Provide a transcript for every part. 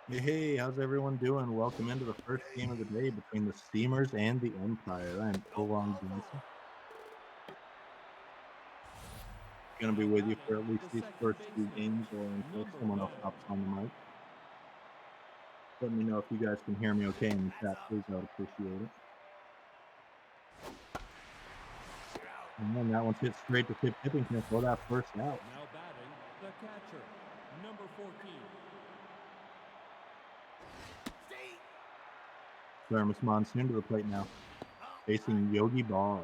Hey, how's everyone doing? Welcome into the first game of the day between the Steamers and the Empire. I'm Long Johnson. Going to be with you for at least these first two games or until someone else hops on the mic. Let me know if you guys can hear me okay in the chat, please. I would appreciate it. And then that one's hit straight to Tip Tippington for that first out. Now batting, the catcher, number 14. Thermos Monsoon to the plate now, facing Yogi Bar.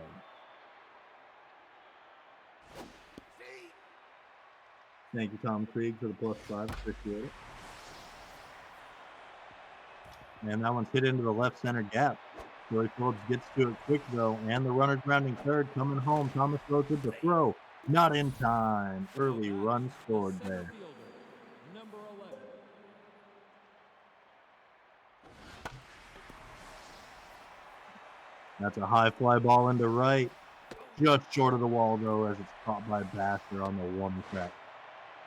Thank you, Tom Krieg, for the +5. Appreciate it. And that one's hit into the left center gap. Joey Phillips gets to it quick, though, and the runner's grounding third, coming home. Thomas throws it to throw. Not in time. Early run scored there. Number 11. That's a high fly ball into right. Just short of the wall, though, as it's caught by Basher on the one track.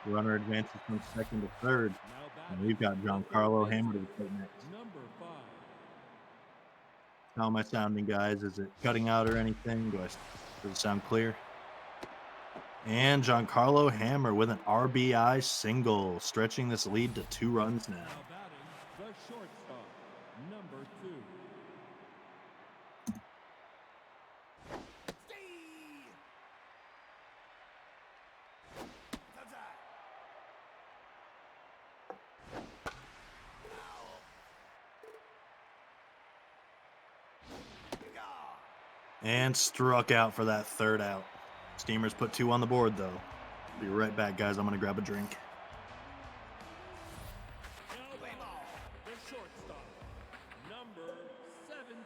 The runner advances from second to third. And we've got Giancarlo Hammer to the plate next. Number 5. How am I sounding, guys? Is it cutting out or anything? Does it sound clear? And Giancarlo Hammer with an RBI single, stretching this lead to 2 runs now. Now batting, the shortstop, number 2. And struck out for that third out. Steamers put 2 on the board, though. Be right back, guys. I'm going to grab a drink. The shortstop, number 17.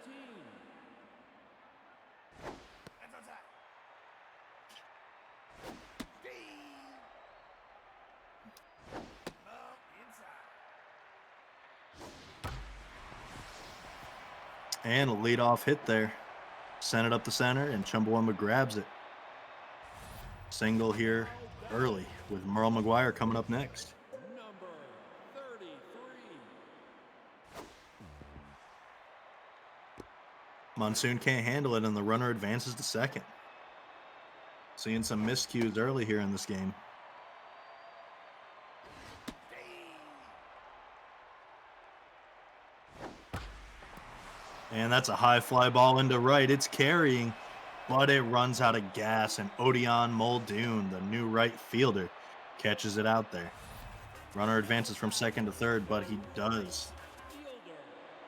And a leadoff hit there. Sent it up the center, and Chumbawamba grabs it. Single here early with Merle McGuire coming up next. Number 33. Monsoon can't handle it, and the runner advances to second. Seeing some miscues early here in this game. And that's a high fly ball into right. It's carrying, but it runs out of gas, and Odeon Muldoon, the new right fielder, catches it out there. Runner advances from second to third, but he does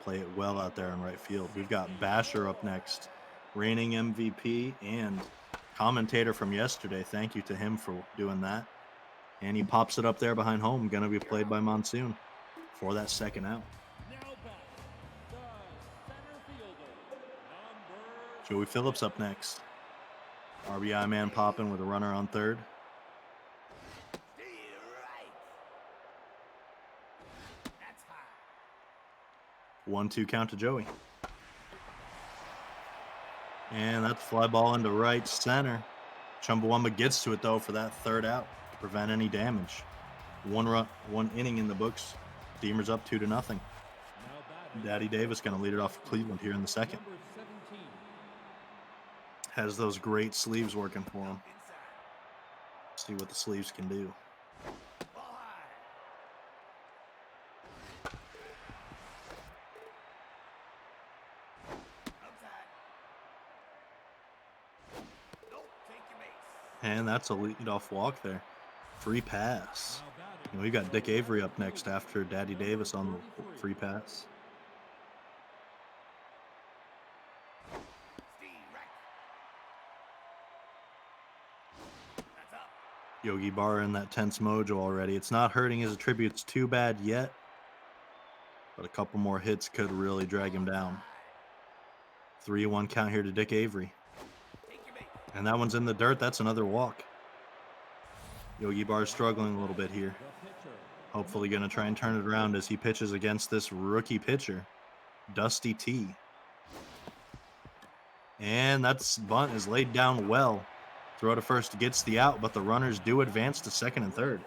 play it well out there in right field. We've got Basher up next, reigning MVP and commentator from yesterday. Thank you to him for doing that. And he pops it up there behind home, going to be played by Monsoon for that second out. Joey Phillips up next. RBI man popping with a runner on third. That's 1-2 count to Joey. And that's fly ball into right center. Chumbawamba gets to it, though, for that third out to prevent any damage. One inning in the books. Steamers up 2-0. Daddy Davis going to lead it off for Cleveland here in the second. Has those great sleeves working for him. See what the sleeves can do. And that's a leadoff walk there. Free pass. And we've got Dick Avery up next after Daddy Davis on the free pass. Yogi Bar in that tense mojo already. It's not hurting his attributes too bad yet, but a couple more hits could really drag him down. 3-1 count here to Dick Avery. And that one's in the dirt. That's another walk. Yogi Bar struggling a little bit here. Hopefully going to try and turn it around as he pitches against this rookie pitcher, Dusty T. And that bunt is laid down well. Throw to first gets the out, but the runners do advance to second and third.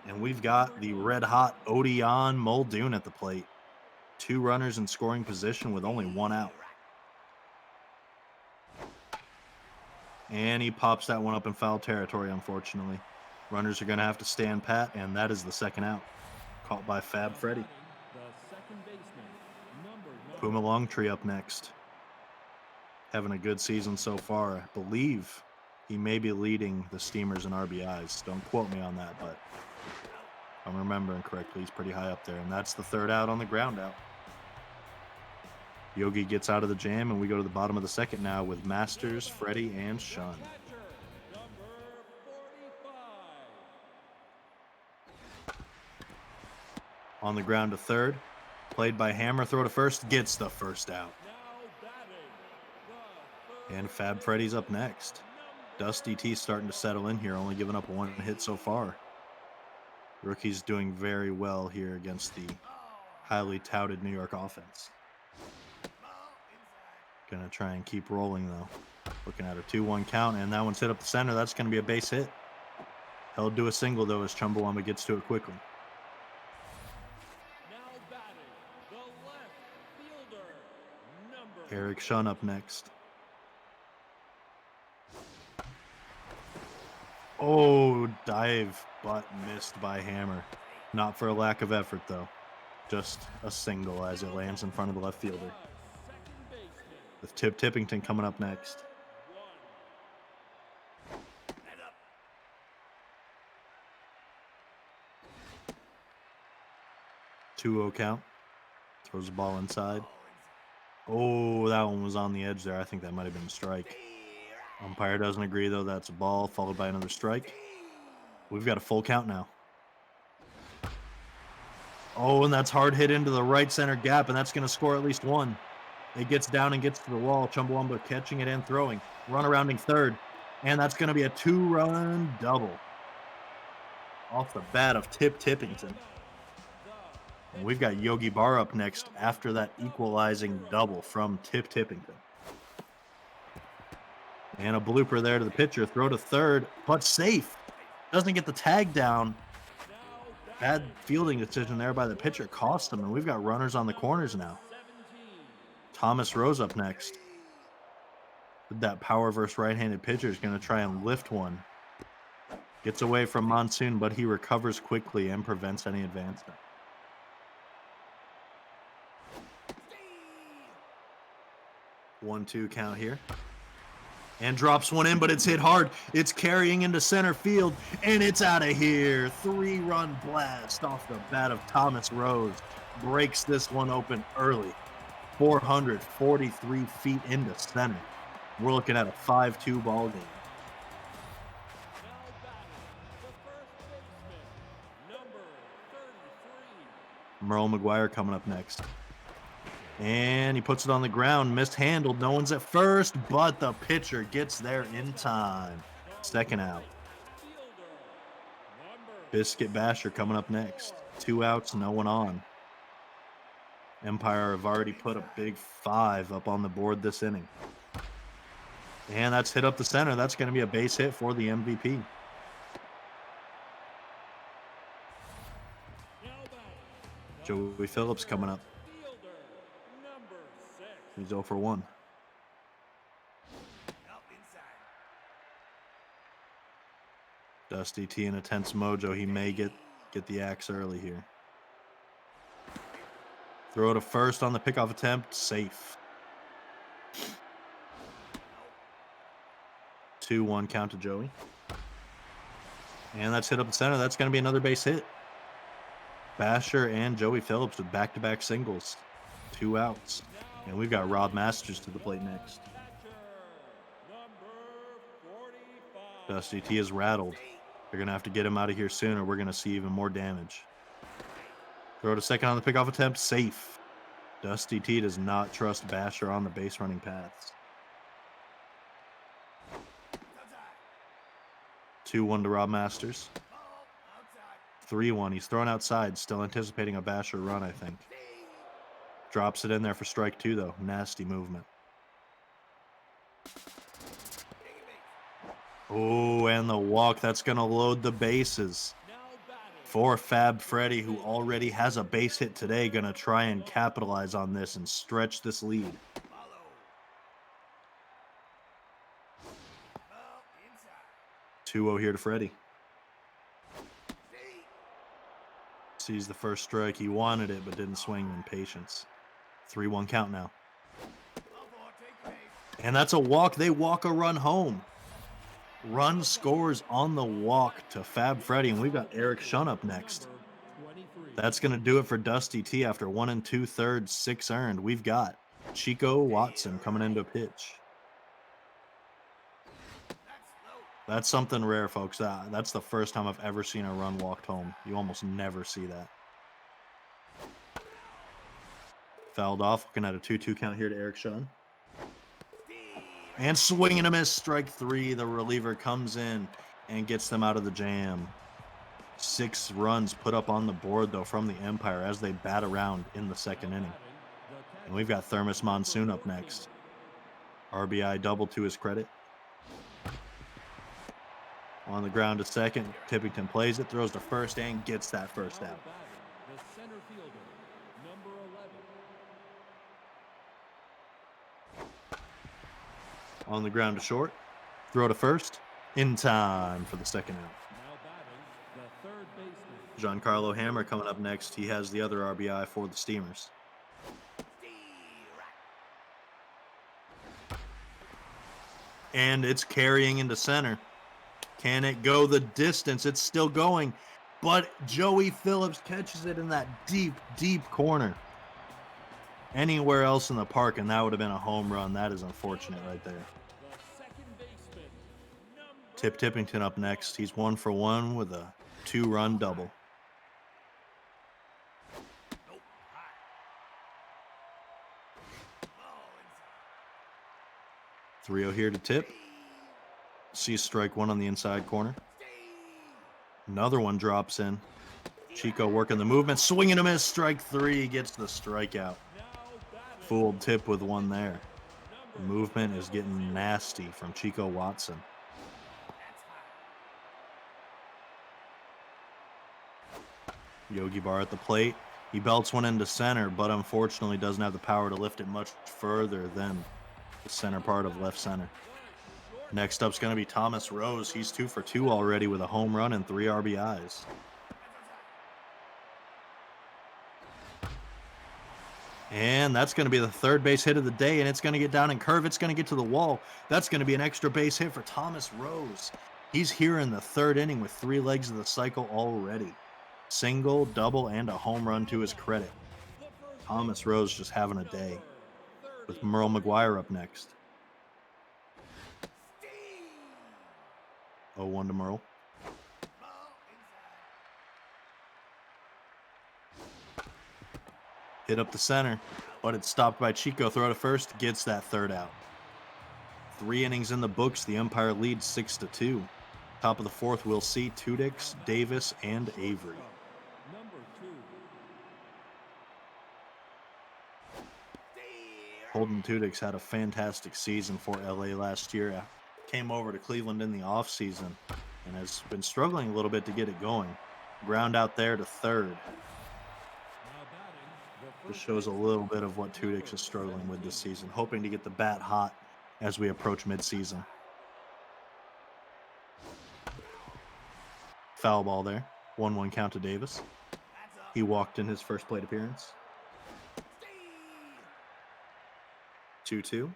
And we've got the red-hot Odeon Muldoon at the plate. 2 runners in scoring position with only 1 out. And he pops that one up in foul territory, unfortunately. Runners are going to have to stand pat, and that is the second out. Caught by Fab Freddy. The second baseman, number Puma Longtree up next. Having a good season so far. I believe he may be leading the Steamers in RBIs. Don't quote me on that, but if I'm remembering correctly, he's pretty high up there. And that's the third out on the ground out. Yogi gets out of the jam, and we go to the bottom of the second now with Masters, Freddy, and Shun. catcher, number 45. On the ground to third. Played by Hammer. Throw to first. Gets the first out. Now batting, the third And Fab Freddy's up next. Dusty T starting to settle in here, only giving up 1 hit so far. Rookie's doing very well here against the highly touted New York offense. Gonna try and keep rolling though. Looking at a 2-1 count, and that one's hit up the center. That's gonna be a base hit. Held to a single though as Chumbawamba gets to it quickly. now batting, the left fielder, number Eric Shun up next. Oh, dive, but missed by Hammer. Not for a lack of effort though. Just a single as it lands in front of the left fielder. second baseman, With Tip Tippington coming up next. 2-0 count. Throws the ball inside. Oh, that one was on the edge there. I think that might have been a strike. Umpire doesn't agree, though. That's a ball, followed by another strike. We've got a full count now. Oh, and that's hard hit into the right center gap, and that's going to score at least 1. It gets down and gets to the wall. Chumbawamba catching it and throwing. Run arounding third. And that's going to be a 2-run double. Off the bat of Tip Tippington. And we've got Yogi Bar up next after that equalizing double from Tip Tippington. And a blooper there to the pitcher. Throw to third, but safe. Doesn't get the tag down. Bad fielding decision there by the pitcher. Cost him, and we've got runners on the corners now. Thomas Rose up next. That power versus right-handed pitcher is going to try and lift one. Gets away from Monsoon, but he recovers quickly and prevents any advancement. One-two count here. And drops one in, but it's hit hard. It's carrying into center field, and it's out of here. 3-run blast off the bat of Thomas Rose. Breaks this one open early. 443 feet into center. We're looking at a 5-2 ball game. Merle McGuire coming up next. And he puts it on the ground, mishandled. No one's at first, but the pitcher gets there in time. Second out. Biscuit Basher coming up next. 2 outs, no one on. Empire have already put a big 5 up on the board this inning. And that's hit up the center. That's going to be a base hit for the MVP. Joey Phillips coming up. He's 0 for 1. Dusty T in a tense mojo. He may get the axe early here. Throw to first on the pickoff attempt. Safe. 2-1 count to Joey. And that's hit up the center. That's going to be another base hit. Basher and Joey Phillips with back-to-back singles. 2 outs. And we've got Rob Masters to the plate next. Dusty T is rattled. They're going to have to get him out of here soon, or we're going to see even more damage. Throw to second on the pickoff attempt. Safe. Dusty T does not trust Basher on the base running paths. 2-1 to Rob Masters. 3-1. He's thrown outside, still anticipating a Basher run, I think. Drops it in there for strike 2, though. Nasty movement. Oh, and the walk. That's going to load the bases. for Fab Freddy, who already has a base hit today, going to try and capitalize on this and stretch this lead. 2-0 here to Freddy. Sees the first strike. He wanted it, but didn't swing in patience. 3-1 count now. And that's a walk. They walk a run home. Run scores on the walk to Fab Freddy, and we've got Eric Shun up next. That's going to do it for Dusty T after 1 2/3, 6 earned. We've got Chico Watson coming into pitch. That's something rare, folks. That's the first time I've ever seen a run walked home. You almost never see that. Fouled off. Looking at a 2-2 count here to Eric Shun. And swing and a miss. Strike 3. The reliever comes in and gets them out of the jam. 6 runs put up on the board, though, from the Empire as they bat around in the second inning. And we've got Thermos Monsoon up next. RBI double to his credit. On the ground to second. Tippington plays it, throws to first, and gets that first out. The center fielder, number 11. On the ground to short. Throw to first. In time for the second out. Now batting, the third baseman. Giancarlo Hammer coming up next. He has the other RBI for the Steamers. And it's carrying into center. Can it go the distance? It's still going, but Joey Phillips catches it in that deep, deep corner. Anywhere else in the park, and that would have been a home run. That is unfortunate right there. The second baseman, number Tip Tippington up next. He's 1 for 1 with a 2-run double. Oh, 3-0 here to Tip. See strike 1 on the inside corner. Another one drops in. Chico working the movement. Swing and a miss. Strike 3 gets the strikeout. Fooled Tip with one there. The movement is getting nasty from Chico Watson. Yogi Bar at the plate. He belts one into center, but unfortunately doesn't have the power to lift it much further than the center part of left center. Next up's going to be Thomas Rose. He's 2 for 2 already with a home run and 3 RBIs. And that's going to be the third base hit of the day, and it's going to get down and curve. It's going to get to the wall. That's going to be an extra base hit for Thomas Rose. He's here in the third inning with 3 legs of the cycle already. Single, double, and a home run to his credit. Thomas Rose just having a day. With Merle McGuire up next. 0-1 to Merle. Hit up the center, but it's stopped by Chico. Throw to first, gets that third out. 3 innings in the books. The Empire leads 6-2. Top of the fourth, we'll see Tudix, Davis, and Avery. number 2. Holden Tudix had a fantastic season for LA last year. Came over to Cleveland in the offseason and has been struggling a little bit to get it going. Ground out there to third. Now batting, the This first shows a little bit of what Tudix is struggling with this season, hoping to get the bat hot as we approach midseason. Foul ball there. 1-1 count to Davis. He walked in his first plate appearance. 2-2.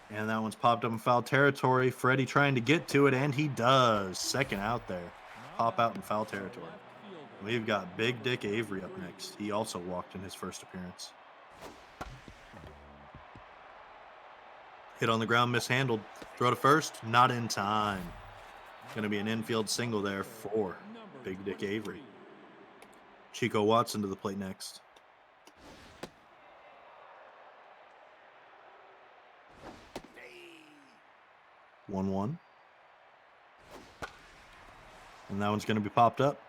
And that one's popped up in foul territory. Freddie trying to get to it, and he does. Second out there. Pop out in foul territory. We've got Big Dick Avery up next. He also walked in his first appearance. Hit on the ground, mishandled. Throw to first, not in time. Going to be an infield single there for Big Dick Avery. Chico Watson to the plate next. One. And that one's going to be popped up.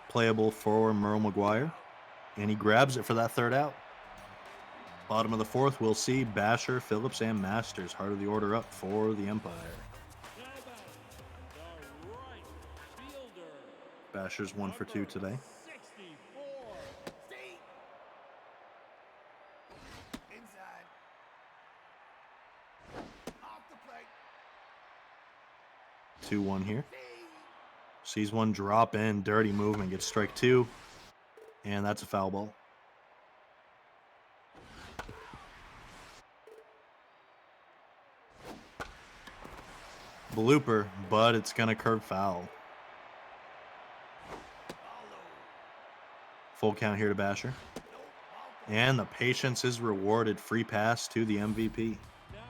Playable for Merle McGuire. And he grabs it for that third out. Bottom of the fourth, we'll see Basher, Phillips, and Masters. Heart of the order up for the Empire. now batting, the right fielder, Basher's 1 for 2 today. 64. Steve. Inside. Off the plate. 2-1 here. Steve. Sees one drop in, dirty movement, gets strike 2, and that's a foul ball. Blooper, but it's going to curve foul. Full count here to Basher. And the patience is rewarded. Free pass to the MVP. Now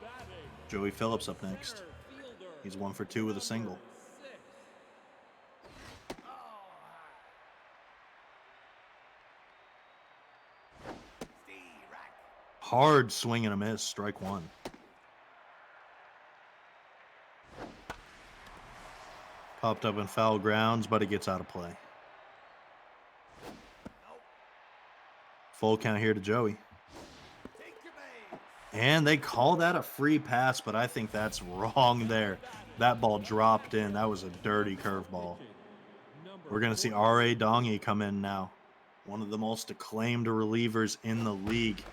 batting. Joey Phillips up next. Center fielder. He's 1 for 2 with a single. 6. Steve. Right. Hard swing and a miss. Strike 1. Popped up in foul grounds, but it gets out of play. Full count here to Joey. Take your base. And they call that a free pass, but I think that's wrong there. That ball dropped in. That was a dirty curveball. We're going to see R.A. Dongi come in now. One of the most acclaimed relievers in the league.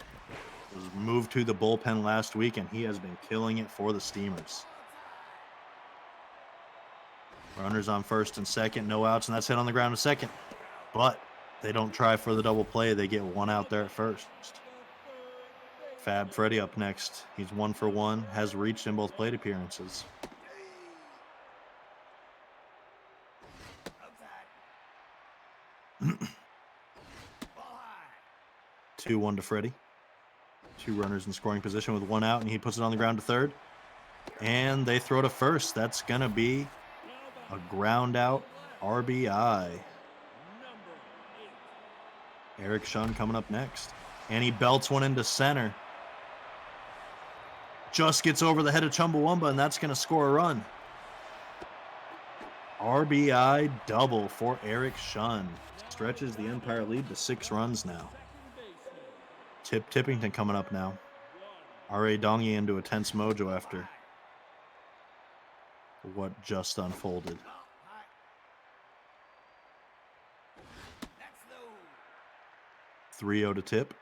Was moved to the bullpen last week, and he has been killing it for the Steamers. Runners on first and second, no outs, and that's hit on the ground to second. But they don't try for the double play. They get one out there at first. Fab Freddy up next. He's 1 for 1, has reached in both plate appearances. Outside. Ball high. 2-1 to Freddy. 2 runners in scoring position with 1 out, and he puts it on the ground to third. And they throw to first. That's going to be a ground out RBI. Eric Shun coming up next. And he belts one into center. Just gets over the head of Chumbawamba, and that's going to score a run. RBI double for Eric Shun. Stretches the Empire lead to 6 runs now. Tip Tippington coming up now. R.A. Dongi into a tense mojo after what just unfolded. Ball high. That's low. 3-0 to Tip.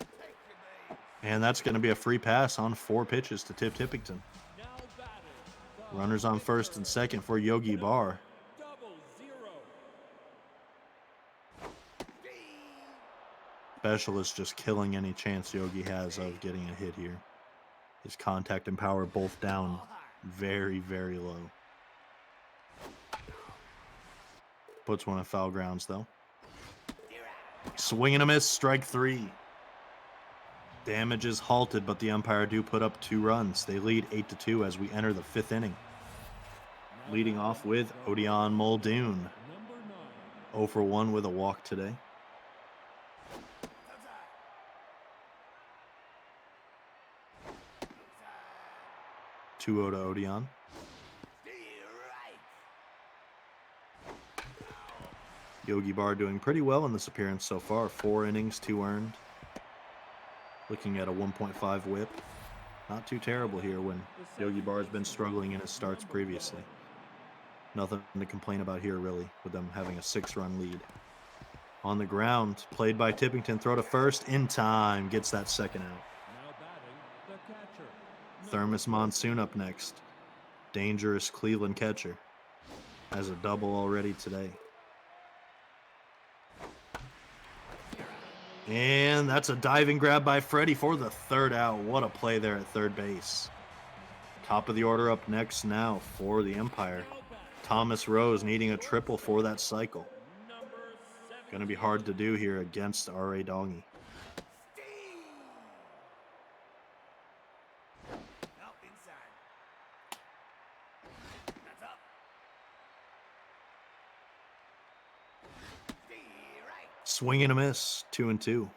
Take your base. And that's going to be a free pass on 4 pitches to Tip Tippington. Now batting. Runners on first and second for Yogi Barr. 0-0. Specialist just killing any chance Yogi has of getting a hit here. His contact and power both down very, very low. Puts one in foul grounds, though. Swing and a miss, strike 3. Damage is halted, but the Empire do put up 2 runs. They lead 8-2 as we enter the 5th inning. Leading off with Odion Muldoon. Number 9. 0 for 1 with a walk today. Outside. 2-0 to Odion. Steve. Right. Yogi Barr doing pretty well in this appearance so far. 4 innings, 2 earned. Looking at a 1.5 whip. Not too terrible here when Yogi Barr has been struggling in his starts previously. Nothing to complain about here, really, with them having a 6-run lead. On the ground, played by Tippington, throw to first, in time, gets that second out. Now batting. The catcher. Thermos Monsoon up next. Dangerous Cleveland catcher. Has a double already today. And that's a diving grab by Freddie for the 3rd out. What a play there at third base. Top of the order up next now for the Empire. Thomas Rose needing a triple for that cycle. Number 7. Going to be hard to do here against R.A. Dongi. Steve. No, inside. That's up. Steve. Right. Swing and a miss, 2-2. Steve.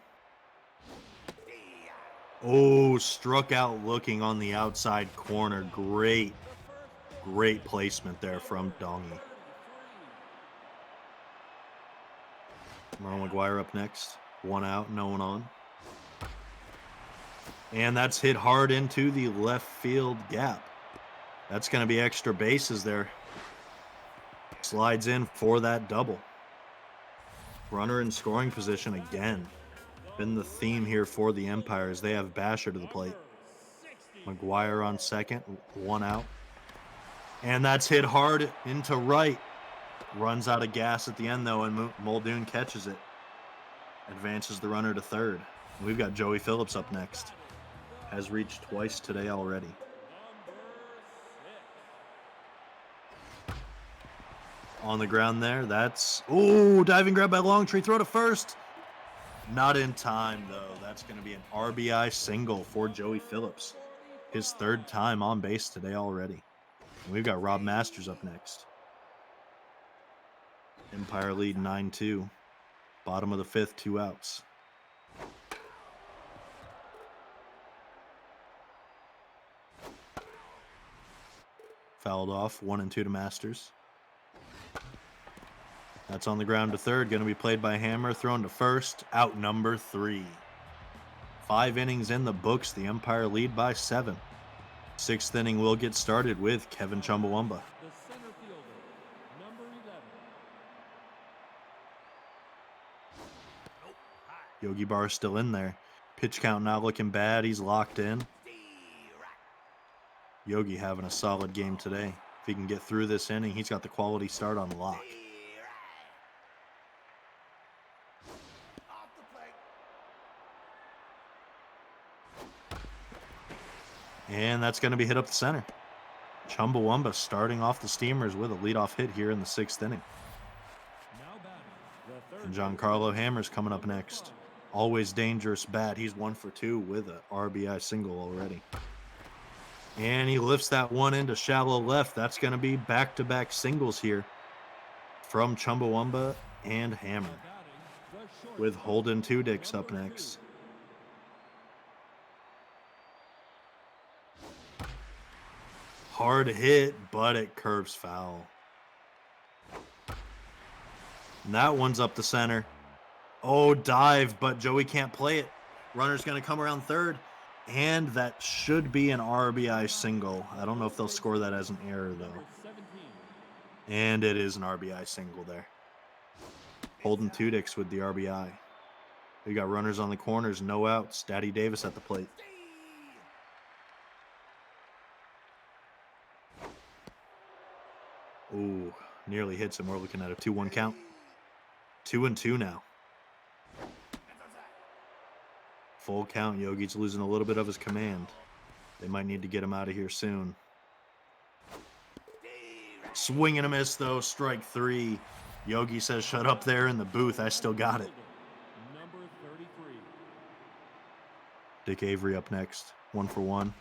Oh, struck out looking on the outside corner. Great placement there from Dongi. Merle McGuire up next. 1 out, no one on. And that's hit hard into the left field gap. That's going to be extra bases there. Slides in for that double. Runner in scoring position again. Been the theme here for the Empires. They have Basher to the plate. McGuire on second, one out. And that's hit hard into right. Runs out of gas at the end, though, and Muldoon catches it. Advances the runner to third. We've got Joey Phillips up next. Has reached twice today already. On the ground there, that's... Ooh, diving grab by Longtree, throw to first. Not in time, though. That's going to be an RBI single for Joey Phillips. His third time on base today already. And we've got Rob Masters up next. Empire lead 9-2. Bottom of the fifth, 2 outs. Fouled off, 1-2 to Masters. That's on the ground to third. Going to be played by Hammer. Thrown to first. Out number 3. 5 innings in the books. The Empire lead by 7. 6th inning will get started with Kevin Chumbawamba. The center fielder, number 11. Yogi Barr still in there. Pitch count not looking bad. He's locked in. Yogi having a solid game today. If he can get through this inning, he's got the quality start on lock. And that's going to be hit up the center. Chumbawamba starting off the Steamers with a leadoff hit here in the 6th inning. And Giancarlo Hammer's coming up next. Always dangerous bat. He's 1 for 2 with a RBI single already. And he lifts that one into shallow left. That's going to be back-to-back singles here from Chumbawamba and Hammer. With Holden Tudix up next. Hard hit, but it curves foul. And that one's up the center. Oh, dive, but Joey can't play it. Runner's going to come around third. And that should be an RBI single. I don't know if they'll score that as an error, though. And it is an RBI single there. Holden Tudix with the RBI. We got runners on the corners, no outs. Daddy Davis at the plate. Ooh, nearly hits him. We're looking at a 2-1 count. 2-2 now. Full count. Yogi's losing a little bit of his command. They might need to get him out of here soon. Swing and a miss, though. Strike 3. Yogi says, shut up there in the booth. I still got it. Number 33. Dick Avery up next. 1 for 1.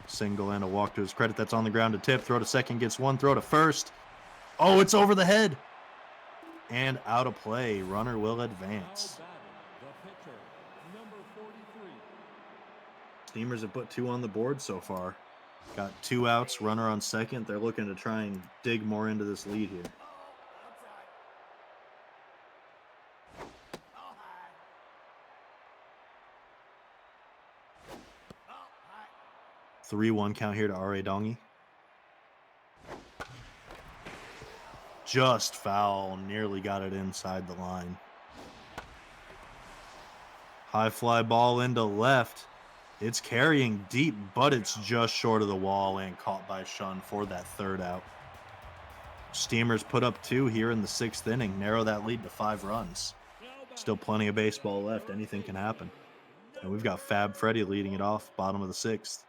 Single and a walk to his credit. That's on the ground to tip. Throw to second, gets 1. Throw to first. Oh, it's over the head. And out of play. Runner will advance. The pitcher, number 43. Steamers have put 2 on the board so far. Got 2 outs, runner on second. They're looking to try and dig more into this lead here. 3-1 count here to R.A. Dongi. Just foul. Nearly got it inside the line. High fly ball into left. It's carrying deep, but it's just short of the wall and caught by Shun for that 3rd out. Steamers put up 2 here in the 6th inning. Narrow that lead to 5 runs. Still plenty of baseball left. Anything can happen. And we've got Fab Freddy leading it off, bottom of the 6th.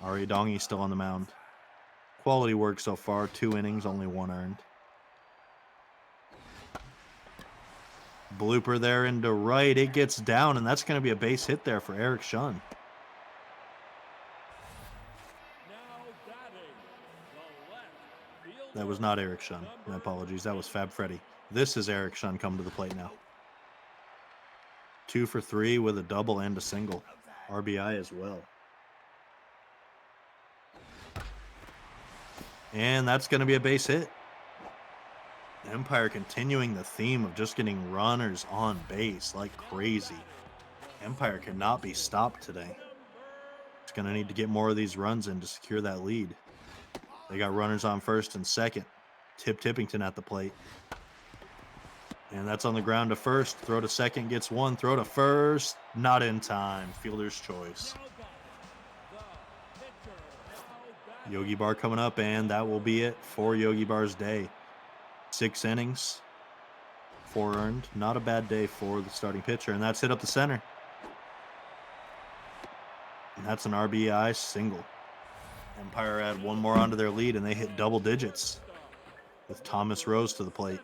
R.A. Dongi still on the mound. Quality work so far. 2 innings, only 1 earned. Blooper there into right. It gets down, and that's going to be a base hit there for Eric Shun. That was not Eric Shun. My apologies. That was Fab Freddy. This is Eric Shun coming to the plate now. 2 for 3 with a double and a single. RBI as well. And that's going to be a base hit. Empire continuing the theme of just getting runners on base like crazy. Empire cannot be stopped today. It's going to need to get more of these runs in to secure that lead. They got runners on first and second. Tippington at the plate. And that's on the ground to first. Throw to second, gets one. Throw to first, not in time. Fielder's choice. Yogi Bar coming up, and that will be it for Yogi Bar's day. 6 innings, 4 earned. Not a bad day for the starting pitcher, and that's hit up the center. And that's an RBI single. Empire add one more onto their lead, and they hit double digits with Thomas Rose to the plate.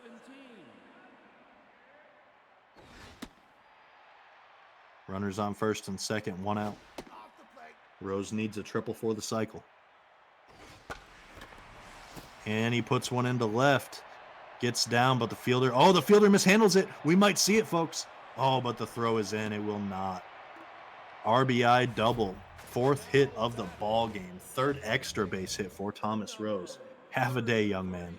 Runners on first and second, 1 out. Rose needs a triple for the cycle. And he puts one into left. Gets down, but the fielder mishandles it. We might see it, folks. Oh, but the throw is in. It will not. RBI double. 4th hit of the ball game. 3rd extra base hit for Thomas Rose. Have a day, young man.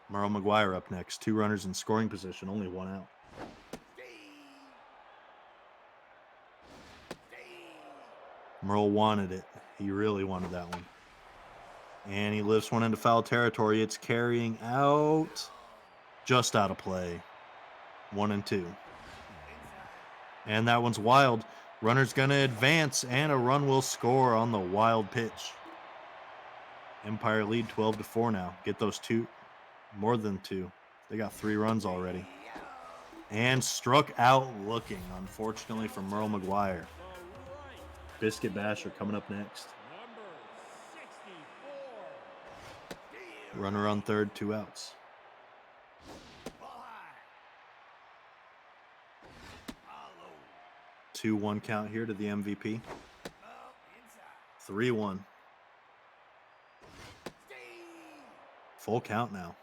Merle McGuire up next. 2 runners in scoring position, only 1 out. Merle wanted it. He really wanted that one. And he lifts one into foul territory. It's carrying out. Just out of play. 1 and 2. And that one's wild. Runner's going to advance, and a run will score on the wild pitch. Empire lead 12-4 now. Get those 2. More than 2. They got 3 runs already. And struck out looking, unfortunately, for Merle McGuire. Biscuit Basher coming up next. Runner on third, 2 outs. 2-1 count here to the MVP. 3-1. Full count now.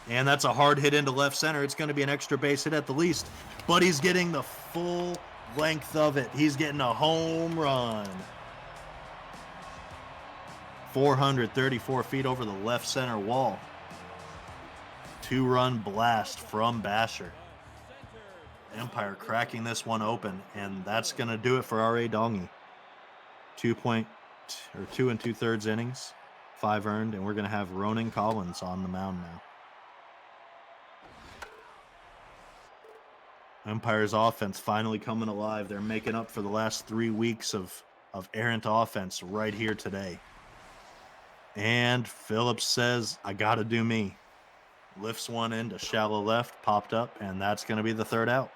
And that's a hard hit into left center. It's going to be an extra base hit at the least, but he's getting the full length of it. He's getting a home run. 434 feet over the left center wall. 2-run blast from Basher. Empire cracking this one open, and that's going to do it for R.A. Dongy. 2 2/3 innings, 5 earned, and we're going to have Ronan Collins on the mound now. Empire's offense finally coming alive. They're making up for the last 3 weeks of errant offense right here today. And Phillips says, I got to do me. Lifts one into shallow left, popped up, and that's going to be the 3rd out.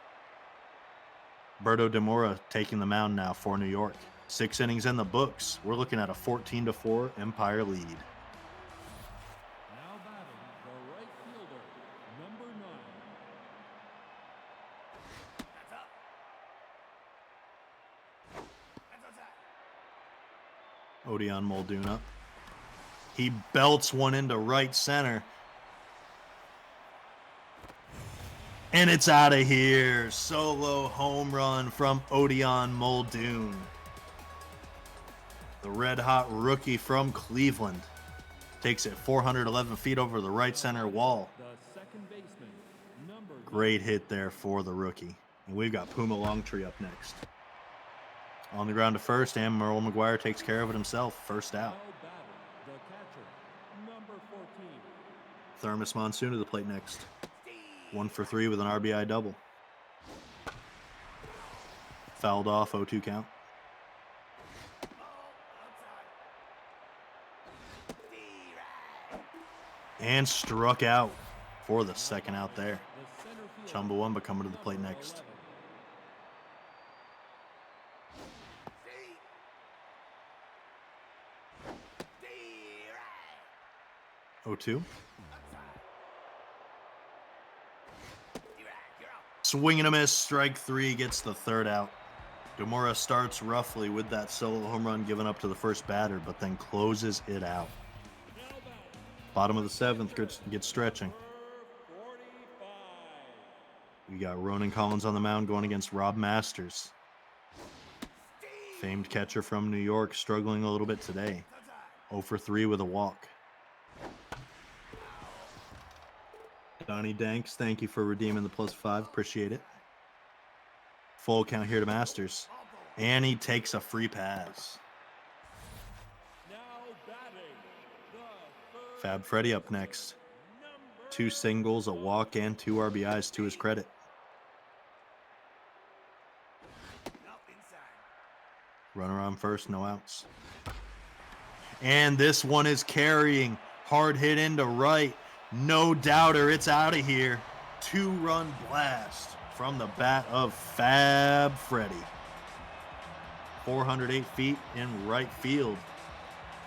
Berto Demora taking the mound now for New York. 6 innings in the books. We're looking at a 14-4 Empire lead. Now batting the right fielder, number 9. That's outside. Odeon Muldoon up. He belts one into right center. And it's out of here. Solo home run from Odeon Muldoon. The red-hot rookie from Cleveland takes it 411 feet over the right center wall. The second baseman, number Great hit there for the rookie. And we've got Puma Longtree up next. On the ground to first, and Merle McGuire takes care of it himself. 1st out. Now batting the catcher, number 14. Thermos Monsoon to the plate next. 1 for 3 with an RBI double. Fouled off, 0-2 count. And struck out for the 2nd out there. The center fielder, Chumbawamba coming to the plate next. 0-2. Swing and a miss, strike 3, gets the 3rd out. Demora starts roughly with that solo home run given up to the first batter, but then closes it out. Bottom of the 7th gets stretching. We got Ronan Collins on the mound going against Rob Masters. Famed catcher from New York, struggling a little bit today. 0 for 3 with a walk. Donnie Danks, thank you for redeeming the +5. Appreciate it. Full count here to Masters. And he takes a free pass. Now Fab Freddy up next. 2 singles, a walk, and 2 RBIs to his credit. Up inside. Runner on first, no outs. And this one is carrying. Hard hit into right. No doubter, it's out of here. 2-run blast from the bat of Fab Freddy. 408 feet in right field.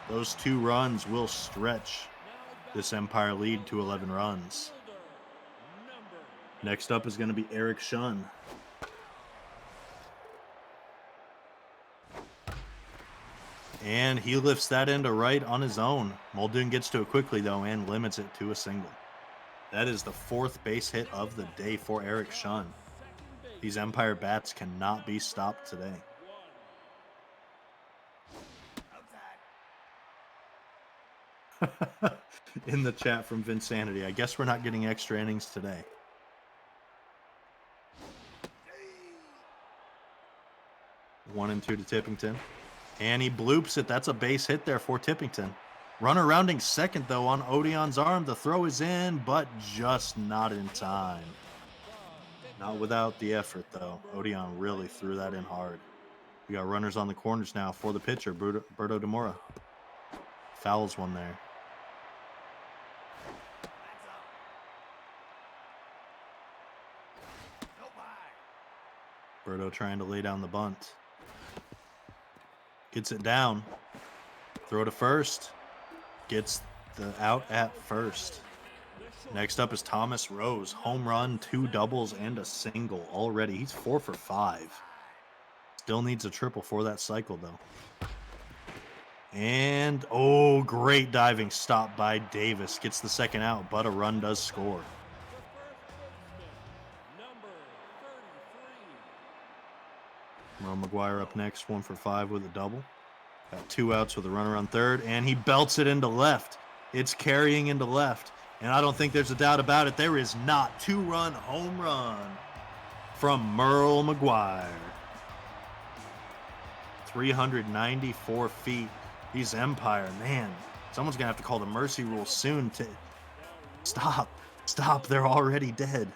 Those 2 runs will stretch this Empire lead to 11 runs. Next up is going to be Eric Shun. And he lifts that into right on his own. Muldoon gets to it quickly, though, and limits it to a single. That is the 4th base hit of the day for Eric Shun. These Empire bats cannot be stopped today. Outside. In the chat from Vinsanity, I guess we're not getting extra innings today. 1-2 to Tippington. And he bloops it. That's a base hit there for Tippington. Runner rounding second, though, on Odion's arm. The throw is in, but just not in time. Not without the effort, though. Odion really threw that in hard. We got runners on the corners now for the pitcher, Berto Demora. Fouls one there. That's up. No by. Berto trying to lay down the bunt. Gets it down. Throw to first. Gets the out at first. Next up is Thomas Rose. Home run, 2 doubles, and a single already. He's 4 for 5. Still needs a triple for that cycle, though. And, oh, great diving stop by Davis. Gets the second out, but a run does score. Merle McGuire up next, 1 for 5 with a double. Got 2 outs with a runner on third, and he belts it into left. It's carrying into left, and I don't think there's a doubt about it. There is not. 2-run home run from Merle McGuire. 394 feet. He's Empire, man. Someone's going to have to call the mercy rule soon to stop. Stop, they're already dead.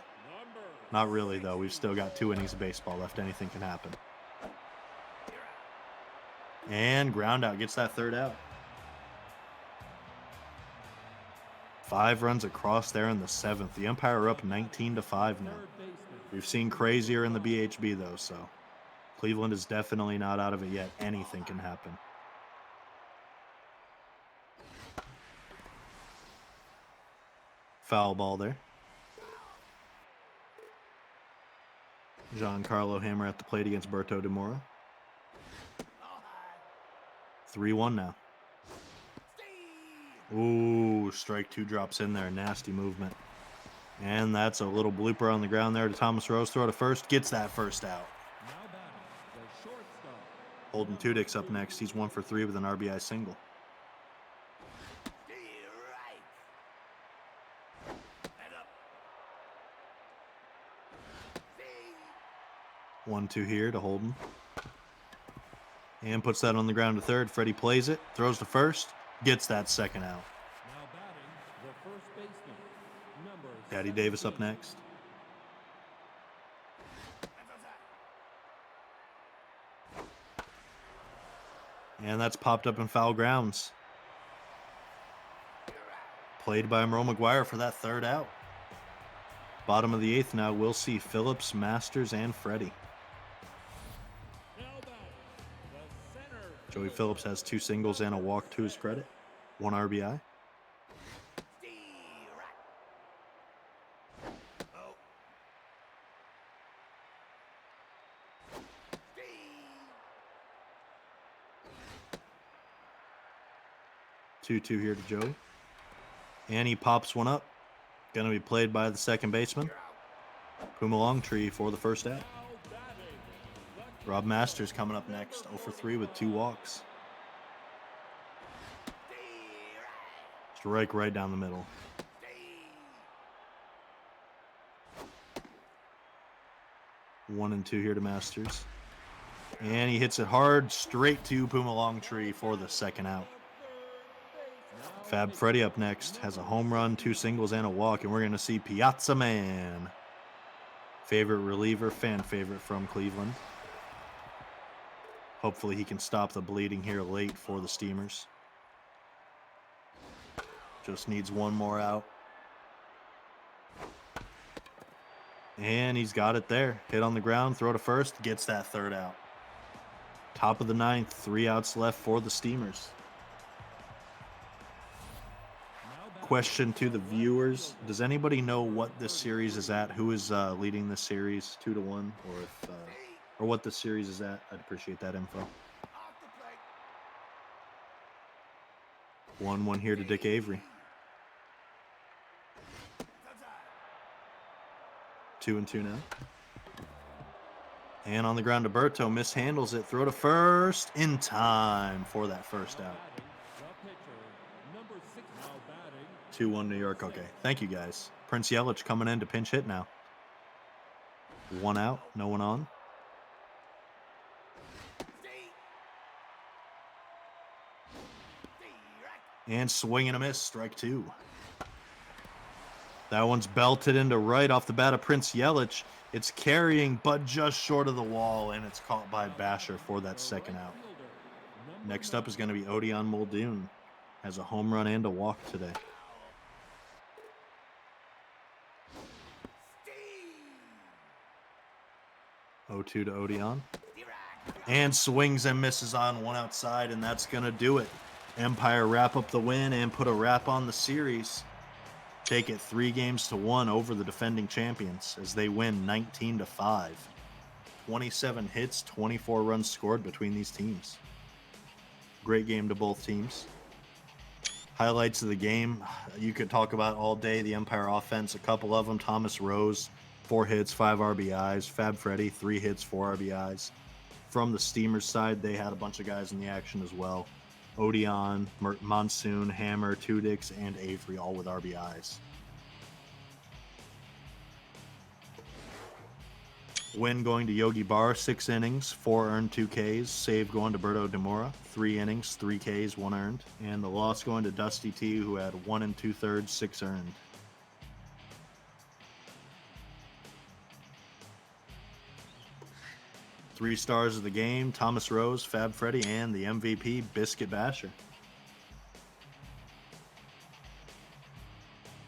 Not really, though. We've still got 2 innings of baseball left. Anything can happen. And ground out, gets that 3rd out. 5 runs across there in the 7th. The Empire are up 19-5 now. We've seen crazier in the BHB, though, so Cleveland is definitely not out of it yet. Anything can happen. Foul ball there. Giancarlo Hammer at the plate against Berto Demora. 3-1 now. Ooh, strike 2 drops in there. Nasty movement. And that's a little blooper on the ground there to Thomas Rose. Throw to first. Gets that first out. Holden Tudyk's up next. He's 1 for 3 with an RBI single. Right. Head up. 1-2 here to Holden. And puts that on the ground to third. Freddie plays it. Throws to first. Gets that second out. Now batting, the first baseman, number Daddy Davis up next. And that's popped up in foul grounds. Played by Merle McGuire for that 3rd out. Bottom of the 8th now, we'll see Phillips, Masters, and Freddie. now batting, the center Joey Phillips has 2 singles and a walk to his credit. 1 RBI. Oh. 2-2 here to Joey. And he pops one up. Going to be played by the second baseman, Puma Longtree, for the first out. Rob Masters coming up next, 0 for 3 with 2 walks. Strike right down the middle. 1-2 here to Masters. And he hits it hard straight to Puma Longtree for the second out. Fab Freddy up next. Has a home run, 2 singles, and a walk. And we're going to see Piazza Man. Favorite reliever, fan favorite from Cleveland. Hopefully he can stop the bleeding here late for the Steamers. Just needs one more out. And he's got it there. Hit on the ground, throw to first, gets that third out. Top of the ninth, 3 outs left for the Steamers. Question to the viewers: does anybody know what this series is at? Who is leading this series, 2-1, or if or what the series is at? I'd appreciate that info. Off the plate. 1-1 here to Dick Avery. 2-2 now. And on the ground, Berto mishandles it. Throw to first in time for that first out. 2-1 New York. Okay, thank you guys. Prince Yelich coming in to pinch hit now. 1 out, no one on. And swing and a miss, strike 2. That one's belted into right off the bat of Prince Yelich. It's carrying, but just short of the wall, and it's caught by Basher for that second out. Next up is going to be Odion Muldoon. Has a home run and a walk today. 0-2 to Odion. And swings and misses on one outside, and that's going to do it. Empire wrap up the win and put a wrap on the series. Take it 3-1 over the defending champions as they win 19-5. 27 hits, 24 runs scored between these teams. Great game to both teams. Highlights of the game, you could talk about all day. The Empire offense, a couple of them. Thomas Rose, 4 hits, 5 RBIs. Fab Freddy, 3 hits, 4 RBIs. From the Steamers side, they had a bunch of guys in the action as well. Odion, Monsoon, Hammer, Tudix, and Avery, all with RBIs. Win going to Yogi Berra, 6 innings, 4 earned, 2 Ks. Save going to Berto Demora, 3 innings, 3 Ks, 1 earned. And the loss going to Dusty T, who had 1 2/3, 6 earned. Three stars of the game: Thomas Rose, Fab Freddy, and the MVP, Biscuit Basher.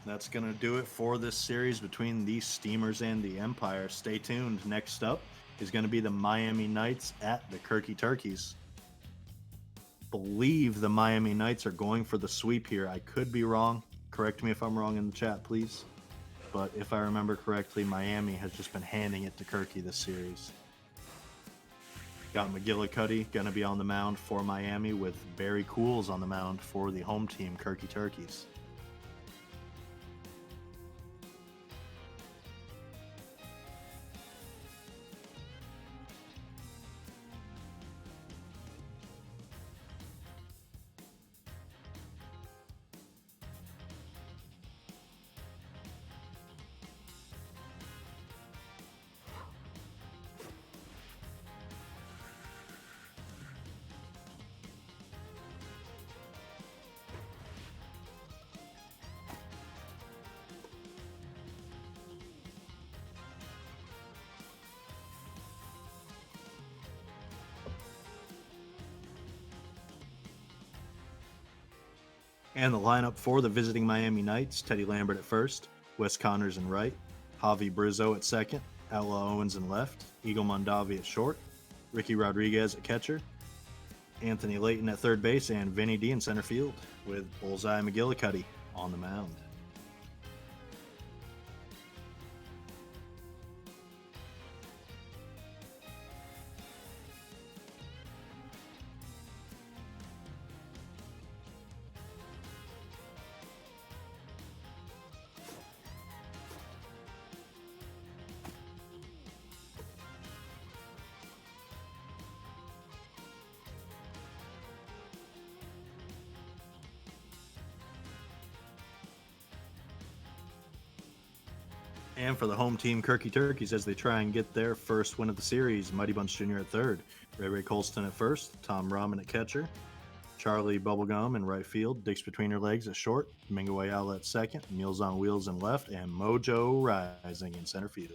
That's going to do it for this series between the Steamers and the Empire. Stay tuned. Next up is going to be the Miami Knights at the Kirky Turkeys. Believe the Miami Knights are going for the sweep here. I could be wrong. Correct me if I'm wrong in the chat, please. But if I remember correctly, Miami has just been handing it to Kirky this series. Got McGillicuddy going to be on the mound for Miami, with Barry Cools on the mound for the home team, Kirky Turkeys. And the lineup for the visiting Miami Knights: Teddy Lambert at first, Wes Connors in right, Javi Brizzo at second, Outlaw Owens in left, Eagle Mondavi at short, Ricky Rodriguez at catcher, Anthony Layton at third base, and Vinny D in center field, with Bullseye McGillicuddy on the mound. And for the home team, Kirky Turkeys, as they try and get their first win of the series, Mighty Bunch Jr. at third, Ray Colston at first, Tom Rahman at catcher, Charlie Bubblegum in right field, digs between her legs at short, Domingo Ayala at second, Meals on Wheels in left, and Mojo Rising in center field.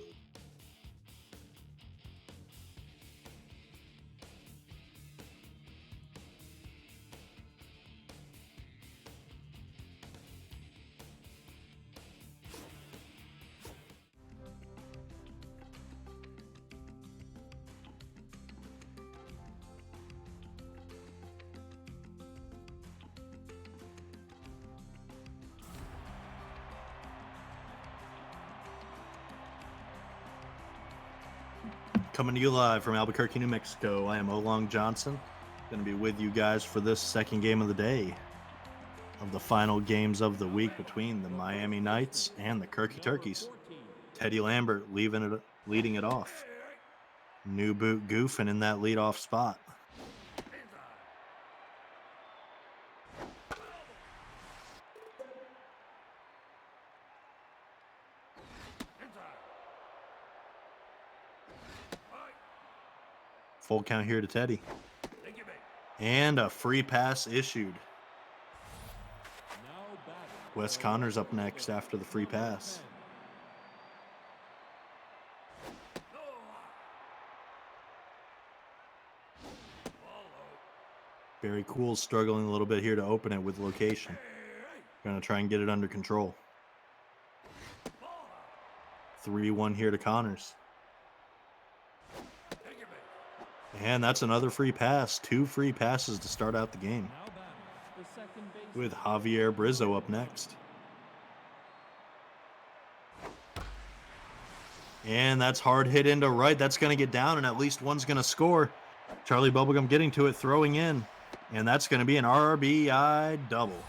Coming to you live from Albuquerque, New Mexico, I am Olong Johnson. Going to be with you guys for this second game of the day of the final games of the week between the Miami Knights and the Kirky Turkeys. Teddy Lambert leading it off. New boot goofing in that leadoff spot. Full count here to Teddy. And a free pass issued. Wes Connor's up next after the free pass. Barry Cool's struggling a little bit here to open it with location. Going to try and get it under control. 3-1 here to Connors. And that's another free pass. 2 free passes to start out the game. With Javier Brizzo up next. And that's hard hit into right. That's going to get down, and at least one's going to score. Charlie Bubblegum getting to it, throwing in. And that's going to be an RBI double.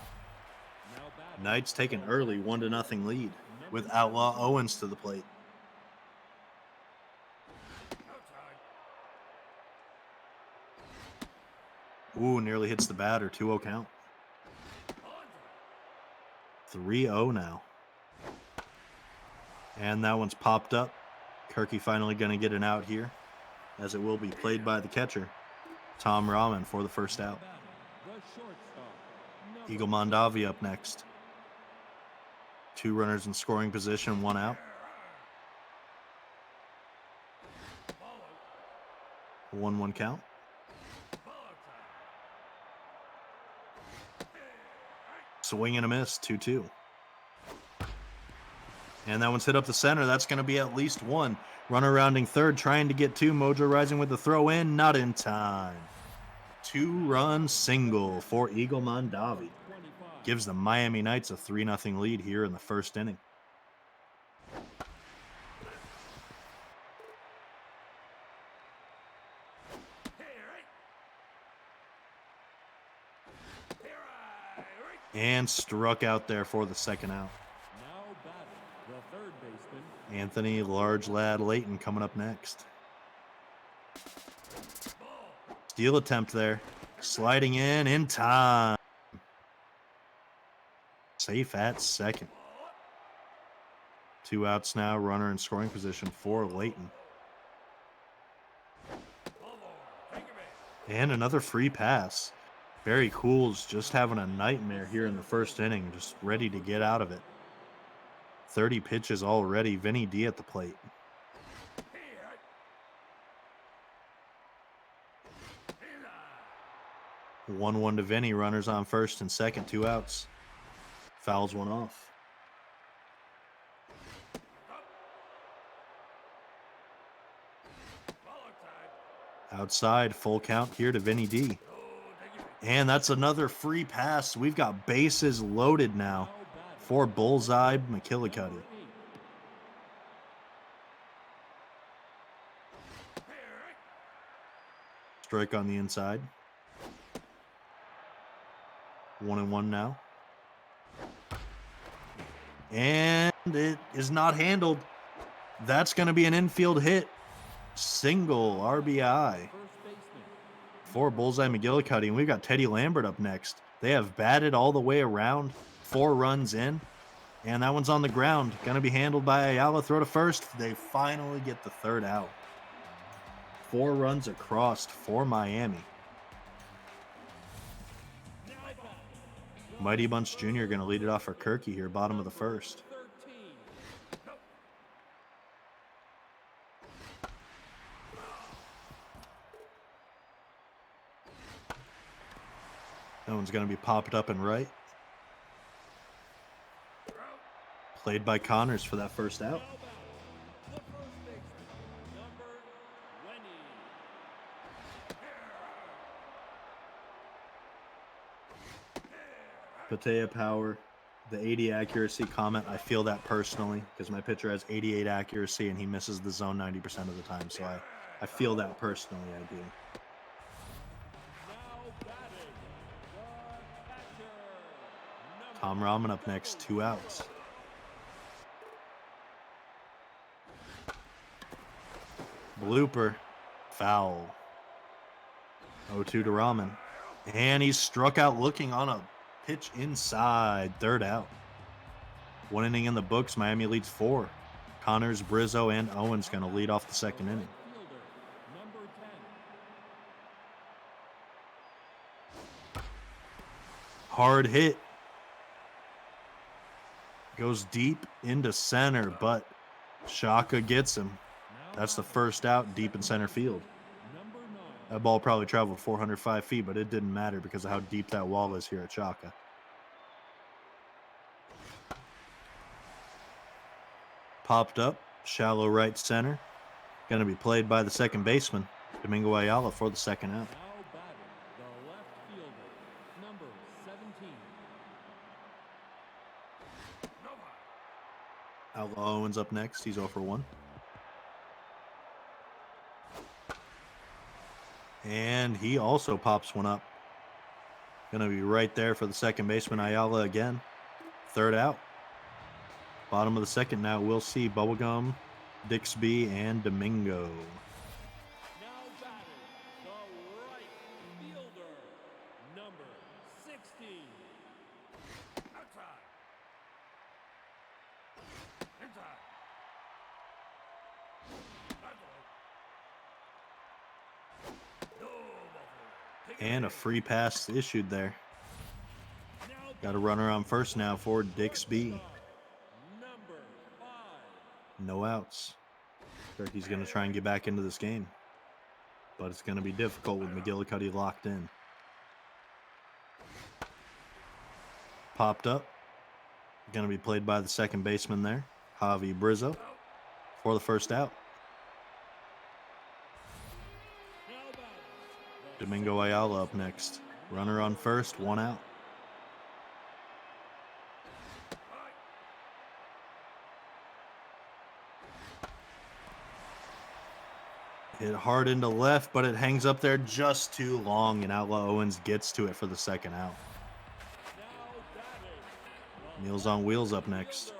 Knights take an early 1-0 lead with Outlaw Owens to the plate. Ooh, nearly hits the batter. 2-0 count. 3-0 now. And that one's popped up. Kirky finally going to get an out here, as it will be played by the catcher, Tom Rahman, for the first out. Eagle Mondavi up next. 2 runners in scoring position, 1 out. 1-1 count. Swing and a miss, 2-2. And that one's hit up the center. That's going to be at least 1. Runner rounding third, trying to get 2. Mojo Rising with the throw in, not in time. 2-run single for Eagle Mondavi. Gives the Miami Knights a 3-0 lead here in the first inning. And struck out there for the second out. Anthony Large Lad Layton coming up next. Steal attempt there. Sliding in time. Safe at second. 2 outs now. Runner in scoring position for Layton. And another free pass. Barry Cool's just having a nightmare here in the first inning, just ready to get out of it. 30 pitches already. Vinny D at the plate. One 1 to Vinny. Runners on first and second. 2 outs. Fouls one off. Outside, full count here to Vinny D. And that's another free pass. We've got bases loaded now for Bullseye McKillicuddy. Strike on the inside. 1-1 now. And it is not handled. That's going to be an infield hit. Single RBI for Bullseye McGillicuddy. And we've got Teddy Lambert up next. They have batted all the way around. 4 runs in. And that one's on the ground. Going to be handled by Ayala. Throw to first. They finally get the third out. 4 runs across for Miami. Mighty Bunch Jr. going to lead it off for Kirky here, bottom of the first. 13. That one's going to be popped up and right. Played by Connors for that first out. Now batting, the first baseman, number 20. Patea power, the 80 accuracy comment. I feel that personally because my pitcher has 88 accuracy and he misses the zone 90% of the time. So I feel that personally. I do. Now batting, the catcher, number Tom Rahman up next, 2 outs. Blooper, foul. 0-2 to Rahman. And he's struck out looking on a pitch inside, 3rd out. 1 inning in the books, Miami leads 4. Connors, Brizzo, and Owens going to lead off the 2nd inning. fielder, number 10. Hard hit. Goes deep into center, but Shaka gets him. That's the first out deep in center field. Number 9. That ball probably traveled 405 feet, but it didn't matter because of how deep that wall is here at Shaka. Popped up, shallow right center. Going to be played by the second baseman, Domingo Ayala, for the 2nd out. Now batting, the left fielder, number 17. Outlaw Owens up next. He's 0 for 1. And he also pops one up. Going to be right there for the second baseman, Ayala again. 3rd out. Bottom of the 2nd now, we'll see Bubblegum, Dixby, and Domingo. Now batting, the right fielder, number 16. And a free pass issued there. Now Got a runner on first now for Dixby. number 5. No outs. Turkey's going to try and get back into this game. But it's going to be difficult with McGillicuddy locked in. Popped up. Going to be played by the second baseman there, Javi Brizzo, for the first out. Now batting, Domingo Ayala up next. Runner on first, 1 out. Hit hard into left, but it hangs up there just too long, and Outlaw Owens gets to it for the 2nd out. now batting, Meals on Wheels up next. fielder,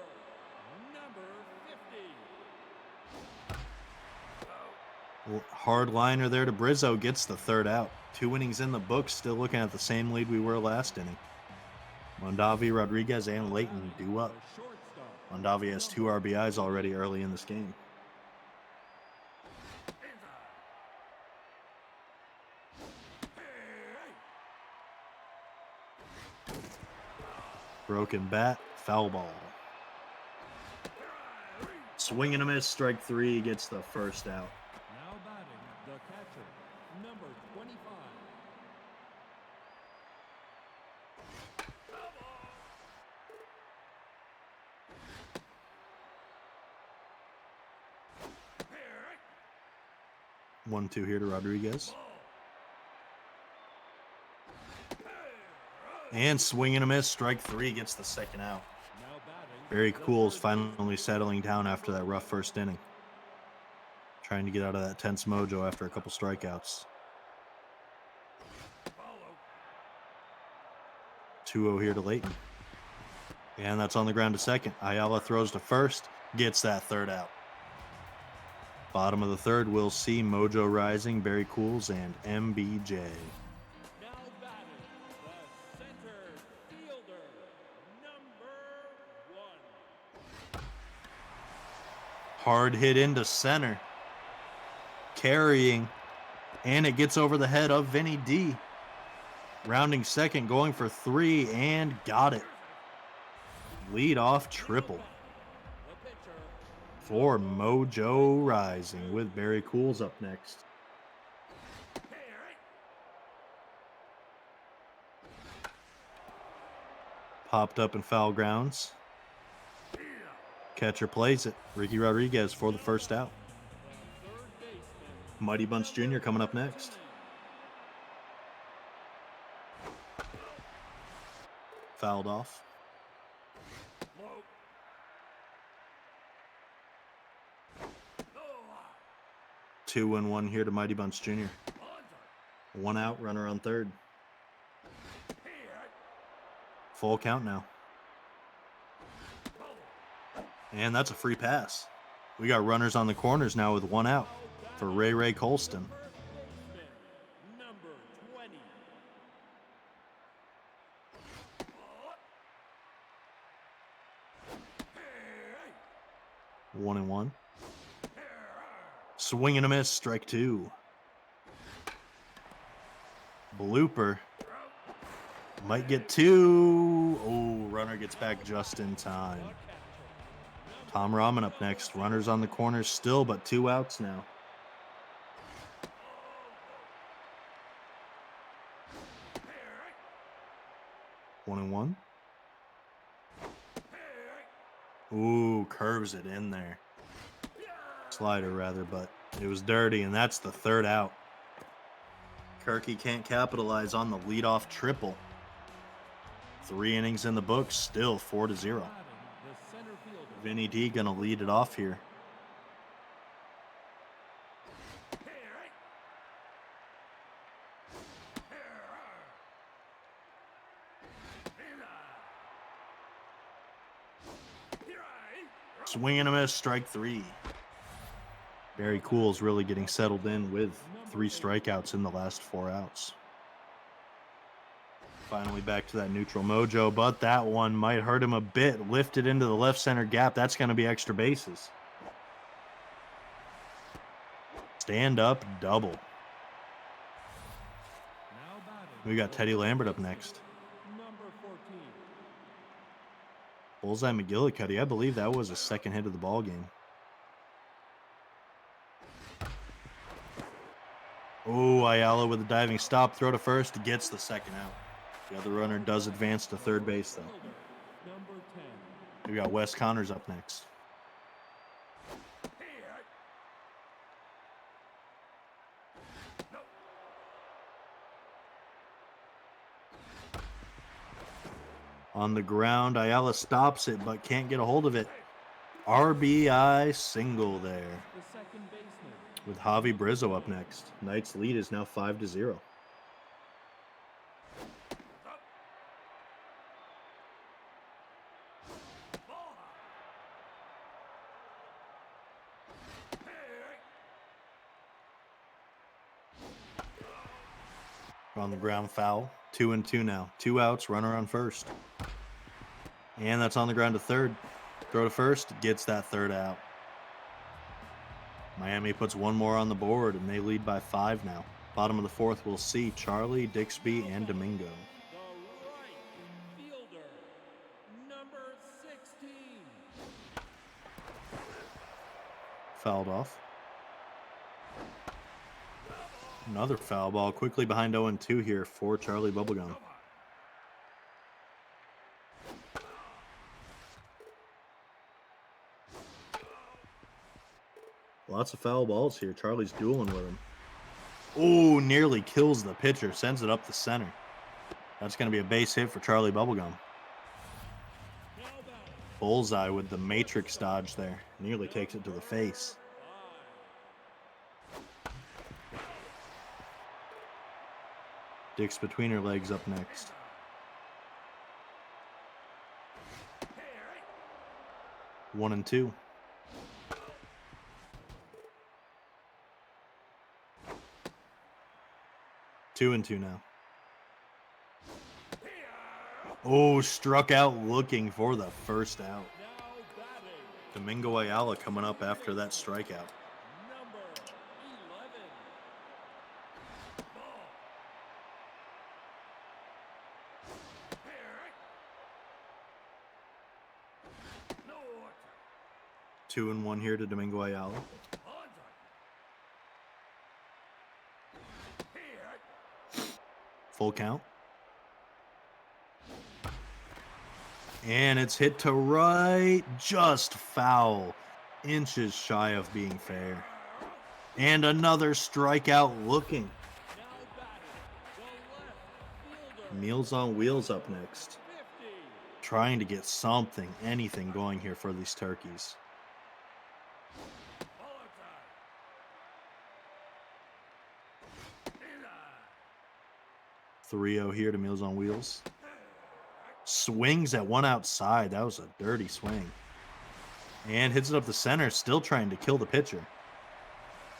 number 50. Hard liner there to Brizzo, gets the 3rd out. 2 innings in the books, still looking at the same lead we were last inning. Mondavi, Rodriguez, and Layton due up. The shortstop, Mondavi has 2 RBIs already early in this game. Broken bat, foul ball. Swing and a miss, strike 3, gets the 1st out. now batting, the catcher, number 25. One, 2 here to Rodriguez. And swing and a miss, strike 3, gets the 2nd out. Now batting, Very the cool is third finally settling down after that rough first inning. Trying to get out of that tense mojo after a couple strikeouts. 2-0 here to Layton. And that's on the ground to second. Ayala throws to first, gets that 3rd out. Bottom of the 3rd, we'll see Mojo Rising, Barry Cools, and MBJ. now batting, the center fielder, number 1. Hard hit into center. Carrying. And it gets over the head of Vinny D. Rounding second, going for 3, and got it. Lead off triple The pitcher, for Mojo Rising with Barry Cools up next. Popped up in foul grounds. Catcher plays it. Ricky Rodriguez for the first out. the third baseman, Mighty Bunch Jr. coming up next. Fouled off. 2-1 here to Mighty Bunch Jr. 1 out, runner on third. Full count now. And that's a free pass. We got runners on the corners now with 1 out for Ray Colston. first baseman, number 20. 1-1. Swing and a miss, strike 2. Blooper. Might get 2. Oh, runner gets back just in time. Tom Rahman up next. Runners on the corners still, but 2 outs now. One and one. Ooh, curves it in there. Slider, rather, but it was dirty, and that's the 3rd out. Kirky can't capitalize on the leadoff triple. 3 innings in the books, still 4-0. The center fielder, Vinny D gonna lead it off here. Swing and a miss, strike 3. Barry Cools really getting settled in with 3 strikeouts in the last 4 outs. Finally back to that neutral mojo, but that one might hurt him a bit. Lifted into the left center gap. That's going to be extra bases. Stand up double. now batting, We got Teddy Lambert up next. number 14. Bullseye McGillicuddy. I believe that was a second hit of the ball game. Oh, Ayala with a diving stop. Throw to first. Gets the 2nd out. The other runner does advance to third base, though. Fielder, number 10. We got Wes Connors up next. On the ground, Ayala stops it, but can't get a hold of it. RBI single there. The second baseman, With Javi Brizzo up next. Knights' lead is now 5-0. On the ground, foul. 2-2 now. 2 outs, runner on first. And that's on the ground to third. Throw to first, gets that 3rd out. Miami puts 1 more on the board, and they lead by 5 now. Bottom of the 4th, we'll see Charlie, Dixby, and Domingo. the right fielder, number 16. Fouled off. Another foul ball quickly behind 0-2 here for Charlie Bubblegum. Lots of foul balls here. Charlie's dueling with him. Oh, nearly kills the pitcher. Sends it up the center. That's going to be a base hit for Charlie Bubblegum. Now batting, Bullseye with the matrix dodge there. Nearly takes it to the face. 5. Dix between her legs up next. One and two. Two and two now. Oh, struck out looking for the first out. Now batting, Domingo Ayala coming up after that strikeout. number 11. 2-1 here to Domingo Ayala. Full count. And it's hit to right, just foul. Inches shy of being fair. And another strikeout looking. Now batting, the left fielder. Meals on Wheels up next. 50. Trying to get something, anything going here for these turkeys. 3-0 here to Meals on Wheels. Swings at one outside. That was a dirty swing. And hits it up the center, still trying to kill the pitcher.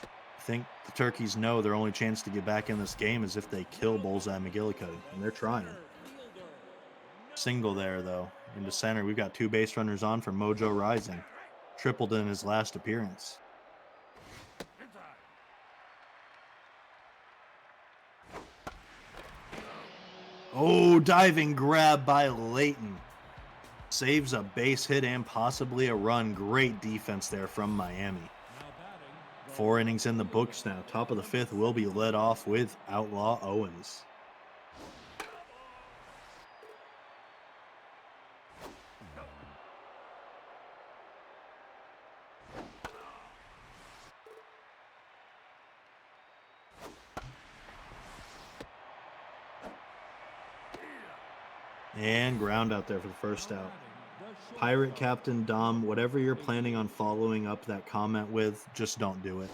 I think the Turkeys know their only chance to get back in this game is if they kill Bullseye McGillicuddy, and they're trying. Single there, though. Into center, we've got 2 base runners on for Mojo Rising. Tripled in his last appearance. Oh, diving grab by Layton. Saves a base hit and possibly a run. Great defense there from Miami. 4 innings in the books now. Top of the 5th will be led off with Outlaw Owens. And ground out there for the first out. Pirate Captain Dom, whatever you're planning on following up that comment with, just don't do it.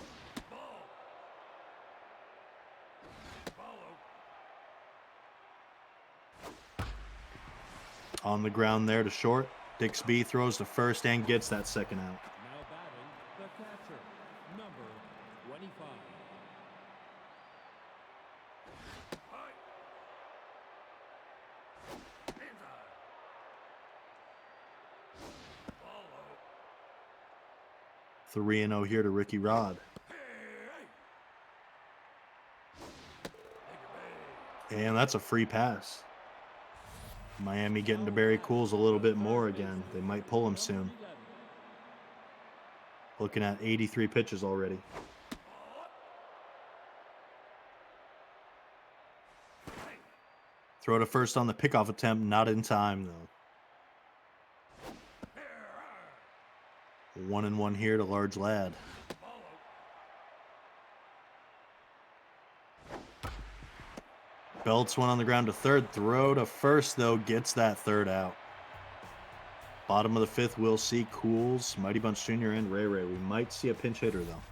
On the ground there to short. Dixby throws to first and gets that second out. Now batting, the catcher, number 25. Follow. 3-0 here to Ricky Rod. And that's a free pass. Miami getting to Barry Cools a little bit more again. They might pull him soon. Looking at 83 pitches already. Throw to first on the pickoff attempt, not in time though. 1-1 here to Large Lad. Belts one on the ground to third. Throw to first, though, gets that third out. Bottom of the 5th, we'll see Cools, Mighty Bunch Jr., and Ray Ray. We might see a pinch hitter, though.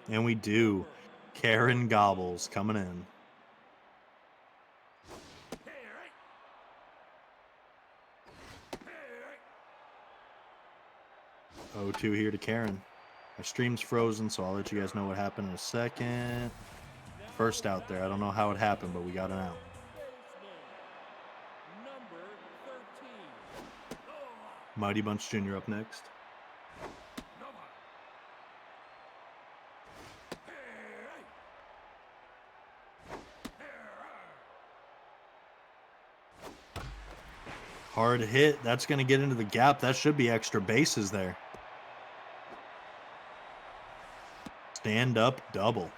And we do. Karen Gobbles coming in. Oh, 2 here to Karen. My stream's frozen, so I'll let you guys know what happened in a second. First out there. I don't know how it happened, but we got an out. Mighty Bunch Jr. up next. Hard hit. That's going to get into the gap. That should be extra bases there. Stand up double.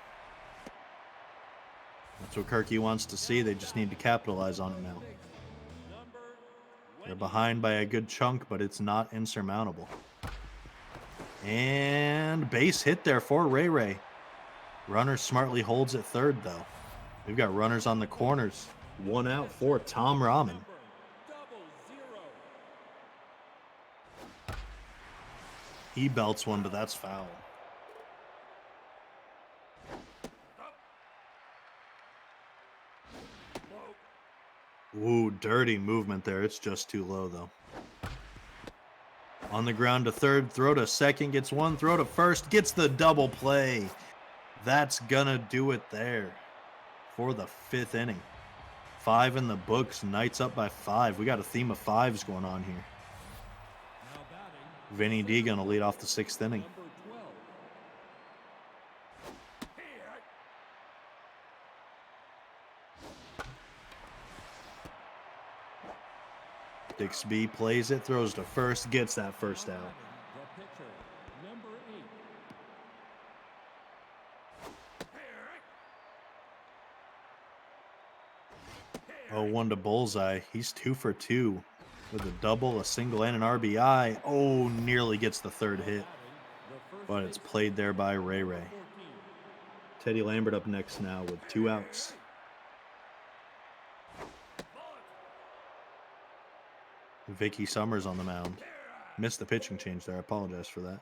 That's what Kirky wants to see. They just need to capitalize on it now. They're behind by a good chunk, but it's not insurmountable. And base hit there for Ray Ray. Runner smartly holds at third, though. We've got runners on the corners. 1 out for Tom Rahman. He belts one, but that's foul. Ooh, dirty movement there. It's just too low, though. On the ground to third, throw to second, gets one, throw to first, gets the double play. That's gonna do it there for the 5th inning. 5 in the books, Knights up by 5. We got a theme of 5s going on here. Vinny D gonna lead off the 6th inning. Dixby plays it, throws to first, gets that first out. The pitcher, number 8. 0-1 to Bullseye. He's 2 for 2 with a double, a single, and an RBI. Oh, nearly gets the third hit, but it's played there by Ray Ray. Teddy Lambert up next now with 2 outs. Vicky Summers on the mound. Missed the pitching change there. I apologize for that.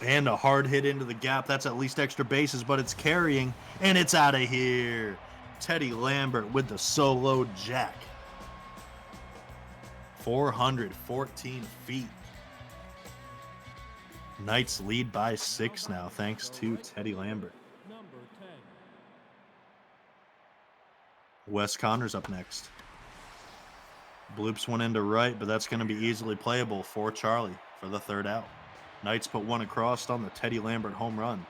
And a hard hit into the gap. That's at least extra bases, but it's carrying, and it's out of here. Teddy Lambert with the solo jack. 414 feet. Knights lead by 6 now, thanks to Teddy Lambert. Number 10. Wes Connors up next. Bloops one into right, but that's going to be easily playable for Charlie for the third out. Knights put one across on the Teddy Lambert home run.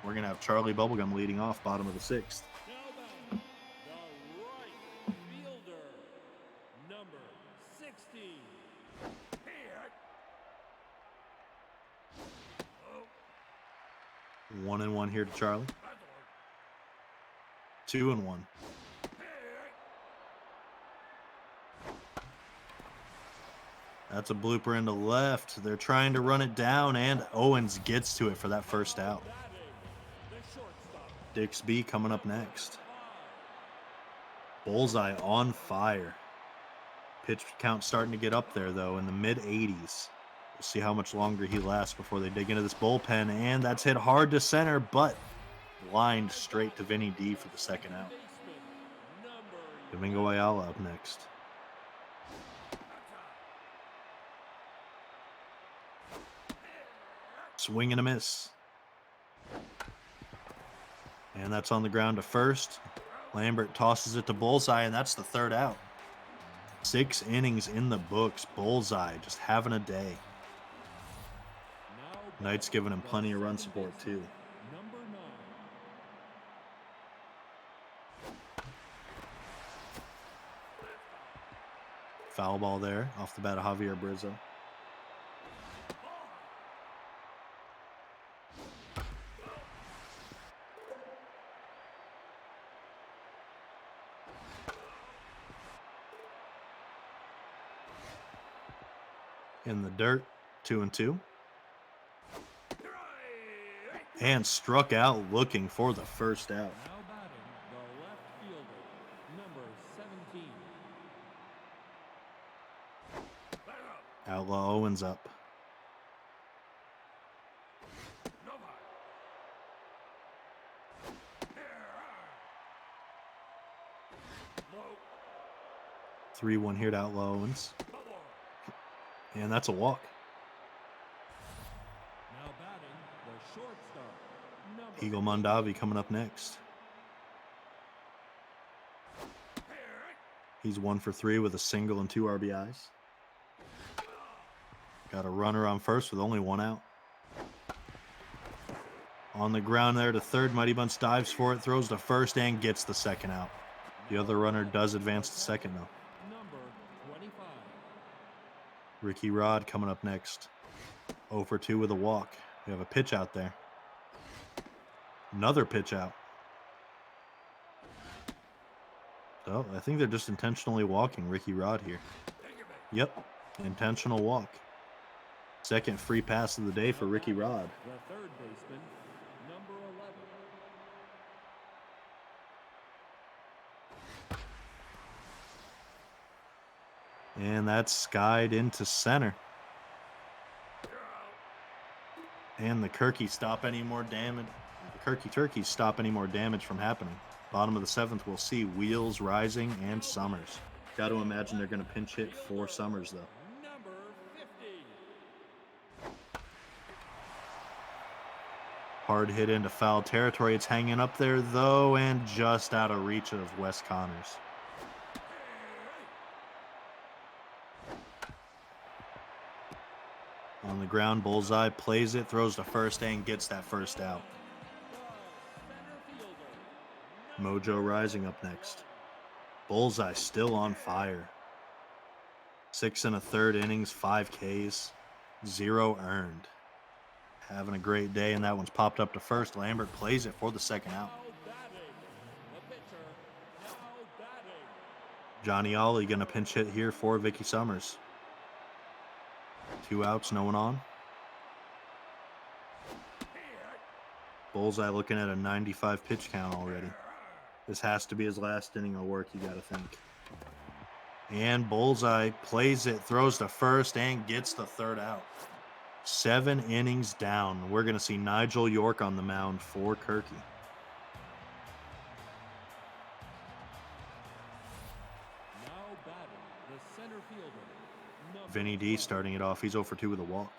We're going to have Charlie Bubblegum leading off, bottom of the 6th. Now batting, the right fielder, number 16. 1-1 here to Charlie. 2-1. That's a blooper into left. They're trying to run it down, and Owens gets to it for that first out. Dixby coming up next. Bullseye on fire. Pitch count starting to get up there, though, in the mid-80s. We'll see how much longer he lasts before they dig into this bullpen, and that's hit hard to center, but lined straight to Vinny D for the second out. Domingo Ayala up next. Swing and a miss. And that's on the ground to first. Lambert tosses it to Bullseye, and that's the third out. 6 innings in the books. Bullseye just having a day. Knights giving him plenty of run support, too. Number 9. Foul ball there off the bat of Javier Brizzo. In the dirt, 2-2. And struck out looking for the first out. Now batting, the left fielder, number 17. Outlaw Owens up. No. 3-1 here to Outlaw Owens. And that's a walk. Now batting, the shortstop, number Eagle Mondavi coming up next. He's 1 for 3 with a single and 2 RBIs. Got a runner on first with only 1 out. On the ground there to third. Mighty Bunch dives for it, throws to first, and gets the second out. The other runner does advance to second, though. number 25. Ricky Rod coming up next. 0 for 2 with a walk. We have a pitch out there. Another pitch out. Oh, I think they're just intentionally walking Ricky Rod here. Yep, intentional walk. Second free pass of the day for Ricky Rod. The third baseman, number 11. And that's skied into center. And the Kirkies stop any more damage. The Kirky Turkeys stop any more damage from happening. Bottom of the 7th, we'll see Wheels, Rising, and Summers. Got to imagine they're going to pinch hit for Summers, though. Number 50. Hard hit into foul territory. It's hanging up there, though, and just out of reach of Wes Connors. On the ground, Bullseye plays it, throws to first, and gets that first out. The center fielder, Mojo Rising up next. Bullseye still on fire. 6 1/3 innings, 5 Ks, 0 earned. Having a great day, and that one's popped up to first. Lambert plays it for the second out. Now batting. The pitcher. Now batting. Johnny Ollie going to pinch hit here for Vicky Summers. 2 outs, no one on. Bullseye looking at a 95 pitch count already. This has to be his last inning of work, you got to think. And Bullseye plays it, throws to first, and gets the third out. 7 innings down. We're going to see Nigel York on the mound for Kirky. Now batting. The center fielder. Number Vinny D 12. starting it off. He's 0 for 2 with a walk.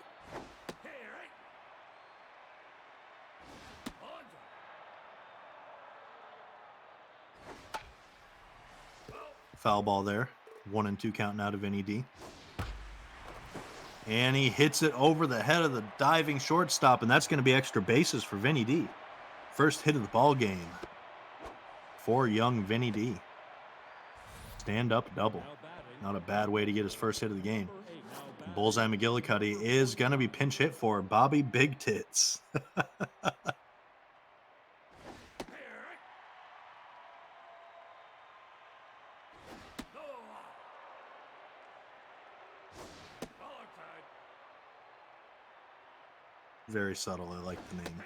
Foul ball there. 1-2 count now to Vinny D. And he hits it over the head of the diving shortstop, and that's going to be extra bases for Vinny D. First hit of the ball game for young Vinny D. Stand up double. Now batting. Not a bad way to get his first hit of the game. Number 8. Now batting. Bullseye McGillicuddy is going to be pinch hit for Bobby Big Tits. Very subtle. I like the name.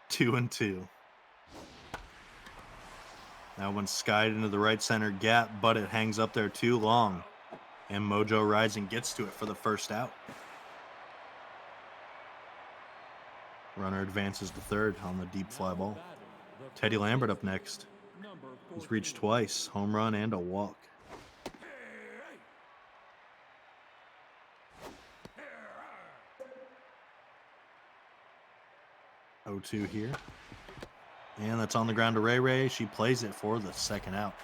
2-2. That one's skied into the right center gap, but it hangs up there too long. And Mojo Rising gets to it for the first out. Runner advances to third on the deep fly ball. Batting. The Teddy first Lambert up baseman. next. Number He's reached 14. twice, home run and a walk. Oh, 2 here. And that's on the ground to Ray Ray. She plays it for the second out.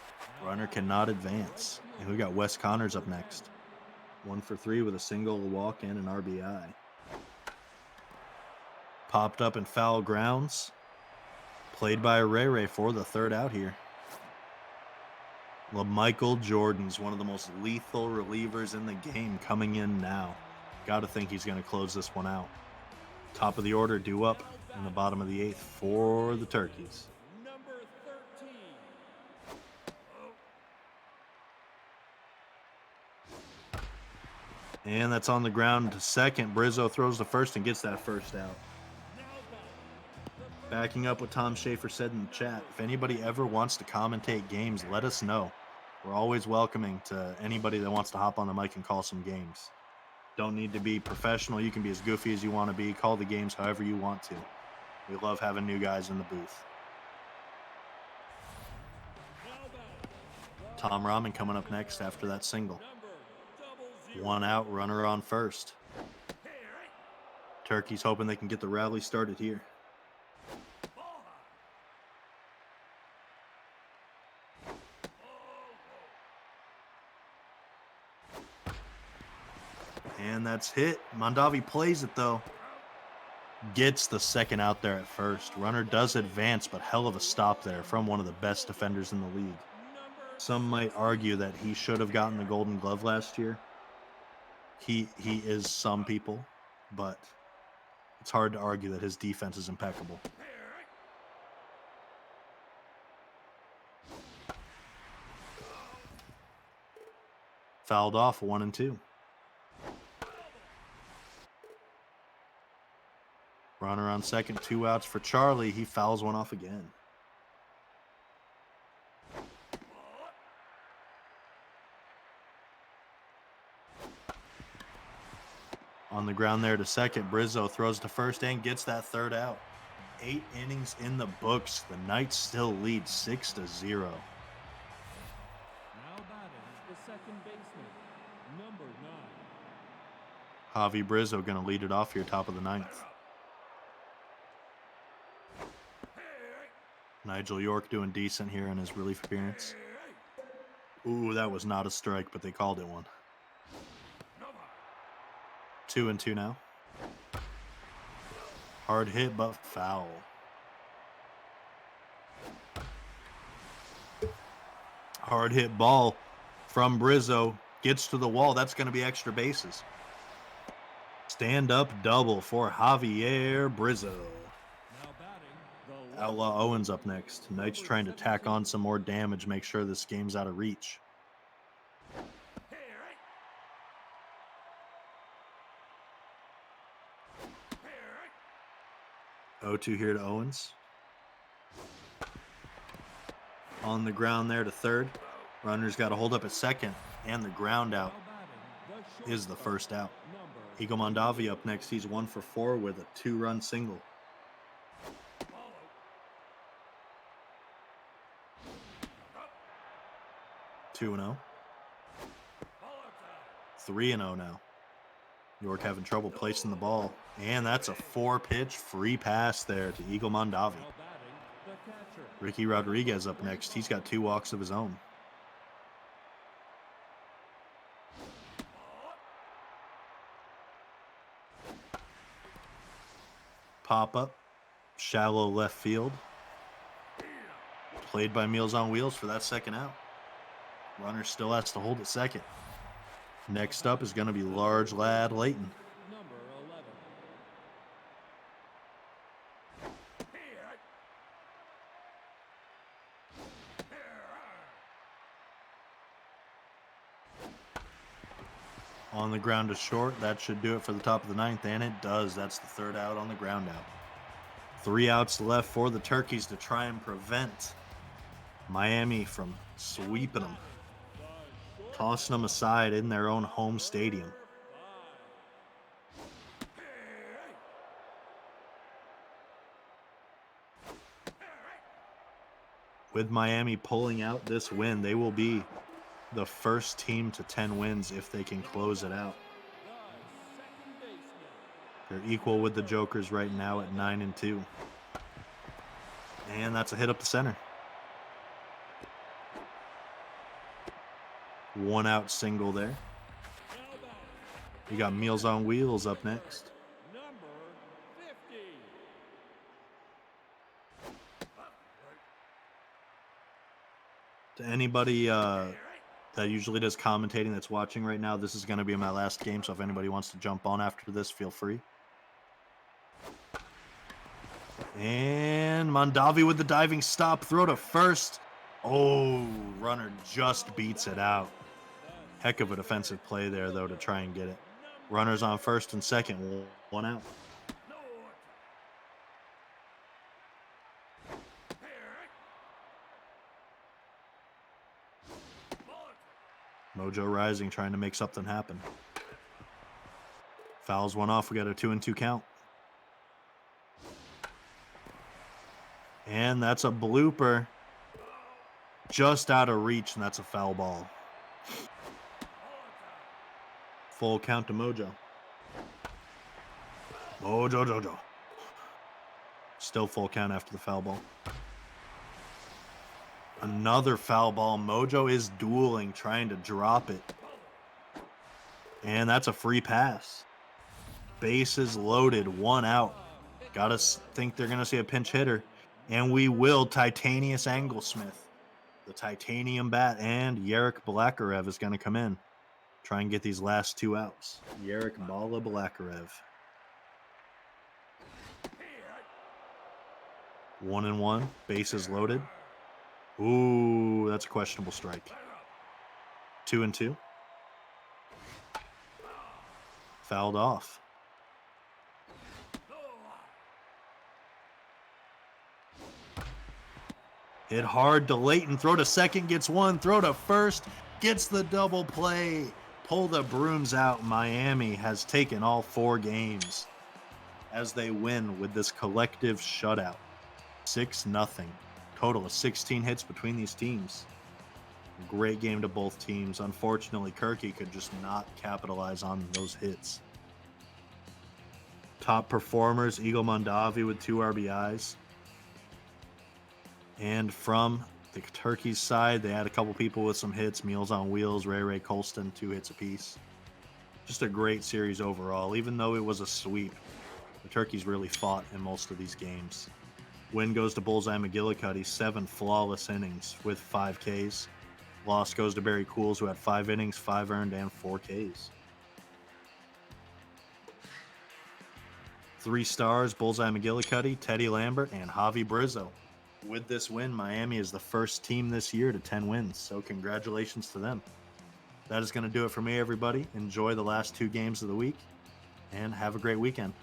Runner cannot advance. And we got Wes Connors up next. 1 for 3 with a single, a walk, and an RBI. Popped up in foul grounds. Played by Ray Ray for the third out here. LaMichael Jordan's one of the most lethal relievers in the game coming in now. Got to think he's going to close this one out. Top of the order, due up in the bottom of the 8th for the Turkeys. Number 13. And that's on the ground to second. Brizzo throws to first and gets that first out. Now batting. Backing up what Tom Schaefer said in the chat, if anybody ever wants to commentate games, let us know. We're always welcoming to anybody that wants to hop on the mic and call some games. Don't need to be professional. You can be as goofy as you want to be. Call the games however you want to. We love having new guys in the booth. Now batting. Tom Rahman coming up next after that single. Number 00. 1 out, runner on first. Turkeys hoping they can get the rally started here. And that's hit. Mondavi plays it though. Gets the second out there at first. Runner does advance, but hell of a stop there from one of the best defenders in the league. Some might argue that he should have gotten the Golden Glove last year. He is some people, but it's hard to argue that his defense is impeccable. Fouled off, 1-2. Runner on second, 2 outs for Charlie. He fouls one off again. On the ground there to second, Brizzo throws to first and gets that third out. 8 innings in the books. The Knights still lead 6-0. Now batting. The second baseman. Number 9. Javi Brizzo going to lead it off here, top of the 9th. Nigel York doing decent here in his relief appearance. Ooh, that was not a strike, but they called it one. 2-2 now. Hard hit, but foul. Hard hit ball from Brizzo. Gets to the wall. That's going to be extra bases. Stand-up double for Javier Brizzo. Now batting, the left Outlaw Owens up next. Knight's trying to tack on some more damage, make sure this game's out of reach. 0-2 here to Owens. On the ground there to third. Runner's got to hold up at second, and the ground out is the first out. Eagle Mondavi up next. He's 1 for 4 with a 2-run single. Two 2-0. 3-0 now. York having trouble placing the ball. And that's a 4-pitch free pass there to Eagle Mondavi. Ricky Rodriguez up next. He's got 2 walks of his own. Pop up. Shallow left field. Played by Meals on Wheels for that second out. Runner still has to hold at second. Next up is going to be large lad Layton. Number 11. On the ground to short. That should do it for the top of the 9th, and it does. That's the 3rd out on the ground out. 3 outs left for the Turkeys to try and prevent Miami from sweeping them. Tossing them aside in their own home stadium. With Miami pulling out this win, they will be the first team to 10 wins if they can close it out. They're equal with the Jokers right now at 9-2. And that's a hit up the center. 1 out single there. You got Meals on Wheels up next. Number 50. To anybody that usually does commentating that's watching right now, this is going to be my last game, so if anybody wants to jump on after this, feel free. And Mondavi with the diving stop, throw to first. Oh, runner just beats it out. Heck of a defensive play there, though, to try and get it. Runners on first and second, 1 out. Mojo rising, trying to make something happen. Fouls 1 off. We got a 2-2 count. And that's a blooper. Just out of reach, and that's a foul ball. Full count to Mojo. Mojo. Still full count after the foul ball. Another foul ball. Mojo is dueling, trying to drop it. And that's a free pass. Bases loaded, 1 out. Gotta think they're going to see a pinch hitter. And we will. Titanius Anglesmith. The titanium bat, and Yarek Balakarev is going to come in. Try and get these last 2 outs. Yarek Bala Balakarev. 1-1. Bases loaded. Ooh, that's a questionable strike. 2-2. Fouled off. Hit hard to Layton. Throw to second, gets 1. Throw to first, gets the double play. Pull the brooms out. Miami has taken all 4 games as they win with this collective shutout. 6-0. Total of 16 hits between these teams. Great game to both teams. Unfortunately, Kirky could just not capitalize on those hits. Top performers, Eagle Mondavi with 2 RBIs. And from the Turkeys side, they had a couple people with some hits. Meals on Wheels, Ray Colston, 2 hits apiece. Just a great series overall. Even though it was a sweep, the Turkeys really fought in most of these games. Win goes to Bullseye McGillicuddy, 7 flawless innings with 5 Ks. Loss goes to Barry Cools, who had 5 innings, 5 earned, and 4 Ks. 3 stars, Bullseye McGillicuddy, Teddy Lambert, and Javi Brizzo. With this win, Miami is the first team this year to 10 wins, so congratulations to them. That is going to do it for me, everybody. Enjoy the last 2 games of the week, and have a great weekend.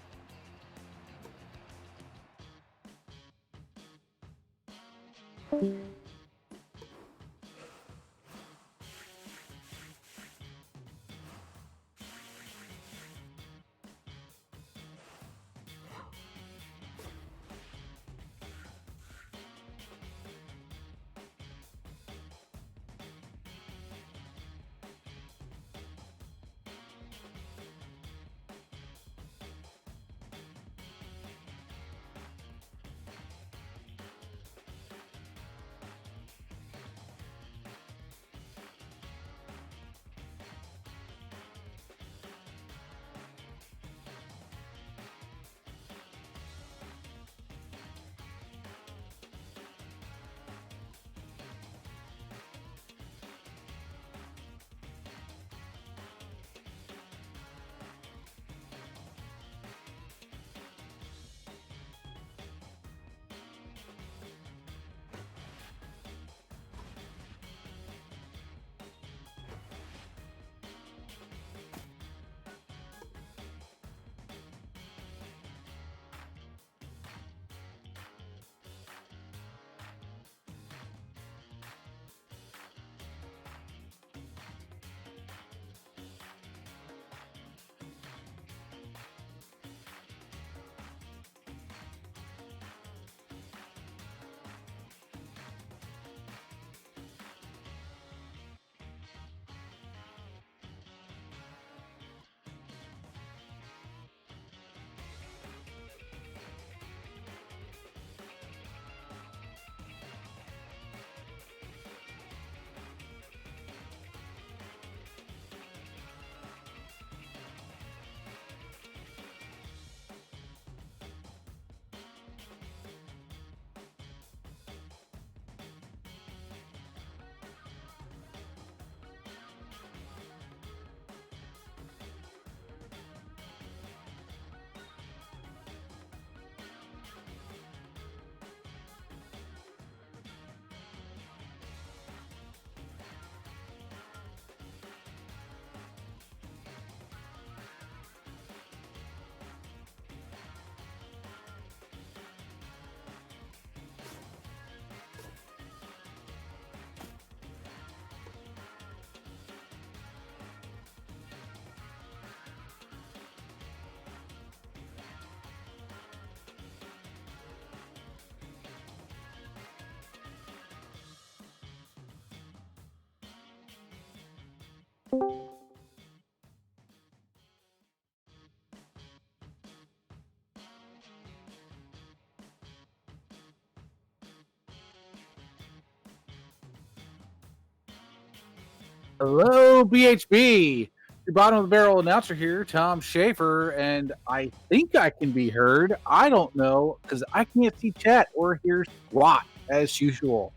Hello, BHB. Your bottom of the barrel announcer here, Tom Schaefer, and I think I can be heard. I don't know because I can't see chat or hear squat as usual.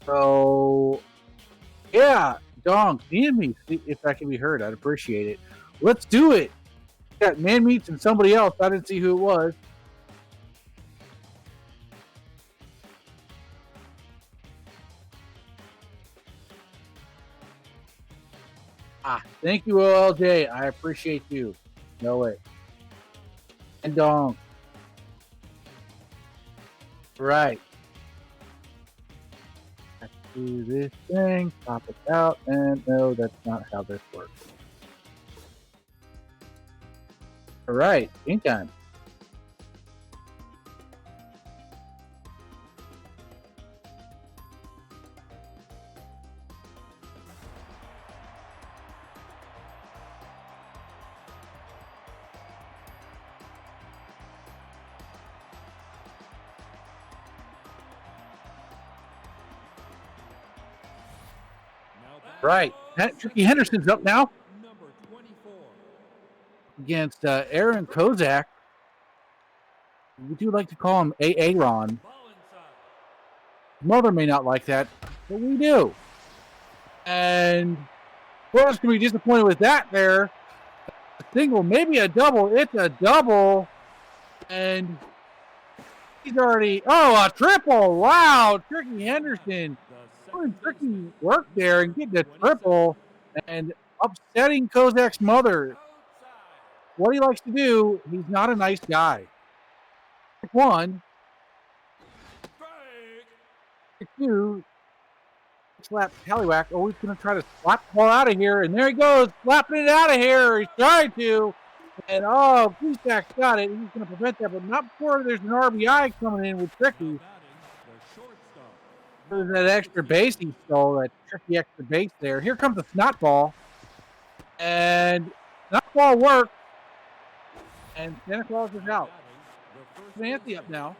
So, yeah, Dong, DM me see if I can be heard. I'd appreciate it. Let's do it. Got Man Meats and somebody else. I didn't see who it was. Thank you, OLJ. I appreciate you. No way. And Dong. Right. Let's do this thing, pop it out, and no, that's not how this works. All right, game time. Right. Tricky Henderson's up now Number 24. against Aaron Kozak. We do like to call him Aaron. Ball inside. Mother may not like that, but we do. And Florida's going to be disappointed with that there. A single, maybe a double. It's a double. And he's already, a triple. Wow. Tricky Henderson doing tricky work there and getting a triple and upsetting Kozak's mother. What he likes to do, he's not a nice guy. One. Two. Slap Tallywhack. Oh, he's going to try to slap the ball out of here. And there he goes, slapping it out of here. He's trying to. And, Kozak's got it. He's going to prevent that, but not before there's an RBI coming in with Tricky. There's that extra base he stole, that tricky extra base there. Here comes the snot ball. And snot ball worked. And Santa Claus is out. Nancy up now.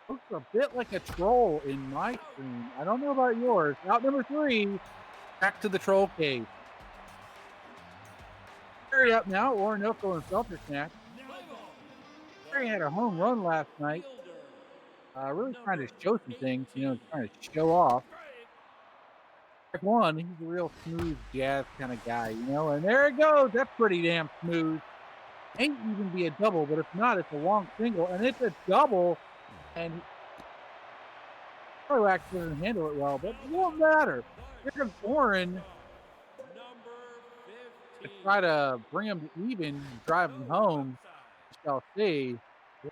Looks a bit like a troll in my screen. I don't know about yours. Out number 3. Back to the troll cave. Terry up now. Orinoco and Felter Snack. Terry had a home run last night. Really trying to show some things, trying to show off. Strike one, he's a real smooth jazz kind of guy, and there it goes. That's pretty damn smooth. Ain't even be a double, but if not, it's a long single, and it's a double. And Tarlac doesn't handle it well, but it won't matter. Here comes Warren to try to bring him to even and drive him home. We shall see.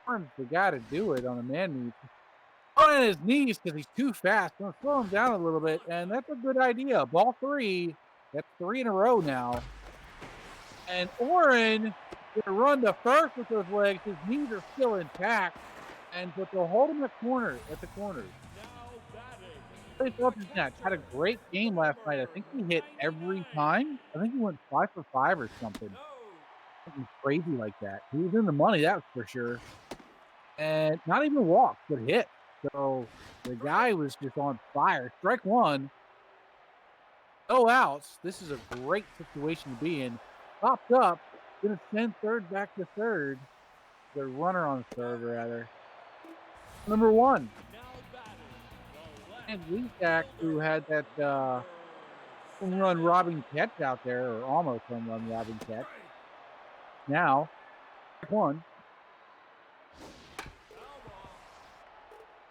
Warren's the guy to do it on a man meet. On his knees because he's too fast. Going to slow him down a little bit, and that's a good idea. Ball 3. That's 3 in a row now. And Oren going to run to first with those legs. His knees are still intact, but they'll hold him at the corners. Clay Felton had a great game last night. I think he hit every time. I think he went 5 for 5 or something. Something crazy like that. He was in the money, that's for sure. And not even walked, but hit. So the guy was just on fire. Strike one. No outs. This is a great situation to be in. Popped up. Going to send third back to third. The runner on third, rather. Number 1. And Leasak, who had that home run robbing catch out there, or almost home run robbing catch. Now, strike one.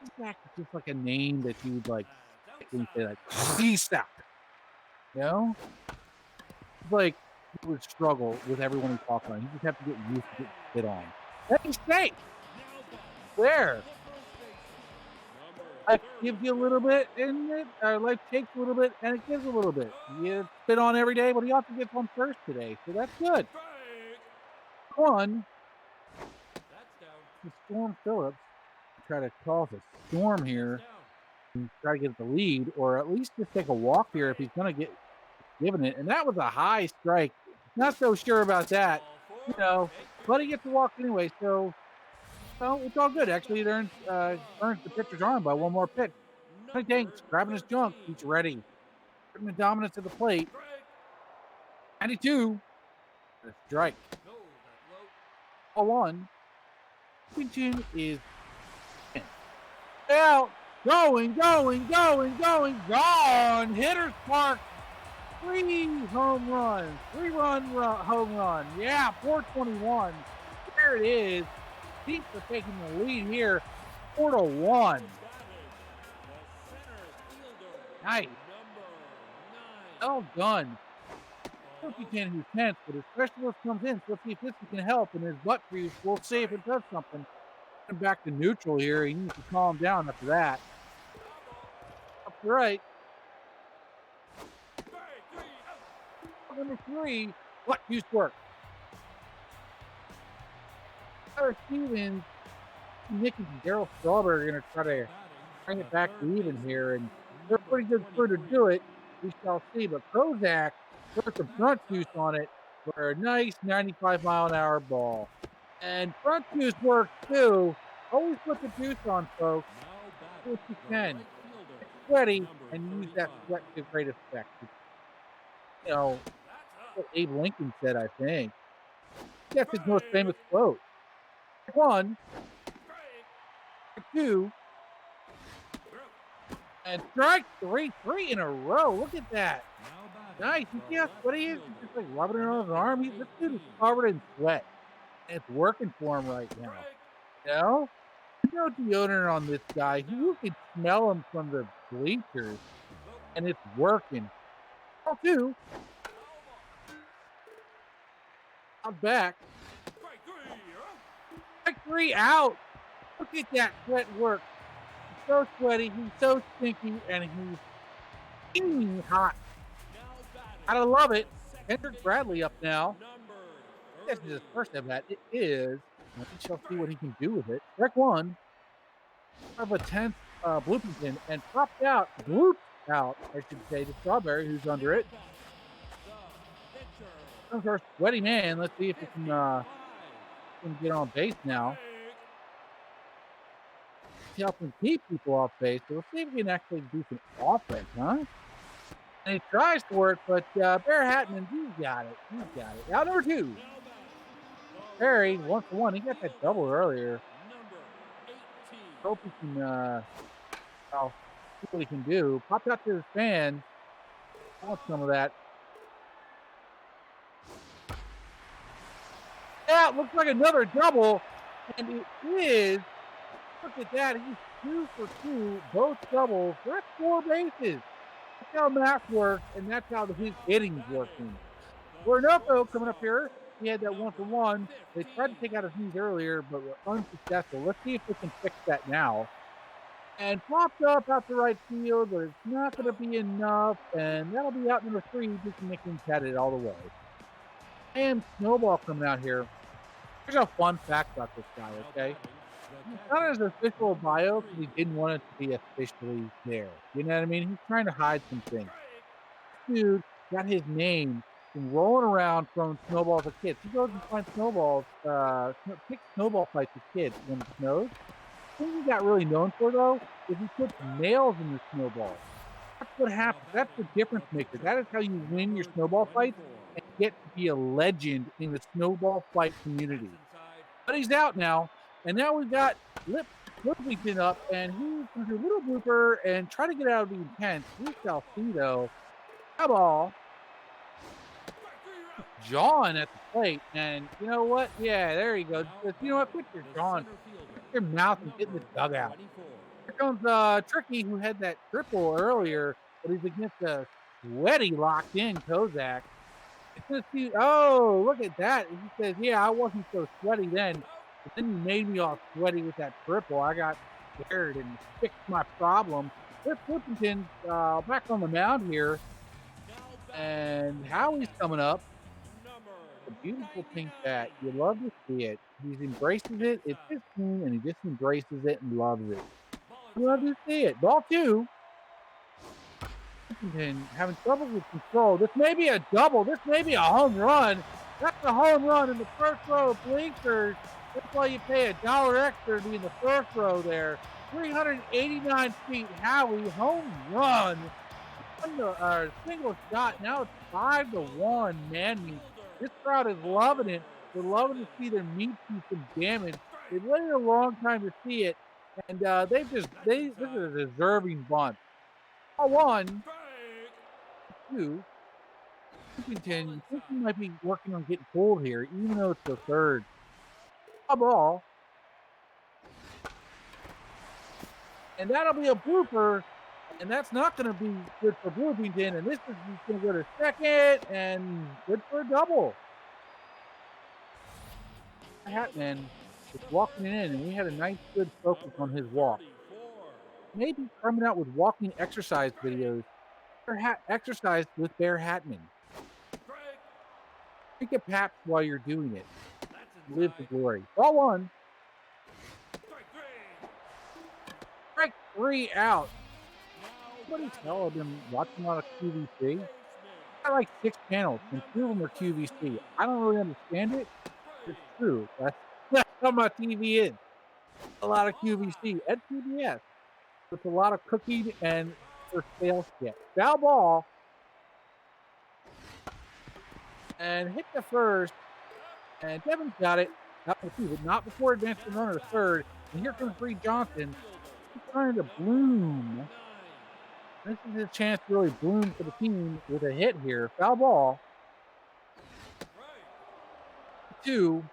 Leasak is just like a name that you would like when you say like Leasak. It's like he would struggle with everyone he talks on. You just have to get used to it on. Let me stay. Where? Life gives you a little bit, and life takes a little bit, and it gives a little bit. You spit on every day, but he also gets on first today, so that's good. One. Storm Phillips try to cause a storm here and try to get the lead, or at least just take a walk here if he's going to get given it. And that was a high strike. Not so sure about that, but he gets the walk anyway. So, it's all good. Actually, it earns the pitcher's arm by one more pitch. Tanks grabbing his junk. He's ready. Putting the dominance of the plate. 92. A strike. Ball 1. Pitching is out. Going. Gone. Hitter's Park. 3 home runs. 3-run home run. Yeah, 421. There it is. He's taking the lead here. 4-1. Nice. Well done. Can who's tense, but his specialist comes in. So let's see if this can help. And his butt crease, we'll see if it does something. Back to neutral here. He needs to calm down after that. Up to right. Number 3. What juice work? Tyler Stevens, Nick and Daryl Strawberry are going to try to bring it back to even here, and they're a pretty good crew to do it. We shall see. But Prozac put some front juice on it for a nice 95-mile-an-hour ball. And front juice works too. Always put the juice on, folks. Do what you can. Get sweaty and use that sweat to great effect. What Abe Lincoln said, I think. That's his most famous quote. 1. 2. And strike three in a row. Look at that. Nice. You see how sweaty he is? He's just like rubbing it on his arm. This dude is covered in sweat. And it's working for him right now. You know? There's no deodorant on this guy. You can smell him from the bleachers. And it's working. Ball two. I'm back. Strike three out. Look at that sweat work. He's so sweaty. He's so stinky. And he's steaming hot. I love it. Hendrick Bradley up now. This is his first at bat. It is. We shall see what he can do with it. Strike one. Of a 10th Bloopington and popped out. Blooped out, I should say, to Strawberry, who's under it. Comes our sweaty man. Let's see if he can get on base now. He helps him keep people off base. So we'll see if we can actually do some offense, huh? And he tries for it, but Bear Hatman, he's got it. He's got it. Out number two. Perry, 1-for-1. He got that double earlier. Hope he can see what he can do. Popped out to his fans. I want some of that. Yeah, it looks like another double. And it is. Look at that. He's 2 for 2. Both doubles. That's 4 bases. That's how math works, and that's how his hitting's working. Orinoco coming up here. He had that 1-for-1. They tried to take out his knees earlier, but were unsuccessful. Let's see if we can fix that now. And popped up out the right field, but it's not going to be enough. And that'll be out number 3. Just Nickens had it all the way. And Snowball coming out here. Here's a fun fact about this guy, okay? He's not his official bio because he didn't want it to be officially there. You know what I mean? He's trying to hide some things. This dude got his name from rolling around throwing snowballs at kids. He goes and finds snowballs, pick snowball fights with kids when it snows. The thing he got really known for, though, is he puts nails in the snowballs. That's what happens. That's the difference maker. That is how you win your snowball fights and get to be a legend in the snowball fight community. But he's out now. And now we've got Lipington up, and he's going to do a little blooper and try to get out of the intense. We shall see, though. Foul ball. John at the plate, and you know what? Yeah, there you go. Just, you know what? Put your John, put your mouth and get in the dugout. Here comes Tricky, who had that triple earlier, but he's against a sweaty, locked-in Kozak. Oh, look at that. He says, yeah, I wasn't so sweaty then. But then you made me all sweaty with that triple. I got scared and fixed my problem. Cliff Whippington back on the mound here. And Howie's coming up. A beautiful pink bat. You love to see it. He embraces it. It's his team, and he just embraces it and loves it. You love to see it. Ball two. Whippington having trouble with control. This may be a double. This may be a home run. That's a home run in the first row of blinkers. That's why you pay $1 extra to be in the first row there. 389 feet, Howie, home run. Single shot. Now it's 5-1, man. This crowd is loving it. They're loving to see their meat do some damage. They've waited a long time to see it, and this is a deserving bunt. 1, 2. Whippington, you think he might be working on getting pulled here, even though it's the third. A ball. And that'll be a blooper, and that's not going to be good for Bloomington, and this is going to go to second, and good for a double. Hatman is walking in, and we had a nice, good focus on his walk. Maybe coming out with walking exercise videos. Exercise with Bear Hatman. Drink a pap while you're doing it. Live the glory. Ball 1. Strike 3 out. Somebody tell I've been watching a lot of QVC. I like 6 channels, and 2 of them are QVC. I don't really understand it. It's true. That's how my TV is. A lot of QVC and PBS. With a lot of cooking and for sale shit. Foul ball. And hit the first. And Devin's got it. Not for 2, but not before advancing runner to third. And here comes Reed Johnson. He's trying to bloom. This is a chance to really bloom for the team with a hit here. Foul ball. 2.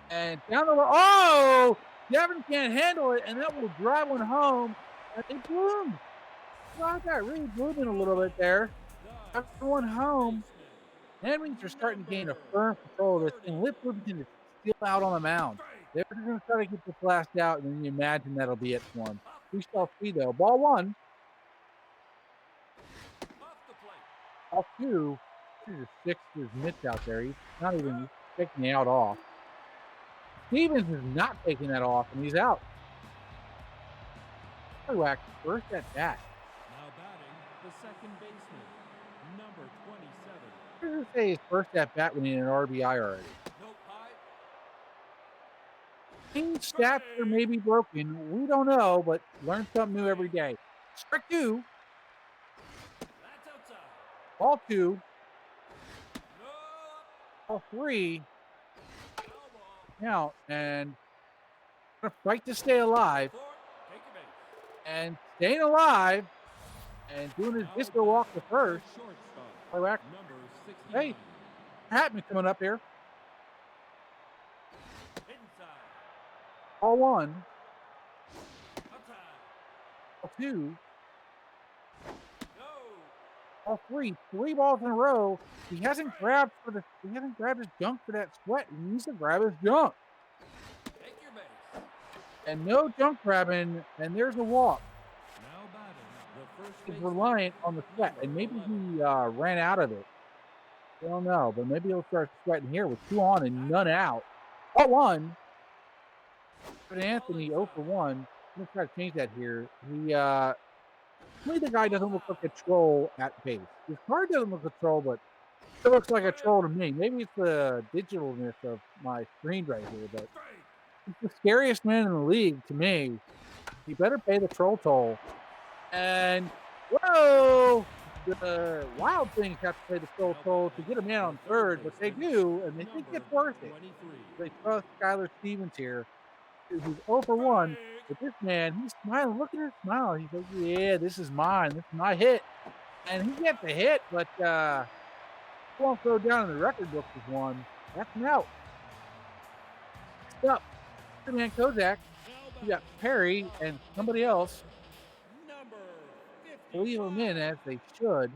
And down the road. Oh! Devin can't handle it, and that will drive one home. And they bloomed. Got that really blooming a little bit there. After one home, Henrys are starting to gain a firm control of this, and Lip Bloomington is still out on the mound. They're going to try to get this last out, and then you imagine that'll be it for them. We shall see, though. Ball 1. Ball 2. This is a 6's Mitch out there. He's not even taking the out off. Stevens is not taking that off, and he's out. Wk3 first at bat. Now batting, the second baseman, number 27. What does it say his first at bat when he had an RBI already? Team stats are maybe broken. We don't know, but learn something new every day. Strike 2. Ball 2. Ball 3. Now, and gonna fight to stay alive. And staying alive and doing his disco walk to first. Hey, Hatman coming up here. Ball 1. Ball 2. Ball 3. 3 balls in a row. He hasn't grabbed his junk for that sweat. He needs to grab his junk. And no junk grabbing, and there's a walk. He's reliant on the sweat, and maybe he ran out of it. I don't know, but maybe he'll start sweating here with 2 on and none out. Ball 1. But Anthony 0 for 1. I'm going to try to change that here. Maybe the guy doesn't look like a troll at base. His card doesn't look like a troll, but it looks like a troll to me. Maybe it's the digitalness of my screen right here, but he's the scariest man in the league to me. He better pay the troll toll. And, whoa! The Wild Things have to pay the troll toll to get a man on third, but they do, and they think it's worth it. They trust Skylar Stevens here, who's 0 for 1. But this man, he's smiling. Look at his smile. He's like, yeah, this is mine. This is my hit. And he gets the hit, but won't go down in the record book as one. That's an out. Next up, man Kozak. You got Perry and somebody else. Leave them in as they should.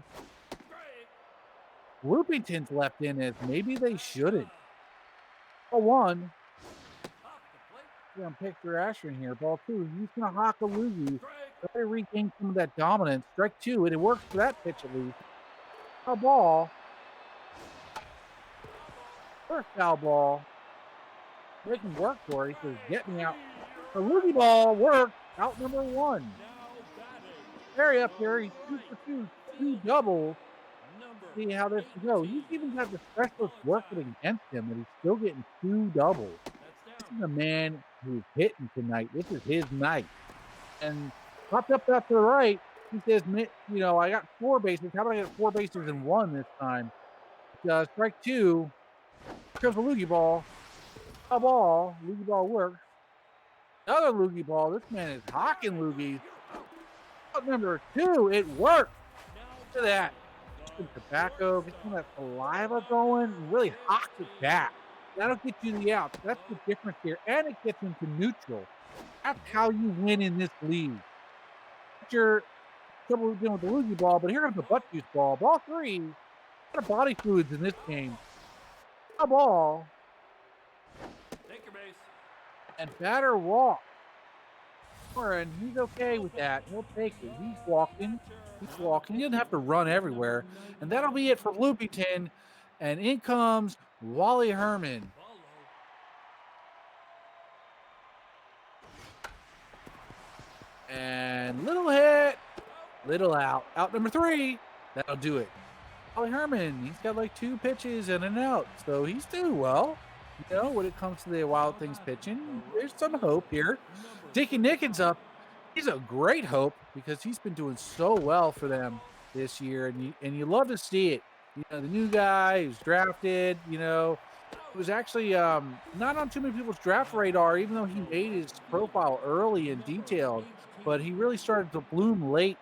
Loopington's left in as maybe they shouldn't. Ball 1. On picture Ashton here. Ball 2. He's going to hawk a loogie. Try to regain some of that dominance. Strike 2. And it works for that pitch at least. Foul ball. First foul ball. Make him work for it. He says, get me out. The loogie ball worked. Out number 1. Perry up here. He's 2 for 2. 2 doubles. See how this can go. He's even got the specialist working against him, and he's still getting 2 doubles. This is a man who's hitting tonight. This is his night. And popped up to the right. He says, you know, I got 4 bases. How about I get 4 bases in 1 this time? Strike 2. Here's a loogie ball. A ball. Loogie ball works. Another loogie ball. This man is hawking loogies. Out number 2. It worked. Look at that. Get some tobacco. Get some of that saliva going. Really hawks it back. That'll get you the outs. That's the difference here. And it gets into neutral. That's how you win in this league. You're trouble dealing with the loogie ball, but here comes the butt juice ball. Ball 3. A lot of body fluids in this game. A ball. Take your base. And batter walk. And he's okay with that. He'll take it. He's walking. He's walking. He doesn't have to run everywhere. And that'll be it for Loopington. And in comes Wally Herman. And little hit, little out. Out number 3. That'll do it. Wally Herman, he's got like 2 pitches and an out. So he's doing well. You know, when it comes to the Wild Things pitching, there's some hope here. Dickie Nickens up. He's a great hope because he's been doing so well for them this year. And you love to see it. You know, the new guy who's drafted, you know, it was actually not on too many people's draft radar, even though he made his profile early and detailed. but he really started to bloom late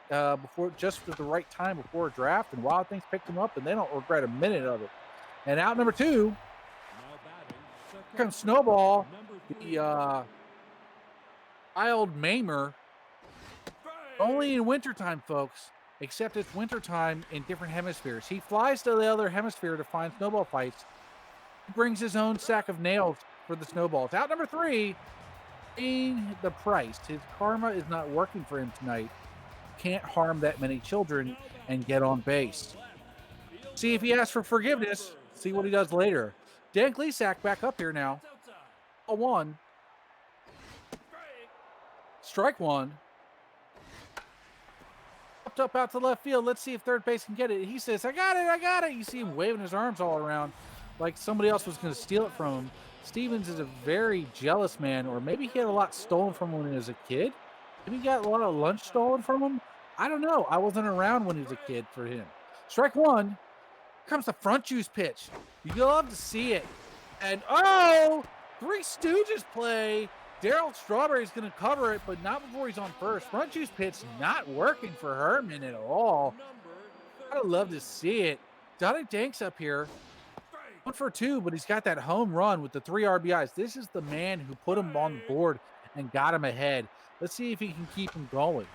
just at the right time before a draft, and Wild Things picked him up, and they don't regret a minute of it. And out number 2, Now batting, here comes Snowball, the wild maimer. Only in wintertime, folks, except it's wintertime in different hemispheres. He flies to the other hemisphere to find snowball fights. He brings his own sack of nails for the snowballs. Out number 3, paying the price. His karma is not working for him tonight. Can't harm that many children and get on base. See if he asks for forgiveness. See what he does later. Dan Gleasack back up here now. A 1. Strike 1. Up out to left field. Let's see if third base can get it. He says, I got it. You see him waving his arms all around like somebody else was going to steal it from him. Stevens is a very jealous man, or maybe he had a lot stolen from him when he was a kid. Maybe he got a lot of lunch stolen from him. I don't know. I wasn't around when he was a kid for him. Strike 1. Here comes the front juice pitch. You love to see it. And, Three Stooges play. Darryl Strawberry's going to cover it, but not before he's on first. Front juice pitch not working for Herman at all. I'd love to see it. Donnie Danks up here. 1 for 2, but he's got that home run with the 3 RBIs. This is the man who put him on the board and got him ahead. Let's see if he can keep him going.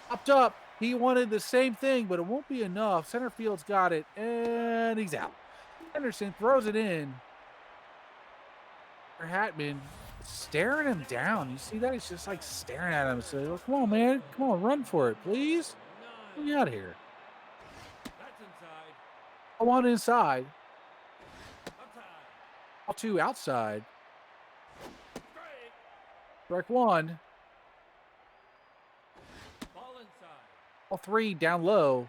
Popped up. He wanted the same thing, but it won't be enough. Center field's got it, and he's out. Henderson throws it in. Hatman staring him down. You see that? He's just like staring at him. So, come on, man. Come on, run for it, please. Get me out of here. That's inside. I want inside. Outside. All 2 outside. Strike. Strike 1. Ball inside. All 3 down low.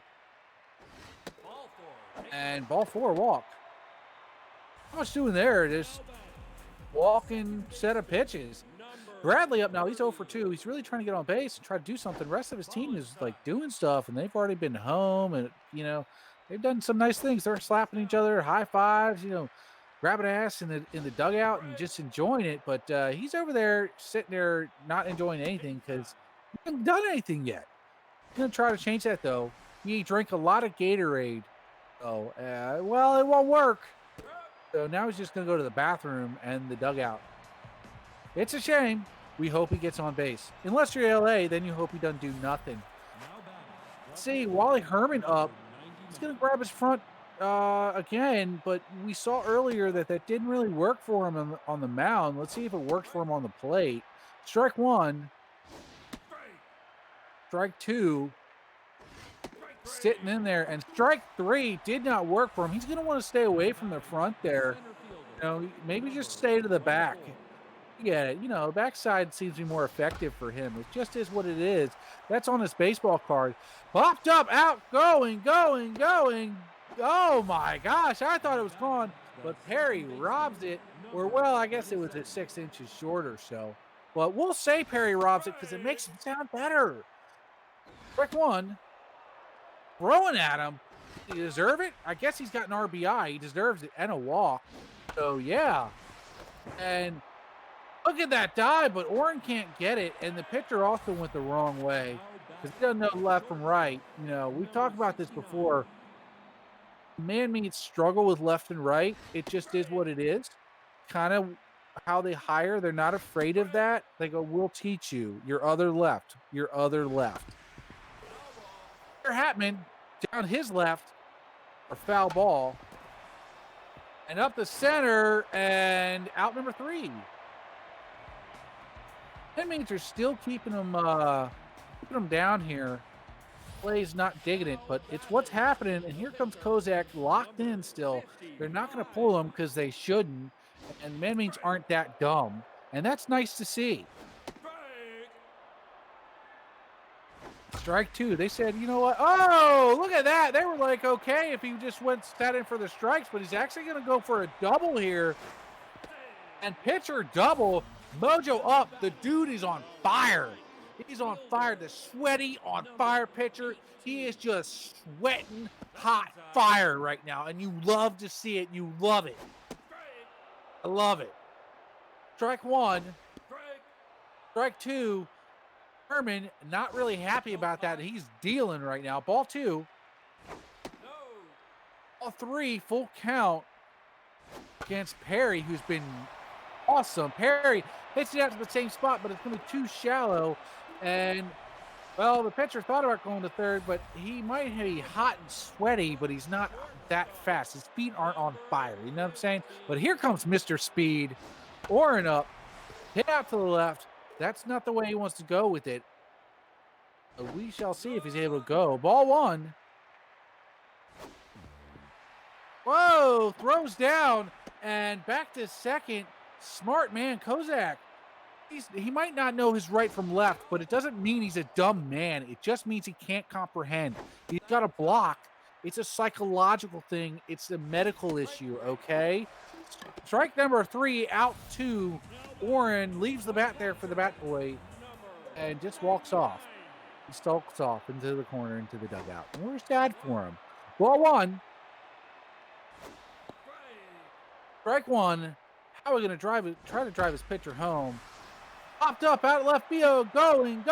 Ball 4. And ball 4 walk. Not much doing there. Just walking set of pitches. Bradley up now. He's 0 for 2. He's really trying to get on base and try to do something. The rest of his team is like doing stuff, and they've already been home, and they've done some nice things. They're slapping each other, high fives, grabbing ass in the dugout and just enjoying it. But he's over there sitting there not enjoying anything because he hasn't done anything yet. He's gonna try to change that though. He drank a lot of Gatorade. Oh, well, it won't work. So now he's just going to go to the bathroom and the dugout. It's a shame. We hope he gets on base. Unless you're LA, then you hope he doesn't do nothing. Let's see, Wally Herman up. He's going to grab his front again, but we saw earlier that didn't really work for him on the mound. Let's see if it works for him on the plate. Strike 1. Strike 2. Sitting in there, and strike 3 did not work for him. He's going to want to stay away from the front there. Maybe just stay to the back. Yeah, backside seems to be more effective for him. It just is what it is. That's on his baseball card. Popped up, out, going. Oh my gosh, I thought it was gone, but Perry robs it. Or, well, I guess it was at 6 inches short or so. But we'll say Perry robs it because it makes him sound better. Strike 1. Throwing at him. He deserve it? I guess he's got an RBI. He deserves it and a walk. So, yeah. And look at that dive, but Oren can't get it. And the pitcher also went the wrong way because he doesn't know left from right. We've talked about this before. Man meets struggle with left and right. It just is what it is. Kind of how they hire. They're not afraid of that. They go, we'll teach you. Your other left. Hatman down his left, a foul ball, and up the center, and out number 3. That means they're still keeping him down here. Play's not digging it, but it's what's happening. And here comes Kozak locked in still. They're not going to pull him because they shouldn't, and men means aren't that dumb, and that's nice to see. Strike 2. They said, you know what? Oh, look at that. They were like, okay, if he just sat in for the strikes, but he's actually going to go for a double here. And pitcher double. Mojo up. The dude is on fire. He's on fire. The sweaty, on fire pitcher. He is just sweating hot fire right now. And you love to see it. You love it. I love it. Strike 1. Strike 2. Herman not really happy about that. He's dealing right now. Ball 2. No. Ball 3, full count against Perry, who's been awesome. Perry hits it out to the same spot, but it's going to be too shallow. And, well, the pitcher thought about going to third, but he might be hot and sweaty, but he's not that fast. His feet aren't on fire. You know what I'm saying? But here comes Mr. Speed. Oren up. Hit out to the left. That's not the way he wants to go with it. But we shall see if he's able to go. Ball 1. Whoa, throws down and back to second. Smart man, Kozak. He might not know his right from left, but it doesn't mean he's a dumb man. It just means he can't comprehend. He's got a block. It's a psychological thing. It's a medical issue, okay? Strike number 3, out 2. Oren leaves the bat there for the bat boy and just walks off. He stalks off into the corner, into the dugout. And where's Dad for him? Ball 1. Strike 1. How are we going to try to drive his pitcher home? Popped up out left field. Going.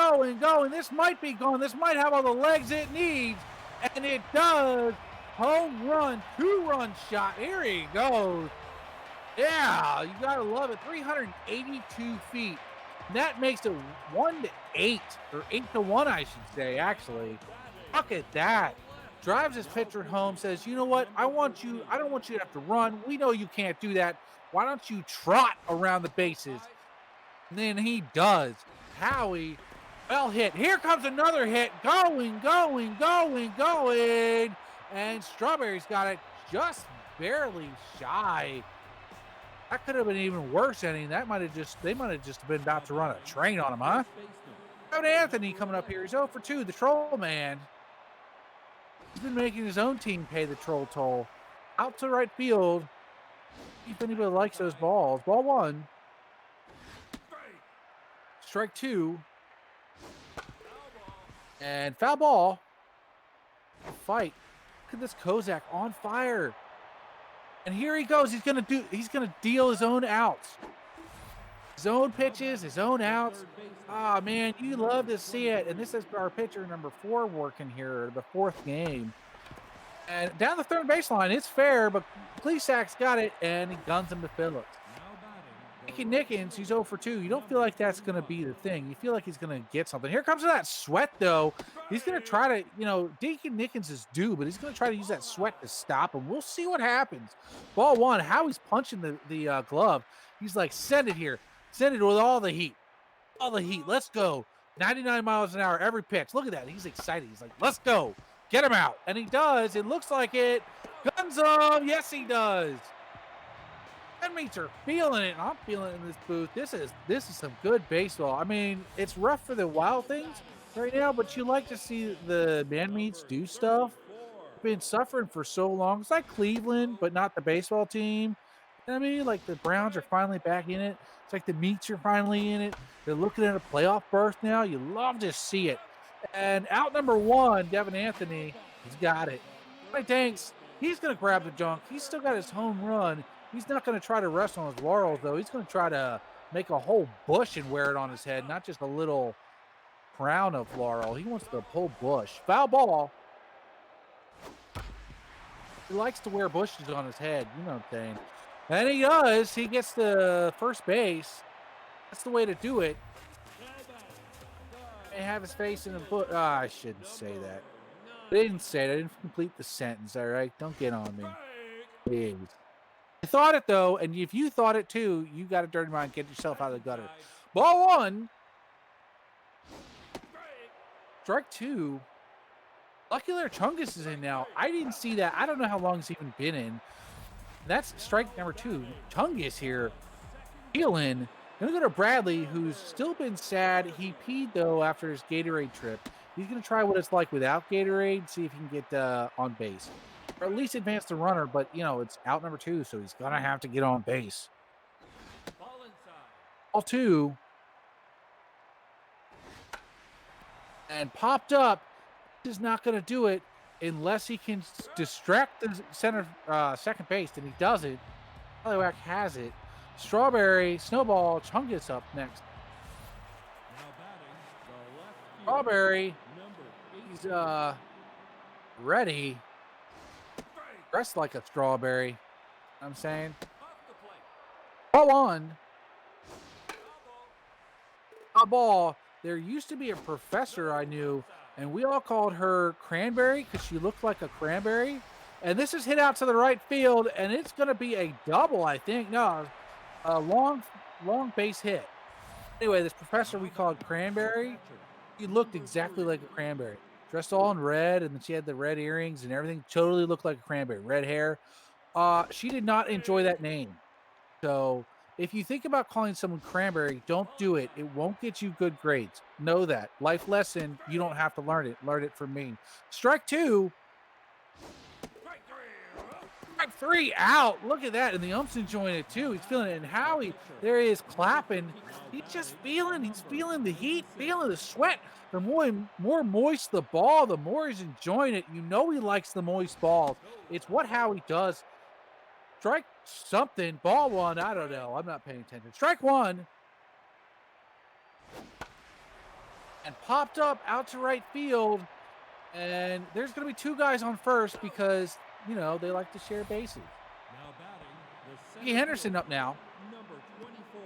This might be gone. This might have all the legs it needs. And it does. Home run. 2-run shot. Here he goes. Yeah, you got to love it. 382 feet. That makes it 1-8, or 8-1, I should say, actually. Look at that. Drives his pitcher home, says, you know what? I don't want you to have to run. We know you can't do that. Why don't you trot around the bases? And then he does. Howie, well hit. Here comes another hit. Going. And Strawberry's got it just barely shy. That could have been even worse inning. They might have just been about to run a train on him, huh? Kevin Anthony coming up here. He's 0 for 2, the troll man. He's been making his own team pay the troll toll. Out to right field. See if anybody likes those balls. Ball 1. Strike 2. And foul ball. Fight. Look at this Kozak on fire. And here he goes. He's gonna deal his own outs. His own pitches, his own outs. Ah, man, you love to see it. And this is our pitcher number 4 working here, the 4th game. And down the third baseline, it's fair, but Plesac's got it, and he guns him to Phillips. Nickens, he's 0 for 2. You don't feel like that's going to be the thing. You feel like he's going to get something. Here comes that sweat, though. He's going to try to, Deacon Nickens is due, but he's going to try to use that sweat to stop him. We'll see what happens. Ball 1, Howie's punching the glove. He's like, send it here. Send it with all the heat. All the heat. Let's go. 99 miles an hour every pitch. Look at that. He's excited. He's like, let's go. Get him out. And he does. It looks like it. Guns him. Yes, he does. Teammates are feeling it, and I'm feeling it in this booth. This is some good baseball. I mean, it's rough for the Wild Things right now, but you like to see the man meets do stuff. Been suffering for so long. It's like Cleveland, but not the baseball team. You know what I mean? Like the Browns are finally back in it. It's like the Meats are finally in it. They're looking at a playoff berth now. You love to see it. And out number 1, Devin Anthony, he's got it. Mike Danks, he's going to grab the junk. He's still got his home run. He's not going to try to rest on his laurels, though. He's going to try to make a whole bush and wear it on his head, not just a little crown of laurel. He wants the whole bush. Foul ball. He likes to wear bushes on his head. You know what I'm saying. And he does. He gets to first base. That's the way to do it. And have his face in the bush. I shouldn't say that. I didn't say it. I didn't complete the sentence, all right? Don't get on me. Please. I thought it, though, and if you thought it, too, you got a dirty mind. Get yourself out of the gutter. Ball 1. Strike 2. Lucky Larry Chungus is in now. I didn't see that. I don't know how long he's even been in. That's strike number 2. Chungus here. Healing. Gonna go to Bradley, who's still been sad. He peed, though, after his Gatorade trip. He's going to try what it's like without Gatorade, see if he can get on base. Or at least advance the runner, but, it's out number 2, so he's going to have to get on base. Ball 2. And popped up. Is not going to do it unless he can distract the second base, and he does it. Wk has it. Strawberry, Snowball, Chungus up next. Now batting, the left Strawberry. Number He's ready. Strike. Dressed like a strawberry. You know what I'm saying? Off the plate. Ball on. Foul ball. A ball. There used to be a professor I knew, and we all called her Cranberry because she looked like a cranberry. And this is hit out to the right field, and it's going to be a double, I think. No, a long base hit. Anyway, this professor we called Cranberry, he looked exactly like a cranberry. Dressed all in red, and then she had the red earrings and everything. Totally looked like a cranberry. Red hair. She did not enjoy that name. So if you think about calling someone cranberry, don't do it. It won't get you good grades. Know that. Life lesson, you don't have to learn it. Learn it from me. Strike two. Strike three. Strike three out. Look at that. And the ump's enjoying it too. He's feeling it. And Howie, there he is clapping. He's feeling the heat, feeling the sweat. The more moist the ball, the more he's enjoying it. You know he likes the moist balls. It's what Howie does. Strike something. Ball one. I don't know. I'm not paying attention. Strike one. And popped up out to right field. And there's going to be two guys on first because, you know, they like to share bases. Now batting, the Ricky Henderson up now. number 24.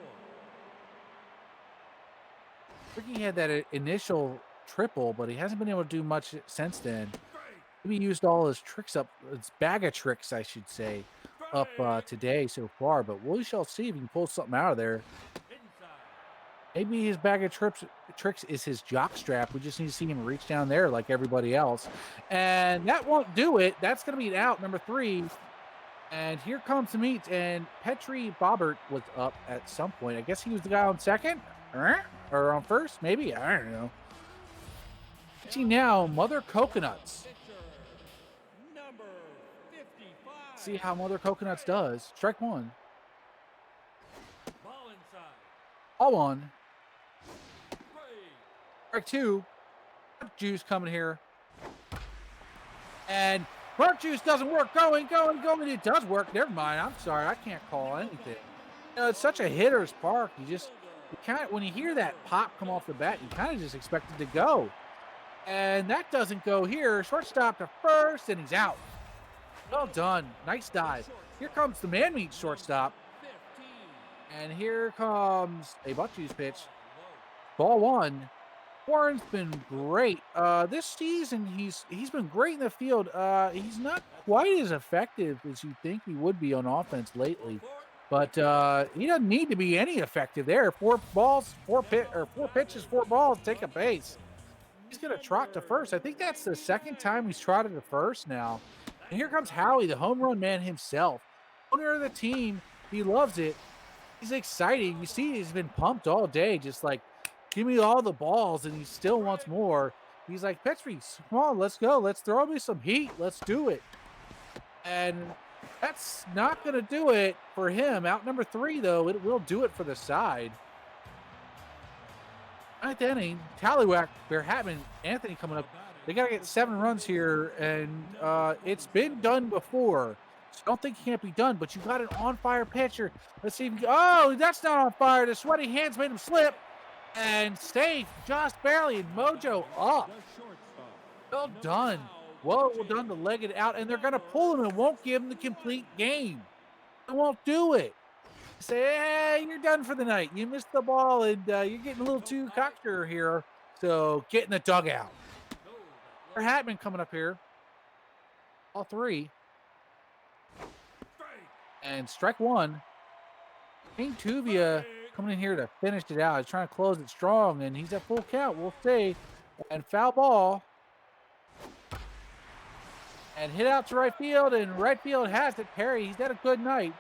Ricky had that initial triple, but he hasn't been able to do much since then. Strike. Maybe used all his tricks up, his bag of tricks, I should say, up today so far. But we shall see if he can pull something out of there. Inside. Maybe his bag of tricks is his jock strap. We just need to see him reach down there like everybody else. And that won't do it. That's going to be an out, number 3. And here comes the meet. And Petri Bobbert was up at some point. I guess he was the guy on second or on first, maybe. I don't know. See now, Mother Coconuts. Pitcher, number 55. See how Mother Coconuts does. Strike one. Ball inside. All one. Strike. Strike two. Juice coming here. And Burnt Juice doesn't work. Going. It does work. Never mind. I'm sorry. I can't call anything. You know, it's such a hitter's park. You kind of, when you hear that pop come off the bat, you kind of just expect it to go. And that doesn't go here. Shortstop to first, and he's out. Well done. Nice dive. Here comes the man meat shortstop. 15. And here comes a butt juice pitch. Ball one. Warren's been great. This season, he's been great in the field. He's not quite as effective as you think he would be on offense lately. But he doesn't need to be any effective there. 4 pitches, 4 balls, take a base. He's going to trot to first. I think that's the second time he's trotted to first now. And here comes Howie, the home run man himself. Owner of the team. He loves it. He's excited. You see he's been pumped all day, just like, give me all the balls, and he still wants more. He's like, Petri, come on, let's go. Let's throw me some heat. Let's do it. And that's not going to do it for him. Out number 3, though, it will do it for the side. 9th inning, Tallywhack, Bear Hatman, Anthony coming up. They got to get 7 runs here, and it's been done before. So I don't think it can't be done, but you got an on-fire pitcher. Let's see if oh, that's not on fire. The sweaty hands made him slip. And safe, just barely, and Mojo up. The shortstop. Well done. Well done to leg it out, and they're going to pull him and won't give him the complete game. They won't do it. Say, hey, you're done for the night. You missed the ball, and you're getting a little too cocksure here. So get in the dugout. Bear Hatman coming up here. All 3. Strike. And strike 1. King Tuvia coming in here to finish it out. He's trying to close it strong, and he's at full count. We'll see. And foul ball. And hit out to right field, and right field has it. Perry, he's had a good night.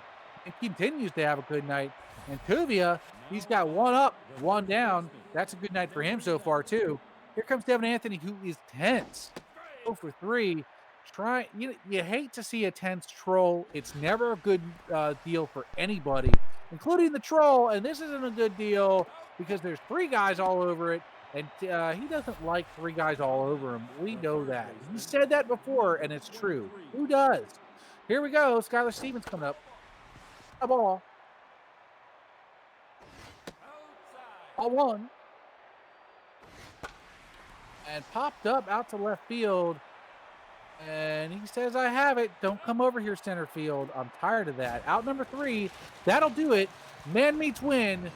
And continues to have a good night. And Tuvia, he's got 1 up, 1 down. That's a good night for him so far, too. Here comes Devin Anthony, who is tense. 0 for 3. You hate to see a tense troll. It's never a good deal for anybody, including the troll. And this isn't a good deal because there's 3 guys all over it. And he doesn't like 3 guys all over him. We know that. He said that before, and it's true. Who does? Here we go. Skylar Stevens coming up. A ball. Outside. Ball 1. and popped up out to left field. And he says, I have it. Don't come over here, center field. I'm tired of that. Out number 3. That'll do it. Man meets win.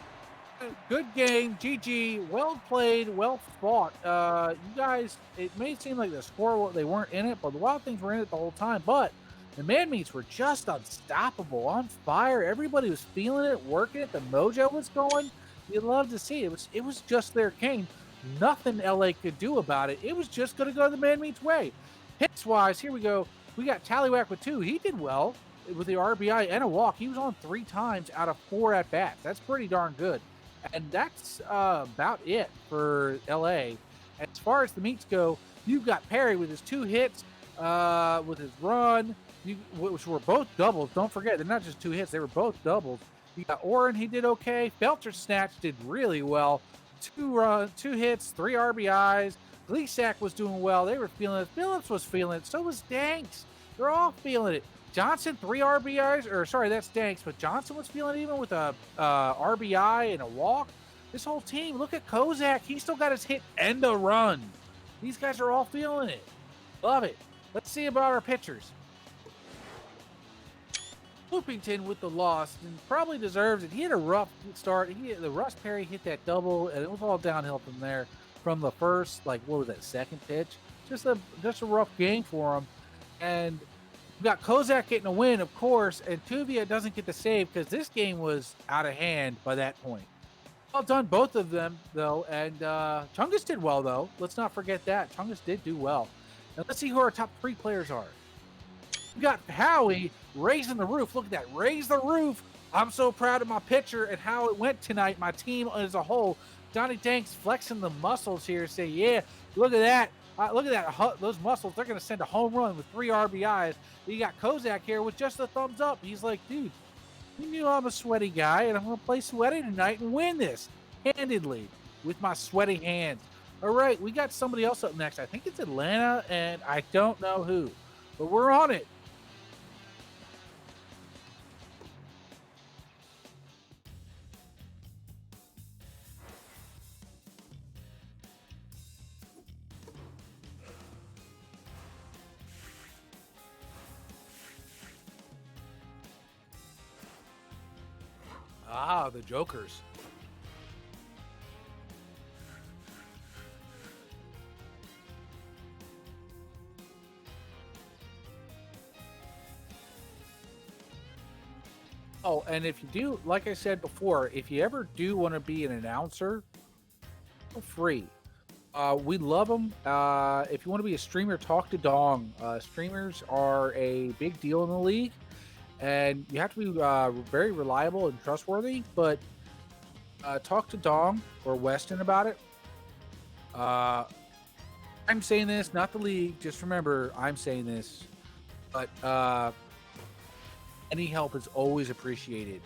Good game. GG. Well played. Well fought. You guys, it may seem like the score, they weren't in it, but the Wild Things were in it the whole time. But the Man Meats were just unstoppable, on fire. Everybody was feeling it, working it. The mojo was going. You'd love to see it. It was just their game. Nothing LA could do about it. It was just going to go the Man Meats way. Hits wise, here we go. We got Tallywhack with 2. He did well with the RBI and a walk. He was on 3 times out of 4 at bats. That's pretty darn good. And that's about it for LA. As far as the meets go, you've got Perry with his 2 hits, with his run, which were both doubles. Don't forget, they're not just 2 hits, they were both doubles. You got Oren, he did okay. Belcher Snatch did really well. 2 hits, 3 RBIs. Gleasack was doing well. They were feeling it. Phillips was feeling it. So was Danks. They're all feeling it. Johnson, 3 RBIs. Or sorry, that's Danks. But Johnson was feeling it even with a RBI and a walk. This whole team, look at Kozak. He still got his hit and a run. These guys are all feeling it. Love it. Let's see about our pitchers. Loopington with the loss and probably deserves it. He had a rough start. The Russ Perry hit that double, and it was all downhill from there. From the first, what was that, second pitch? Just a rough game for him. And we got Kozak getting a win, of course, and Tuvia doesn't get the save because this game was out of hand by that point. Well done, both of them, though. And Chungus did well, though. Let's not forget that. Chungus did do well. Now let's see who our top 3 players are. We got Howie raising the roof. Look at that. Raise the roof. I'm so proud of my pitcher and how it went tonight. My team as a whole. Johnny Danks flexing the muscles here. Say, yeah, look at that. Look at that. Those muscles. They're going to send a home run with 3 RBIs. You got Kozak here with just a thumbs up. He's like, dude, you knew I'm a sweaty guy, and I'm going to play sweaty tonight and win this handedly with my sweaty hands. All right, we got somebody else up next. I think it's Atlanta, and I don't know who, but we're on it. Ah, the Jokers. Oh, and if you do, like I said before, if you ever do want to be an announcer, feel free. We love them. If you want to be a streamer, talk to Dong. Streamers are a big deal in the league. And you have to be very reliable and trustworthy, but talk to Dong or Weston about it. I'm saying this, not the league. Just remember, I'm saying this. But any help is always appreciated.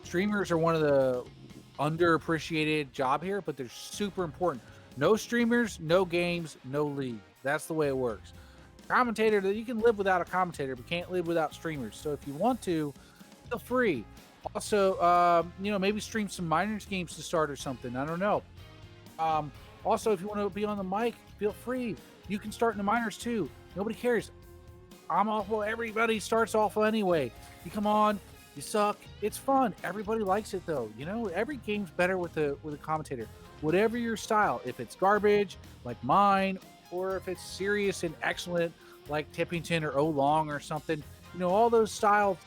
Streamers are one of the underappreciated job here, but they're super important. No streamers, no games, no league. That's the way it works. Commentator, you can live without a commentator, but can't live without streamers. So if you want to, feel free. Also, maybe stream some minors games to start or something. I don't know. Also, if you want to be on the mic, feel free. You can start in the minors too. Nobody cares. I'm awful. Everybody starts awful anyway. You come on, you suck. It's fun. Everybody likes it though. Every game's better with a commentator. Whatever your style. If it's garbage, like mine, or if it's serious and excellent, like Tippington or O-Long or something, all those styles,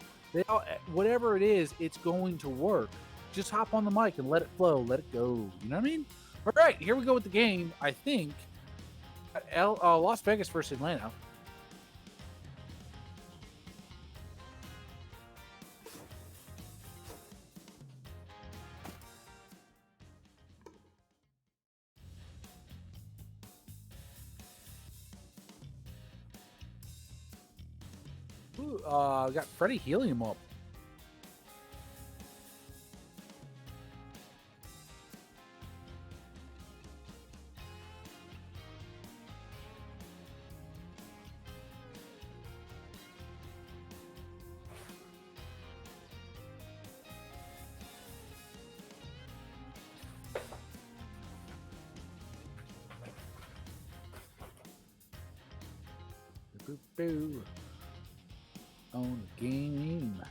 whatever it is, it's going to work. Just hop on the mic and let it flow, let it go. You know what I mean? All right, here we go with the game. I think Las Vegas versus Atlanta. Ooh, got Freddie Helium up. Boo. On the game.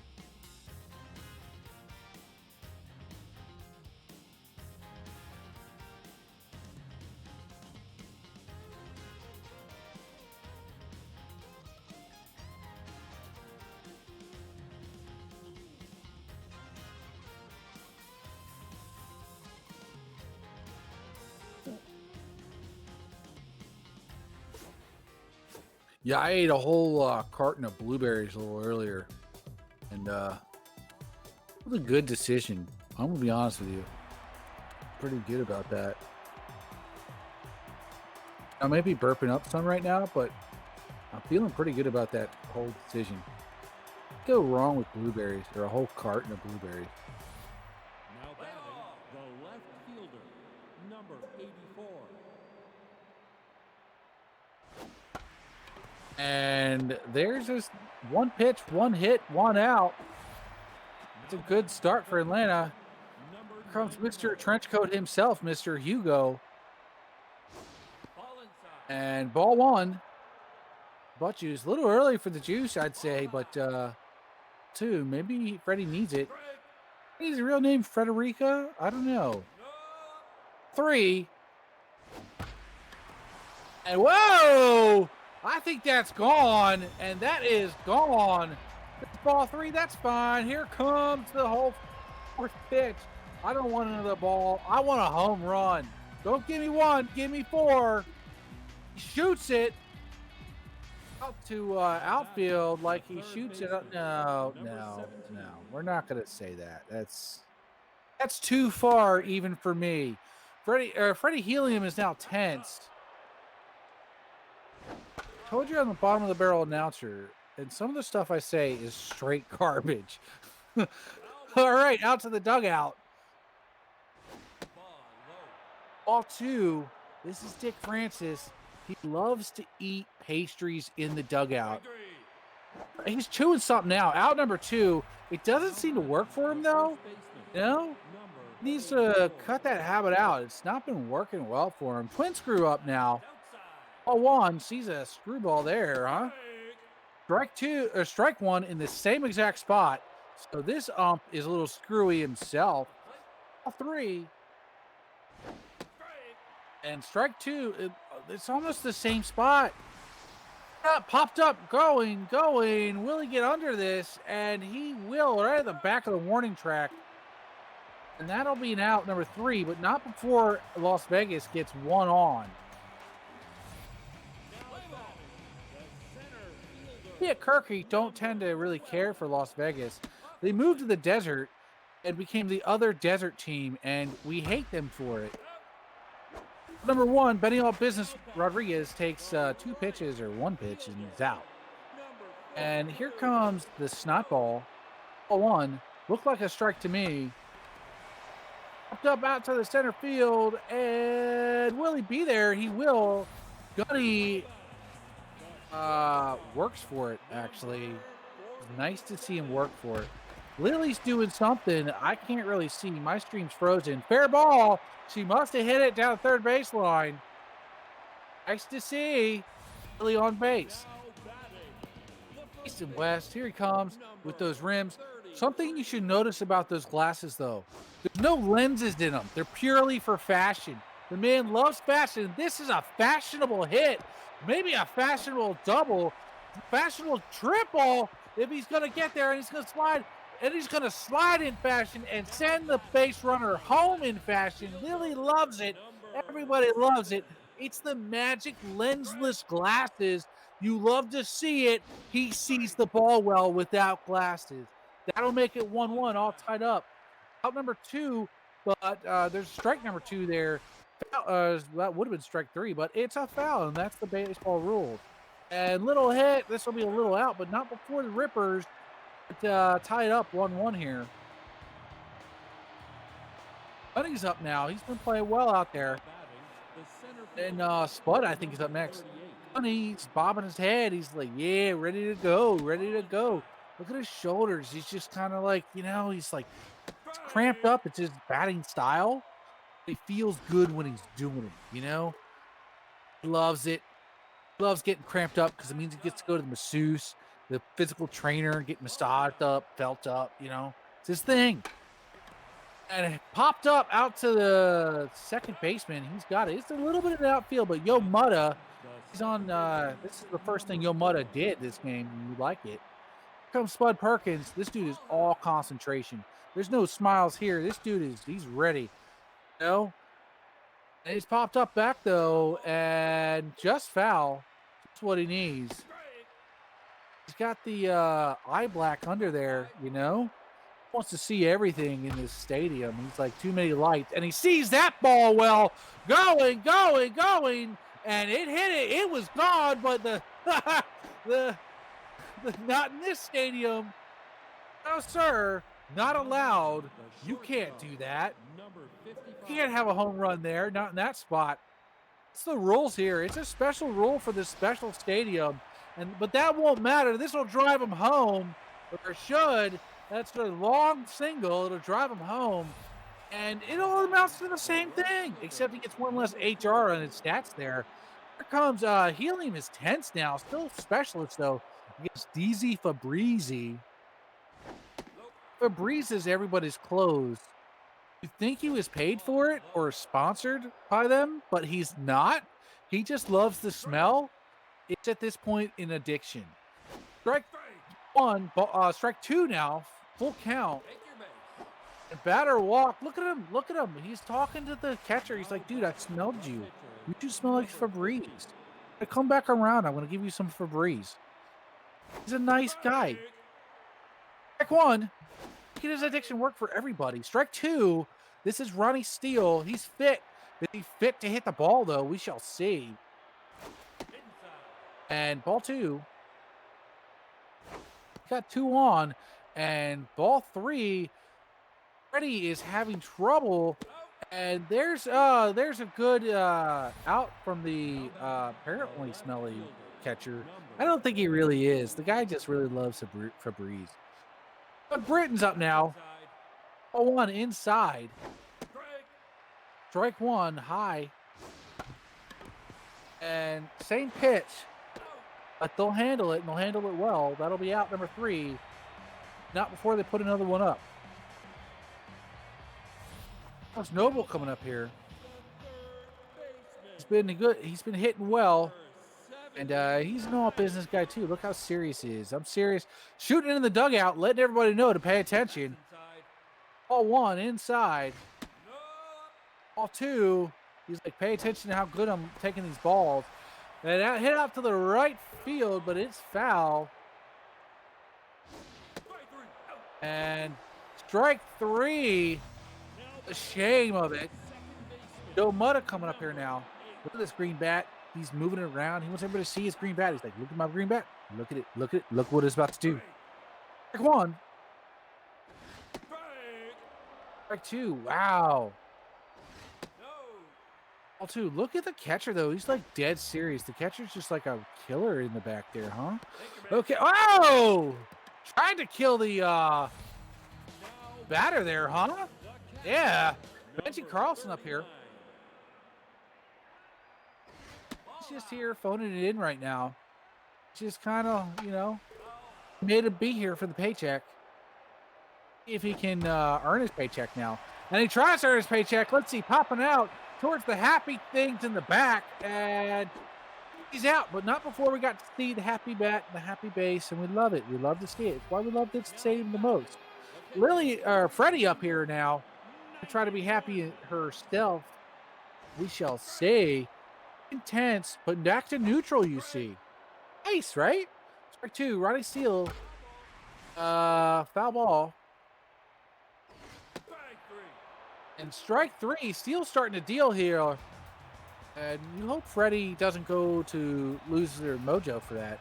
Yeah, I ate a whole carton of blueberries a little earlier, and it was a good decision. I'm gonna be honest with you, pretty good about that. I may be burping up some right now, but I'm feeling pretty good about that whole decision. Go wrong with blueberries or a whole carton of blueberries. Now batting, the left fielder, number 84. And there's just one pitch, one hit, one out. It's a good start for Atlanta. Number Here comes 94. Mr. Trenchcoat himself, Mr. Hugo. Ball inside. And ball one. Butt juice. A little early for the juice, I'd say, but two. Maybe Freddie needs it. Strike. Is his real name Frederica? I don't know. No. Three. And whoa! I think that's gone, and that is gone. Ball three, that's fine. Here comes the whole fourth pitch. I don't want another ball. I want a home run. Don't give me one, give me four. He shoots it out to outfield like he shoots it up. No. We're not gonna say that. That's too far even for me. Freddie Helium is now tense. Told you on the bottom of the barrel announcer, and some of the stuff I say is straight garbage. All right, out to the dugout. Ball low. Ball two. This is Dick Francis. He loves to eat pastries in the dugout. Strike three. He's chewing something now. Out number two. It doesn't seem to work for him though. You know, he needs to cut that habit out. It's not been working well for him. Twin screw up now. Outside. Ball one sees a screwball there, huh? Strike one in the same exact spot. So this ump is a little screwy himself. Ball three. Strike. And strike two, it's almost the same spot. Popped up, going. Will he get under this? And he will, right at the back of the warning track. And that'll be an out number three, but not before Las Vegas gets one on. Now batting, the center fielder. We at Kirky don't tend to really care for Las Vegas. They moved to the desert and became the other desert team, and we hate them for it. Number one, Benny All Business Rodriguez takes two pitches or one pitch and he's out. And here comes the snot ball. Ball one. Looked like a strike to me. Popped up out to the center field. And will he be there? He will. Gunny works for it, actually. It's nice to see him work for it. Lily's doing something. I can't really see. My stream's frozen. Fair ball. She must have hit it down the third baseline. Nice to see. Lily on base. East and West. Here he comes with those rims. Something you should notice about those glasses, though. There's no lenses in them. They're purely for fashion. The man loves fashion. This is a fashionable hit. Maybe a fashionable double. Fashionable triple if he's going to get there, and he's going to slide. And he's going to slide in fashion and send the base runner home in fashion. Lily loves it. Everybody loves it. It's the magic lensless glasses. You love to see it. He sees the ball well without glasses. That'll make it 1-1, all tied up. Out number two, but there's strike number two there. That would have been strike three, but it's a foul, and that's the baseball rule. And little hit. This will be a little out, but not before the Rippers. Tied up 1-1 here. Buddy's up now. He's been playing well out there. And Spud, I think, is up next. Bunny's bobbing his head. He's like, yeah, ready to go. Look at his shoulders. He's just kind of like, he's like it's cramped up. It's his batting style. He feels good when he's doing it, He loves it. Loves getting cramped up because it means he gets to go to the masseuse, the physical trainer, get massaged up, felt up, you know. It's his thing. And it popped up out to the second baseman. He's got it. It's a little bit of the outfield, but Yo Mutta, he's on this is the first thing Yo Mutta did this game, and you like it. Comes Spud Perkins. This dude is all concentration. There's no smiles here. This dude he's ready. You know? And he's popped up back though, and just foul. That's what he needs. He's got the eye black under there, you know? Wants to see everything in this stadium. He's like, too many lights. And he sees that ball well. Going, and it hit it. It was gone, but the not in this stadium. No, sir. Not allowed. You can't do that. You can't have a home run there. Not in that spot. It's the rules here. It's a special rule for this special stadium. But that won't matter. This will drive him home. Or should. That's a long single. It'll drive him home. And it all amounts to the same thing. Except he gets one less HR on his stats there. Here comes Helium is tense now. Still specialist though. Against DZ Fabrizi. Fabrizi is everybody's clothes. You think he was paid for it or sponsored by them, but he's not. He just loves the smell. It's at this point an addiction. Strike one, strike two now, full count. And batter walk. Look at him. Look at him. He's talking to the catcher. He's like, dude, I smelled you. You just smell like Febreze. I come back around. I'm going to give you some Febreze. He's a nice guy. Strike one. He does addiction work for everybody. Strike two. This is Ronnie Steele. He's fit. Is he fit to hit the ball, though? We shall see. And ball two. Got two on. And ball three. Freddie is having trouble. And there's a good out from the apparently smelly catcher. I don't think he really is. The guy just really loves Febreze. But Britton's up now. Ball one inside. Strike one high. And same pitch. But they'll handle it, and they'll handle it well. That'll be out number three. Not before they put another one up. How's Noble coming up here? He's been good. He's been hitting well. And he's an all business guy, too. Look how serious he is. I'm serious. Shooting in the dugout, letting everybody know to pay attention. Ball one, inside. Ball two, he's like, pay attention to how good I'm taking these balls. And that hit out to the right field, but it's foul. And strike three. The shame of it. Joe Mutta coming up here now. Look at this green bat. He's moving it around. He wants everybody to see his green bat. He's like, look at my green bat. Look at it. Look at it. Look what it's about to do. Strike one. Strike two. Wow. Ball two. Look at the catcher, though. He's like dead serious. The catcher's just like a killer in the back there, huh? Okay. Oh! Trying to kill the batter there, huh? Yeah. Benji Carlson up here. He's just here phoning it in right now. Just kind of, you know, made him be here for the paycheck. See if he can earn his paycheck now. And he tries to earn his paycheck. Let's see, popping out towards the happy things in the back. And he's out, but not before we got to see the happy bat and the happy base. And we love it. We love to see it. It's why we love this stadium the most. Freddie up here now to try to be happy herself. We shall see. Intense, but back to neutral, you see. Nice, right? Strike two, Ronnie Steele. Foul ball. And strike three, Steele's starting to deal here. And you hope Freddie doesn't go to lose their mojo for that.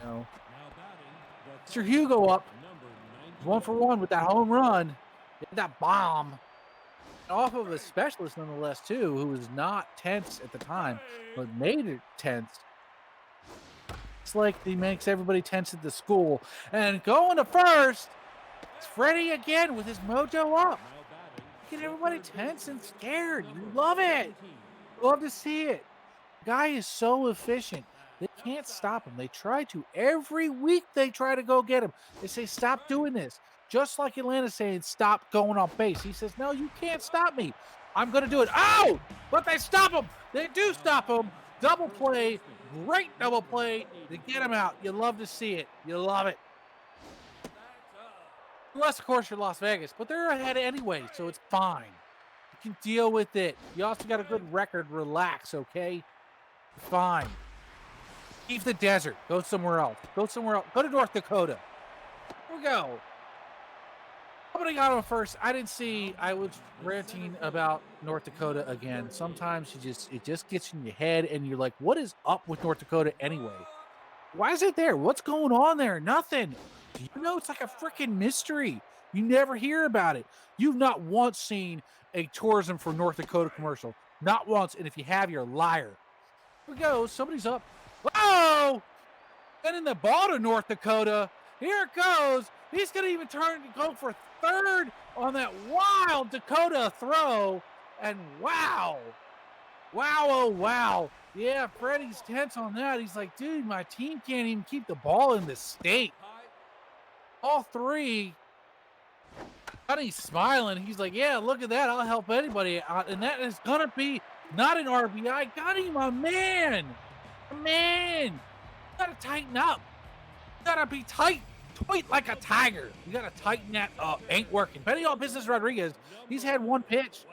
You know. Mr. Hugo up. 1 for 1 with that home run. That bomb. Off of a specialist nonetheless too, who was not tense at the time, but made it tense. It's like he makes everybody tense at the school. And going to first, it's Freddie again with his mojo up. Get everybody tense and scared. You love it. Love to see it. Guy is so efficient. They can't stop him. They try to. Every week they try to go get him. They say, stop doing this. Just like Atlanta saying, stop going on base. He says, no, you can't stop me. I'm going to do it. Oh, but they stop him. They do stop him. Double play. Great double play to get him out. You love to see it. You love it. Unless, of course, you're Las Vegas. But they're ahead anyway, so it's fine. You can deal with it. You also got a good record. Relax, okay? Fine. Leave the desert. Go somewhere else. Go somewhere else. Go to North Dakota. Here we go. Somebody got on first. I didn't see. I was ranting about North Dakota again. Sometimes it just gets in your head, and you're like, what is up with North Dakota anyway? Why is it there? What's going on there? Nothing. You know, it's like a freaking mystery. You never hear about it. You've not once seen a tourism for North Dakota commercial. Not once. And if you have, you're a liar. Here we go. Somebody's up. Whoa! Sending the ball to North Dakota. Here it goes. He's going to even turn to go for third on that wild Dakota throw. And wow. Wow, oh, wow. Yeah, Freddie's tense on that. He's like, dude, my team can't even keep the ball in the state. All three. Johnny's smiling. He's like, yeah, look at that. I'll help anybody out. And that is going to be not an RBI. Got him, my man. Man. You got to tighten up. You got to be tight like a tiger. You got to tighten that up. Ain't working. Betting on Business Rodriguez. He's had one pitch.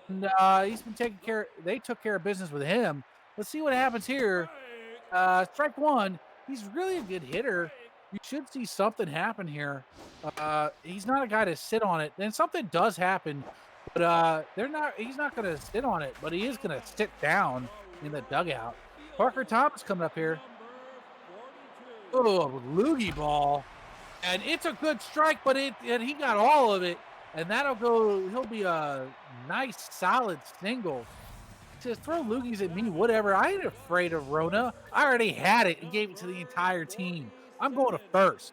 And he's been taking care. They took care of business with him. Let's see what happens here. Strike one. He's really a good hitter. You should see something happen here. He's not a guy to sit on it. Then something does happen, but he's not going to sit on it, but he is going to sit down in the dugout. Parker Thomas coming up here. Oh, loogie ball. And it's a good strike, but he got all of it. And he'll be a nice, solid single. Just throw loogies at me, whatever. I ain't afraid of Rona. I already had it and gave it to the entire team. I'm going to first.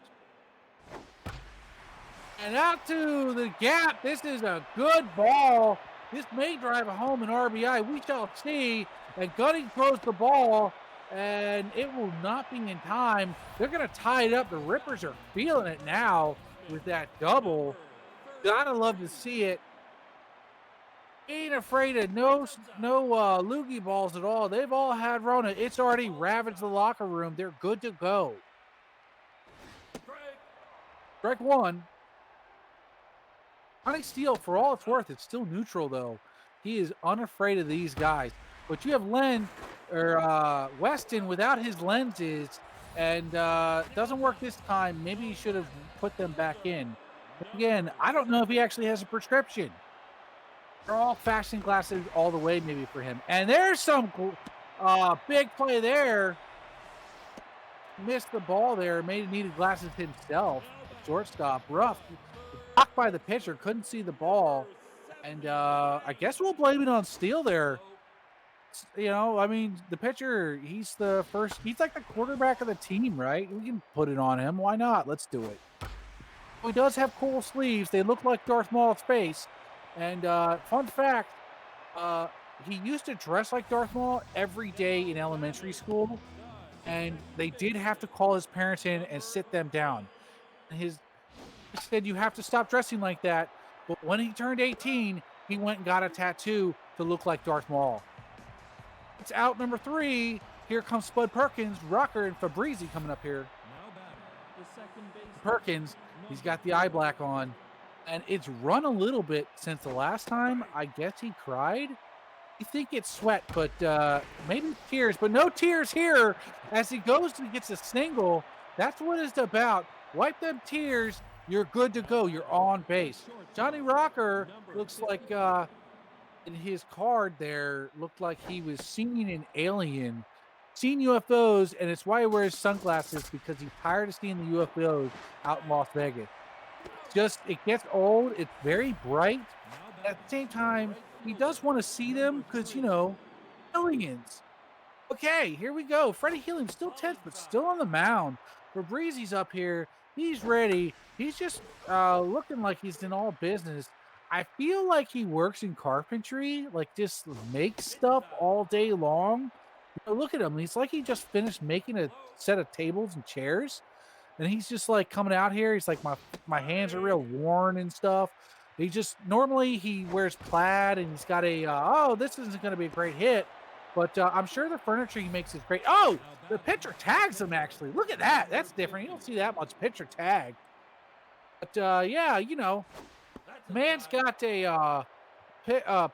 And out to the gap. This is a good ball. This may drive a home an RBI. We shall see. And Gunning throws the ball, and it will not be in time. They're going to tie it up. The Rippers are feeling it now with that double. Gotta love to see it. Ain't afraid of no loogie balls at all. They've all had Rona. It's already ravaged the locker room. They're good to go. Strike one. Johnny Steele, for all it's worth, it's still neutral though. He is unafraid of these guys. But you have Weston without his lenses, and doesn't work this time. Maybe he should have put them back in. Again, I don't know if he actually has a prescription. They're all fashion glasses all the way maybe for him. And there's some big play there. Missed the ball there. Needed glasses himself. Shortstop. Rough. Blocked by the pitcher. Couldn't see the ball. And I guess we'll blame it on Steele there. You know, I mean, the pitcher, he's like the quarterback of the team, right? We can put it on him. Why not? Let's do it. He does have cool sleeves. They look like Darth Maul's face. And fun fact, he used to dress like Darth Maul every day in elementary school. And they did have to call his parents in and sit them down. And he said, you have to stop dressing like that. But when he turned 18, he went and got a tattoo to look like Darth Maul. It's out number 3. Here comes Spud Perkins, Rocker, and Fabrizi coming up here. Perkins, he's got the eye black on. And it's run a little bit since the last time. I guess he cried. You think it's sweat, but maybe tears. But no tears here as he goes and gets a single. That's what it's about. Wipe them tears. You're good to go. You're on base. Johnny Rocker looks like in his card there, looked like he was seeing an alien, seen UFOs, and it's why he wears sunglasses, because he's tired of seeing the UFOs out in Las Vegas. It gets old. It's very bright. At the same time, he does want to see them because, you know, aliens. Okay, here we go. Freddie Helium still tense, but still on the mound. Fabrizi's up here. He's ready. He's just looking like he's in all business. I feel like he works in carpentry, like just makes stuff all day long. Look at him. He's like he just finished making a set of tables and chairs, and he's just like coming out here. He's like, my hands are real worn and stuff. He just normally he wears plaid and he's got a oh, this isn't going to be a great hit, but I'm sure the furniture he makes is great. Oh, the pitcher tags him actually. Look at that. That's different. You don't see that much pitcher tag. But yeah, man's got a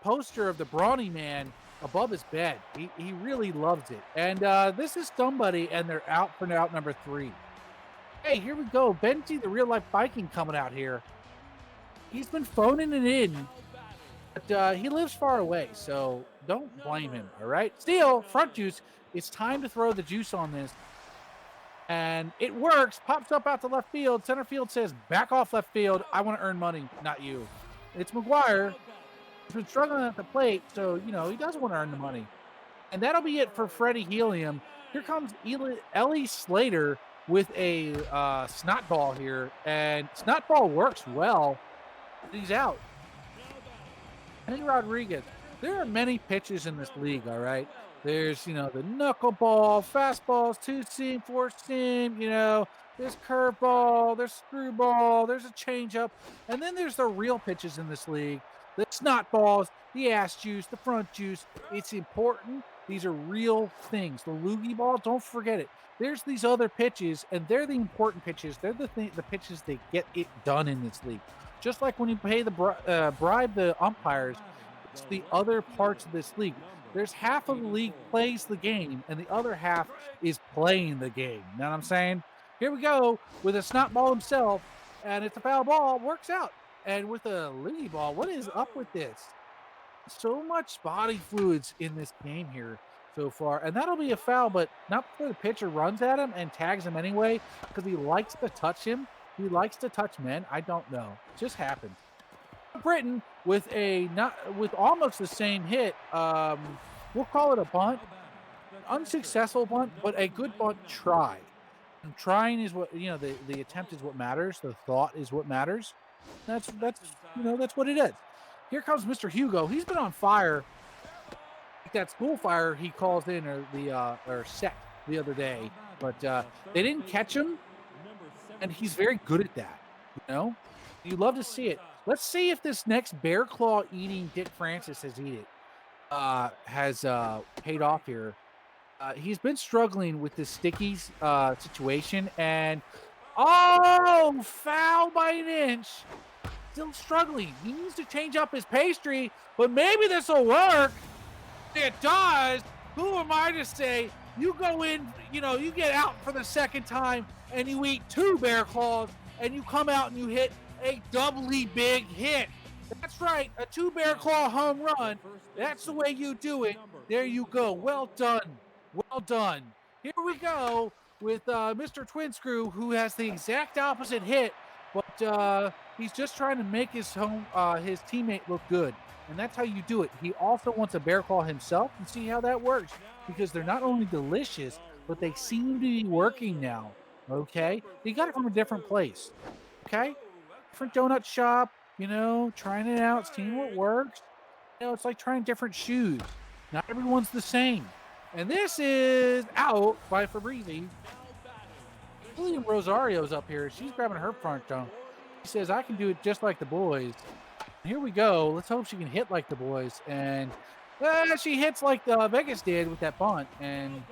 poster of the Brawny Man above his bed. He really loves it. And this is somebody, and they're out for out number 3. Hey, here we go. Benji, the real life Viking, coming out here. He's been phoning it in, but he lives far away, so don't blame him. All right, Steal front juice. It's time to throw the juice on this, and it works. Pops up out to left field. Center field says, "Back off, left field. I want to earn money, not you." It's McGuire. He's been struggling at the plate, so he doesn't want to earn the money. And that'll be it for Freddie Helium. Here comes Ellie Slater with a snot ball here, and snot ball works well. He's out. Henry Rodriguez. There are many pitches in this league, all right? There's, the knuckleball, fastballs, 2-seam, 4-seam, there's curveball, there's screwball, there's a changeup, and then there's the real pitches in this league. The snot balls, the ass juice, the front juice. It's important. These are real things. The loogie ball, don't forget it. There's these other pitches, and they're the important pitches. They're the pitches that get it done in this league. Just like when you pay the bribe the umpires, it's the other parts of this league. There's half of the league plays the game, and the other half is playing the game. You know what I'm saying? Here we go with a snot ball himself, and it's a foul ball. Works out. And with a loogie ball, what is up with this? So much body fluids in this game here so far. And that'll be a foul, but not before the pitcher runs at him and tags him anyway, because he likes to touch him. He likes to touch men. I don't know. It just happened. Britain with almost the same hit. We'll call it a bunt. Unsuccessful bunt, but a good bunt try. And trying is what the attempt is what matters. The thought is what matters. That's what it is. Here comes Mr. Hugo. He's been on fire. Like that school fire he calls in or set the other day, but they didn't catch him, and he's very good at that. You love to see it. Let's see if this next bear claw eating Dick Francis has paid off here. He's been struggling with this stickies situation, and foul by an inch. Still struggling. He needs to change up his pastry, but maybe this will work. It does. Who am I to say? You go in, you get out for the second time, and you eat 2 bear claws, and you come out and you hit a doubly big hit. That's right, a 2 bear claw home run. That's the way you do it. There you go. Well done. Well done. Here we go with Mr. Twin Screw, who has the exact opposite hit, but he's just trying to make his teammate look good. And that's how you do it. He also wants a bear claw himself, and see how that works, because they're not only delicious, but they seem to be working now. Okay? They got it from a different place. Okay? Different donut shop, trying it out, seeing what works. It's like trying different shoes. Not everyone's the same. And this is out by Fabrizi. William Rosario's up here. She's grabbing her front jump. She says, I can do it just like the boys. Here we go. Let's hope she can hit like the boys. And she hits like Vegas did with that bunt. And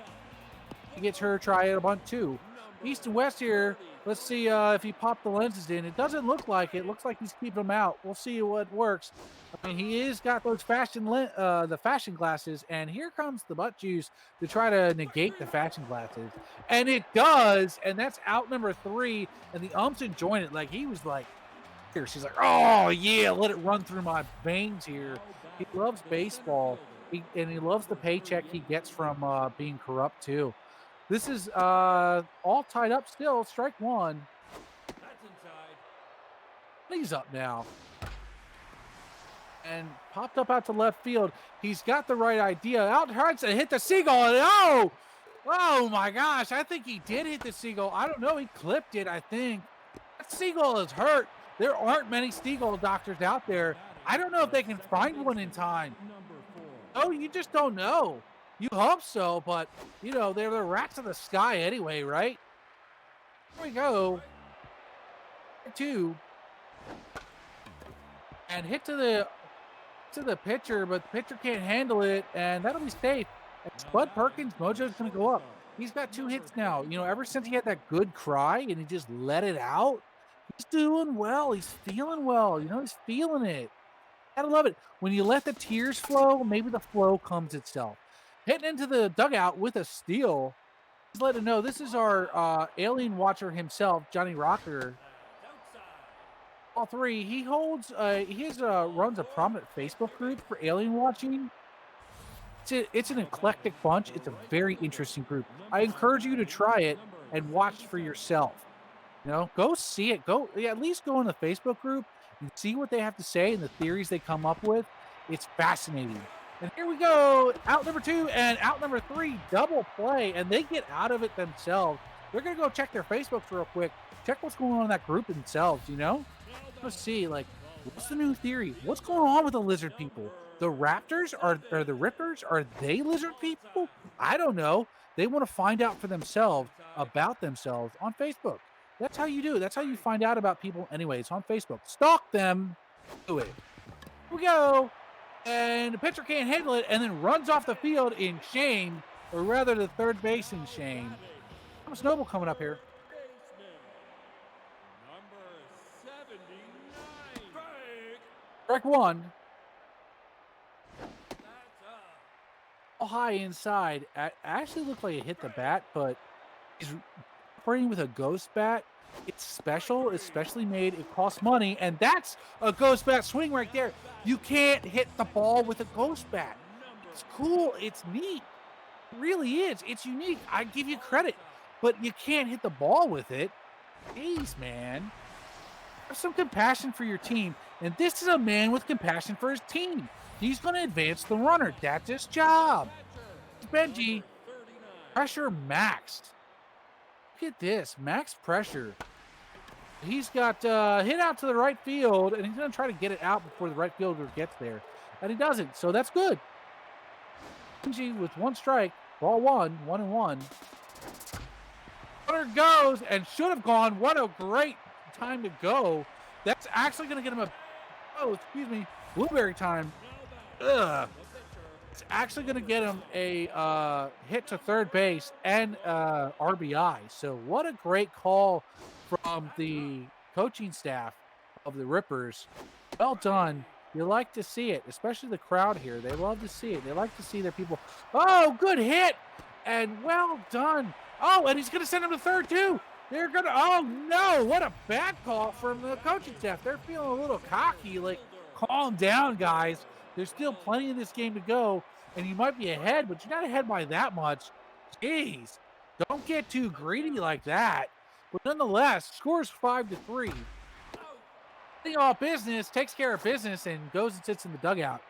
he gets her try at a bunt too. East and West here. Let's see if he popped the lenses in. It doesn't look like it. Looks like he's keeping them out. We'll see what works. I mean, he is got those the fashion glasses, and here comes the butt juice to try to negate the fashion glasses, and it does. And that's out number 3. And the umps enjoying it. Like he was like, here. She's like, oh yeah, let it run through my veins here. He loves baseball, and he loves the paycheck he gets from being corrupt too. This is all tied up still. Strike 1. That's inside. He's up now. And popped up out to left field. He's got the right idea. Out tries to hit the seagull. And oh my gosh. I think he did hit the seagull. I don't know. He clipped it, I think. That seagull is hurt. There aren't many seagull doctors out there. I don't know if they can find one in time. Oh, you just don't know. You hope so, but you know they're the rats of the sky anyway, right? Here we go. 2 and hit to the pitcher, but the pitcher can't handle it, and that'll be safe. And Spud Perkins, mojo's gonna go up. He's got 2 hits now. You know, ever since he had that good cry and he just let it out, he's doing well. He's feeling well. You know, he's feeling it. Gotta love it. When you let the tears flow, maybe the flow comes itself. Hitting into the dugout with a steal. Just let him know this is our alien watcher himself, Johnny Rocker. All 3. He holds runs a prominent Facebook group for alien watching. It's an eclectic bunch. It's a very interesting group. I encourage you to try it and watch for yourself. You know, go see it. At least go in the Facebook group and see what they have to say and the theories they come up with. It's fascinating. And here we go. Out number 2 and out number 3. Double play. And they get out of it themselves. They're going to go check their Facebooks real quick. Check what's going on in that group themselves, you know? Let's see, like, what's the new theory? What's going on with the lizard people? The raptors? Are the rippers? Are they lizard people? I don't know. They want to find out for themselves about themselves on Facebook. That's how you do it. That's how you find out about people anyways, on Facebook. Stalk them. Do it. Here we go. And the pitcher can't handle it and then runs off the field in shame, or rather the third base in shame. Thomas Noble coming up here. Strike 1. All high inside. Actually looked like it hit the bat, but he's operating with a ghost bat. It's special. It's specially made. It costs money, and that's a ghost bat swing right there. You can't hit the ball with a ghost bat. It's cool. It's neat. It really is. It's unique. I give you credit, but you can't hit the ball with it. Jeez, man. Have some compassion for your team. And this is a man with compassion for his team. He's going to advance the runner. That's his job. Benji, pressure maxed. Look at this, max pressure. He's got hit out to the right field, and he's going to try to get it out before the right fielder gets there. And he doesn't, so that's good. Benji with 1 strike, ball 1, 1-1. Runner goes and should have gone. What a great time to go. That's actually going to get him blueberry time. Ugh. It's actually going to get him a hit to third base and RBI. So what a great call from the coaching staff of the Rippers. Well done. You like to see it, especially the crowd here. They love to see it. They like to see their people. Oh, good hit. And well done. Oh, and he's going to send him to third, too. They're going to, oh, no. What a bad call from the coaching staff. They're feeling a little cocky. Like, calm down, guys. There's still plenty of this game to go, and you might be ahead, but you're not ahead by that much. Jeez. Don't get too greedy like that. But nonetheless, scores 5-3. Getting off business, takes care of business, and goes and sits in the dugout.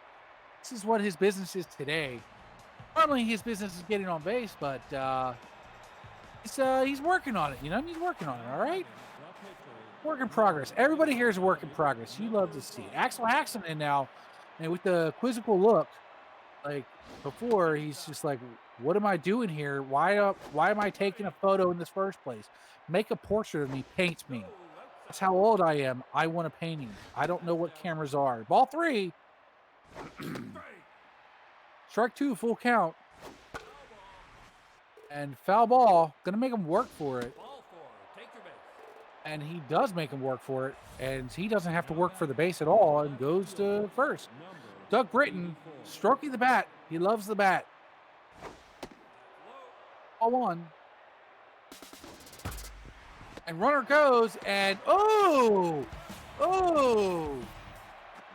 This is what his business is today. Normally, his business is getting on base, but he's working on it. You know, he's working on it. All right. Work in progress. Everybody here is a work in progress. You love to see it. Axel Haxon in now, and with the quizzical look, like before, he's just like, "What am I doing here? Why am I taking a photo in this first place? Make a portrait of me, paint me. That's how old I am. I want a painting. I don't know what cameras are." Ball 3. Strike 2, full count. And foul ball. Gonna make him work for it. And he does make him work for it. And he doesn't have to work for the base at all and goes to first. Doug Britton stroking the bat. He loves the bat. Ball 1. And runner goes, and oh!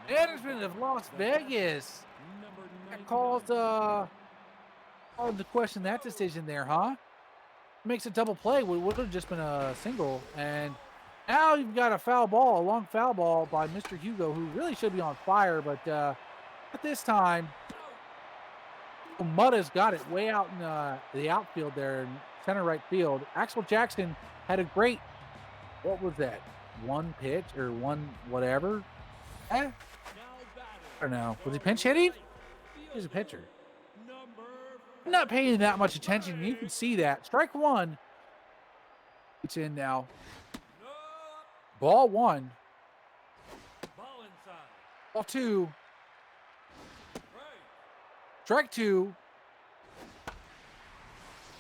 Management of Las Vegas. That calls to question that decision there, huh? Makes a double play. Would have just been a single. And now you've got a foul ball, a long foul ball by Mr. Hugo, who really should be on fire, but at this time, Mudda's got it way out in the outfield there in center right field. Axel Jackson had a great, what was that? 1 pitch or 1 whatever? I don't know. Was he pinch hitting? He's a pitcher. not paying that much attention. You can see that. Strike one. It's in now. Ball one. Ball inside. Ball two. Right. Strike two.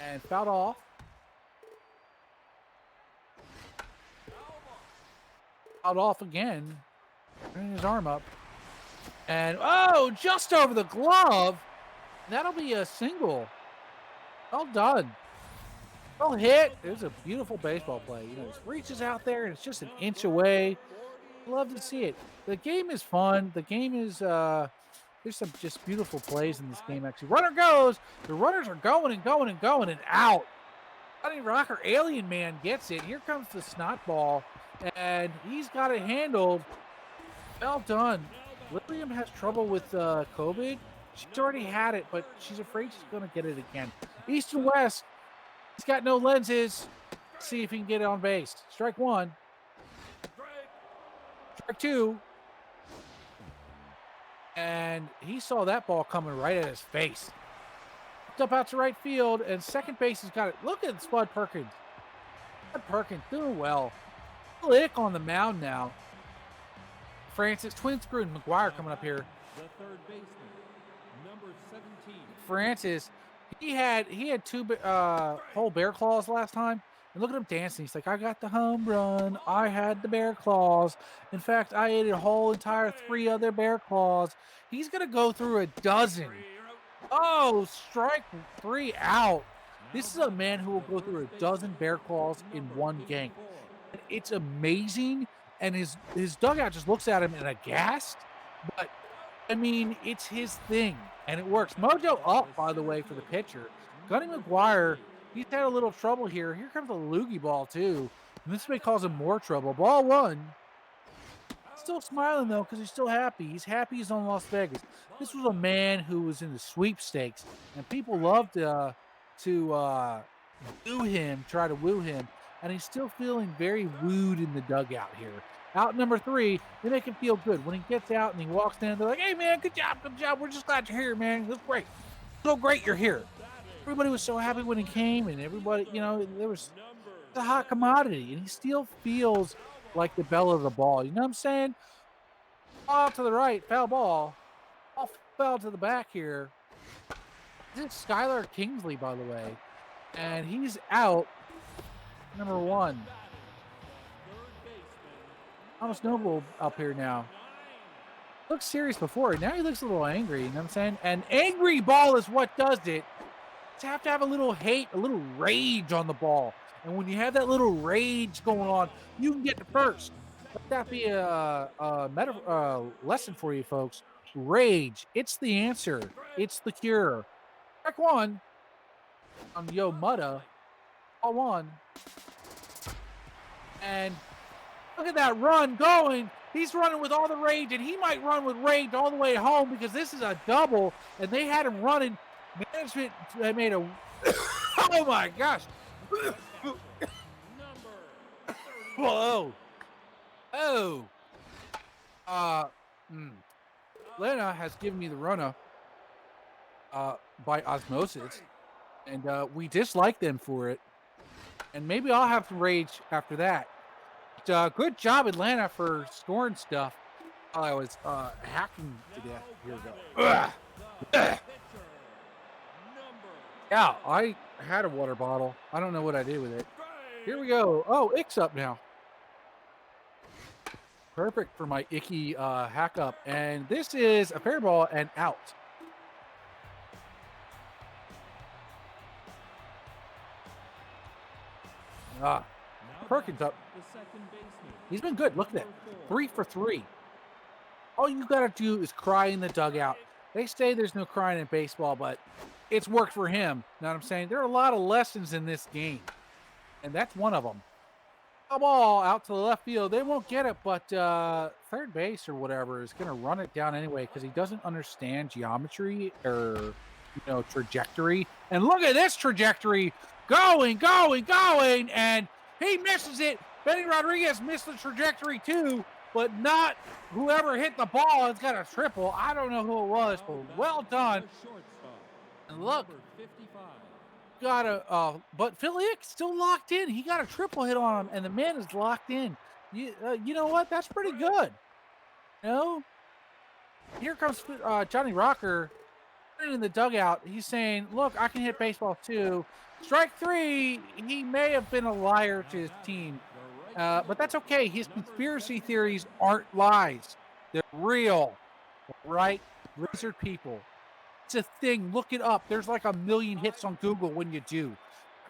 And fouled off. Fouled off again. Bringing his arm up. And, oh, just over the glove. That'll be a single. Well done. Well hit. It was a beautiful baseball play. You know, it reaches out there and it's just an inch away. Love to see it. The game is fun. The game is, there's some just beautiful plays in this game, actually. Runner goes. The runners are going and going and going and out. Johnny Rocker Alien Man gets it. Here comes the snot ball, and he's got it handled. Well done. Lilliam has trouble with COVID. She's already had it, but she's afraid she's going to get it again. East and West. He's got no lenses. Let's see if he can get it on base. Strike one. Strike two. And he saw that ball coming right at his face. Looked up out to right field, and second base has got it. Look at Spud Perkins. Spud Perkins doing well. Lick on the mound now. Francis, Twin Screw and McGuire coming up here. The third baseman, number 17. Francis, he had two whole bear claws last time. And look at him dancing. He's like, I got the home run. I had the bear claws. In fact, I ate a whole entire 3 other bear claws. He's going to go through a dozen. Oh, strike 3 out. This is a man who will go through a dozen bear claws in one game. It's amazing. And his dugout just looks at him and aghast. But, I mean, it's his thing. And it works. Mojo up, by the way, for the pitcher. Gunny McGuire, he's had a little trouble here. Here comes a loogie ball, too. And this may cause him more trouble. Ball one. Still smiling, though, because he's still happy. He's happy he's on Las Vegas. This was a man who was in the sweepstakes. And people loved to woo him, try to woo him. And he's still feeling very wooed in the dugout here. Out number 3, they make him feel good. When he gets out and he walks down, they're like, hey, man, good job. We're just glad you're here, man. That's great. So great you're here. Everybody was so happy when he came, and everybody, you know, there was a hot commodity, and he still feels like the belle of the ball. You know what I'm saying? Ball to the right, foul ball. Ball fell to the back here. This is Skylar Kingsley, by the way, and he's out. Number 1. Thomas Noble up here now. Looks serious before. Now he looks a little angry. You know what I'm saying? An angry ball is what does it. You have to have a little hate, a little rage on the ball. And when you have that little rage going on, you can get to first. Let that be a lesson for you, folks. Rage. It's the answer. It's the cure. Track 1 on Yo Mutta. Ball 1. And look at that run going. He's running with all the rage, and he might run with rage all the way home because this is a double, and they had him running. Management made a... oh, my gosh. Whoa. Oh. Lena has given me the runner by osmosis, and we dislike them for it. And maybe I'll have some rage after that. But, good job, Atlanta, for scoring stuff while I was hacking to death. Here we go. Yeah, I had a water bottle. I don't know what I did with it. Here we go. Oh, Ick's up now. Perfect for my icky hack up. And this is a fair ball and out. Perkins up. He's been good. Look at that. 3 for 3. All you got to do is cry in the dugout. They say there's no crying in baseball, but it's worked for him. Know what I'm saying? There are a lot of lessons in this game, and that's one of them. A ball out to the left field. They won't get it, but third base or whatever is going to run it down anyway because he doesn't understand geometry or, trajectory. And look at this trajectory. Going, and he misses it. Benny Rodriguez missed the trajectory too, but not whoever hit the ball has got a triple. I don't know who it was, but well done. And look, got but Phil Ick still locked in. He got a triple hit on him, and the man is locked in. You know what? That's pretty good. You know, here comes Johnny Rocker in the dugout. He's saying, "Look, I can hit baseball too." Strike three. He may have been a liar to his team, but that's okay. His conspiracy theories aren't lies; they're real, right? Lizard people. It's a thing. Look it up. There's like 1 million hits on Google when you do.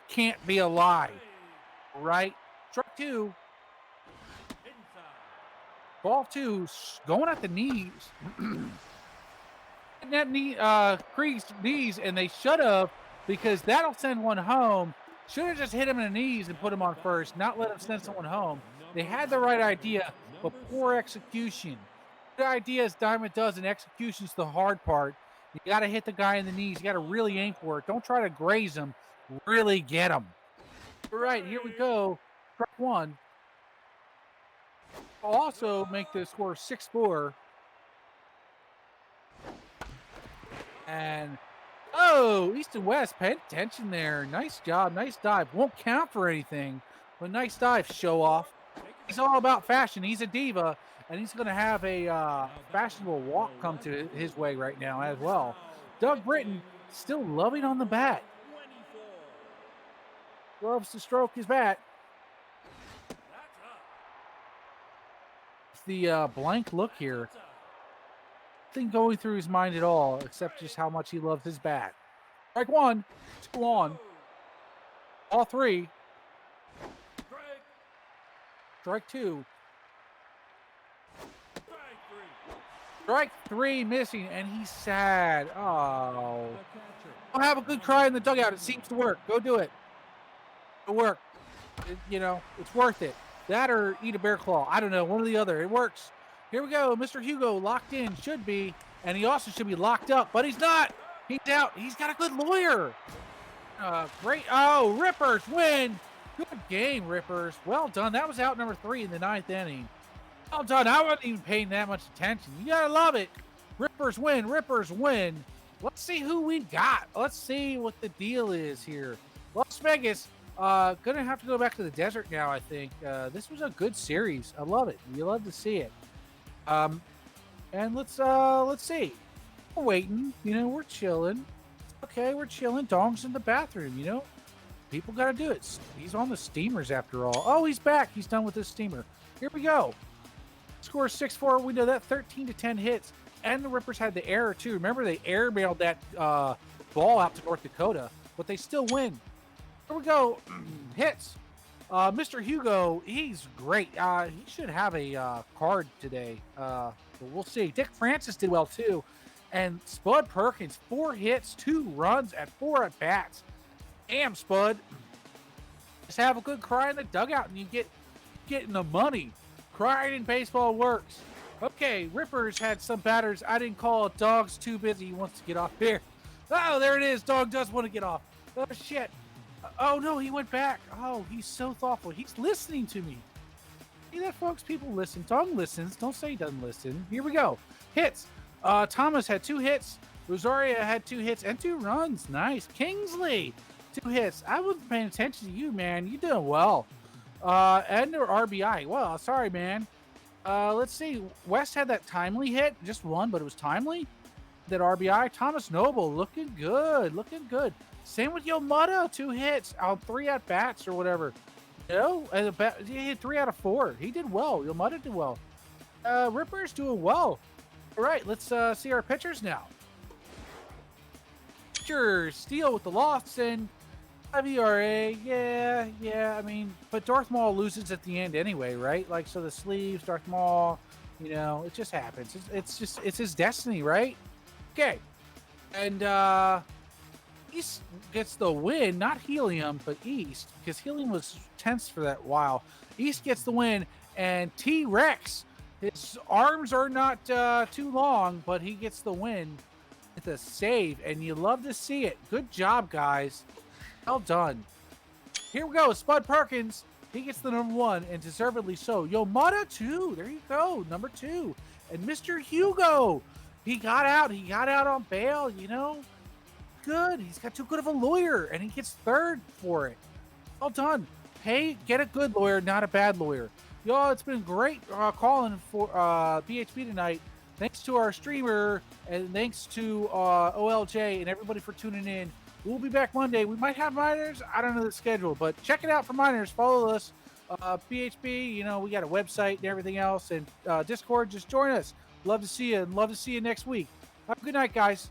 Can't be a lie, right? Strike two. Ball two, going at the knees. That knee, creased knees, and they should have, because that'll send one home. Should have just hit him in the knees and put him on first, not let him send someone home. They had the right idea, but poor execution. Good idea as Diamond does, and execution's the hard part. You got to hit the guy in the knees. You got to really aim for it. Don't try to graze him. Really get him. All right, here we go. Strike one. Will also make the score 6-4. And, oh, East and West, pay attention there. Nice job, nice dive. Won't count for anything, but nice dive, show off. He's all about fashion. He's a diva, and he's going to have a fashionable walk come to his way right now as well. Doug Britton still loving on the bat. Loves to stroke his bat. The blank look here. Nothing going through his mind at all, except just how much he loves his bat. Strike one. Let's go on. All three. Strike two. Strike three missing, and he's sad. Oh. I'll have a good cry in the dugout. It seems to work. Go do it. It'll work. It's worth it. That or eat a bear claw. I don't know. One or the other. It works. Here we go. Mr. Hugo locked in. Should be. And he also should be locked up. But he's not. He's out. He's got a good lawyer. Great. Oh, Rippers win. Good game, Rippers. Well done. That was out number 3 in the 9th inning. Well done. I wasn't even paying that much attention. You got to love it. Rippers win. Rippers win. Let's see who we got. Let's see what the deal is here. Las Vegas. Gonna have to go back to the desert now, I think. This was a good series. I love it. You love to see it. And let's see. We're waiting. We're chilling. Okay, we're chilling. Dong's in the bathroom, People gotta do it. He's on the steamers after all. Oh, he's back. He's done with his steamer. Here we go. Score 6-4. We know that 13-10 hits. And the Rippers had the error, too. Remember, they airmailed that ball out to North Dakota. But they still win. Here we go. Hits. Mr. Hugo, he's great. He should have a card today. But we'll see. Dick Francis did well, too. And Spud Perkins, 4 hits, 2 runs, at 4 at-bats. Damn, Spud. Just have a good cry in the dugout, and you getting the money. Crying in baseball works. Okay, Rippers had some batters. I didn't call it. Dog's too busy. He wants to get off here. Oh, there it is. Dog does want to get off. Oh, shit. Oh, no, he went back. Oh, he's so thoughtful. He's listening to me. See that, folks? People listen. Dog listens. Don't say he doesn't listen. Here we go. Hits. Thomas had 2 hits. Rosario had 2 hits and 2 runs. Nice. Kingsley, 2 hits. I wasn't paying attention to you, man. You're doing well. And their RBI. Well, sorry, man. Let's see. West had that timely hit. Just 1, but it was timely. That RBI. Thomas Noble looking good. Looking good. Same with Yamato, 2 hits on 3 at-bats or whatever. He hit 3 out of 4. He did well. Yamato did well. Ripper's doing well. All right, let's see our pitchers now. Pitchers, Steele with the lofts and 5 ERA. Yeah. I mean, but Darth Maul loses at the end anyway, right? Like, so the sleeves, Darth Maul, it just happens. It's his destiny, right? Okay. And, East gets the win, not Helium, but East, because Helium was tense for that while. East gets the win, and T-Rex, his arms are not too long, but he gets the win with a save, and you love to see it. Good job, guys. Well done. Here we go. Spud Perkins, he gets the number 1, and deservedly so. Yomata, 2. There you go, number 2. And Mr. Hugo, he got out. He got out on bail, good. He's got too good of a lawyer, and he gets third for it. Well done. Hey, get a good lawyer, not a bad lawyer. Y'all, it's been great calling for BHB tonight. Thanks to our streamer, and thanks to OLJ and everybody for tuning in. We'll be back Monday. We might have minors. I don't know the schedule, but check it out for minors. Follow us. BHB, you know, we got a website and everything else. And Discord, just join us. Love to see you, and love to see you next week. Have a good night, guys.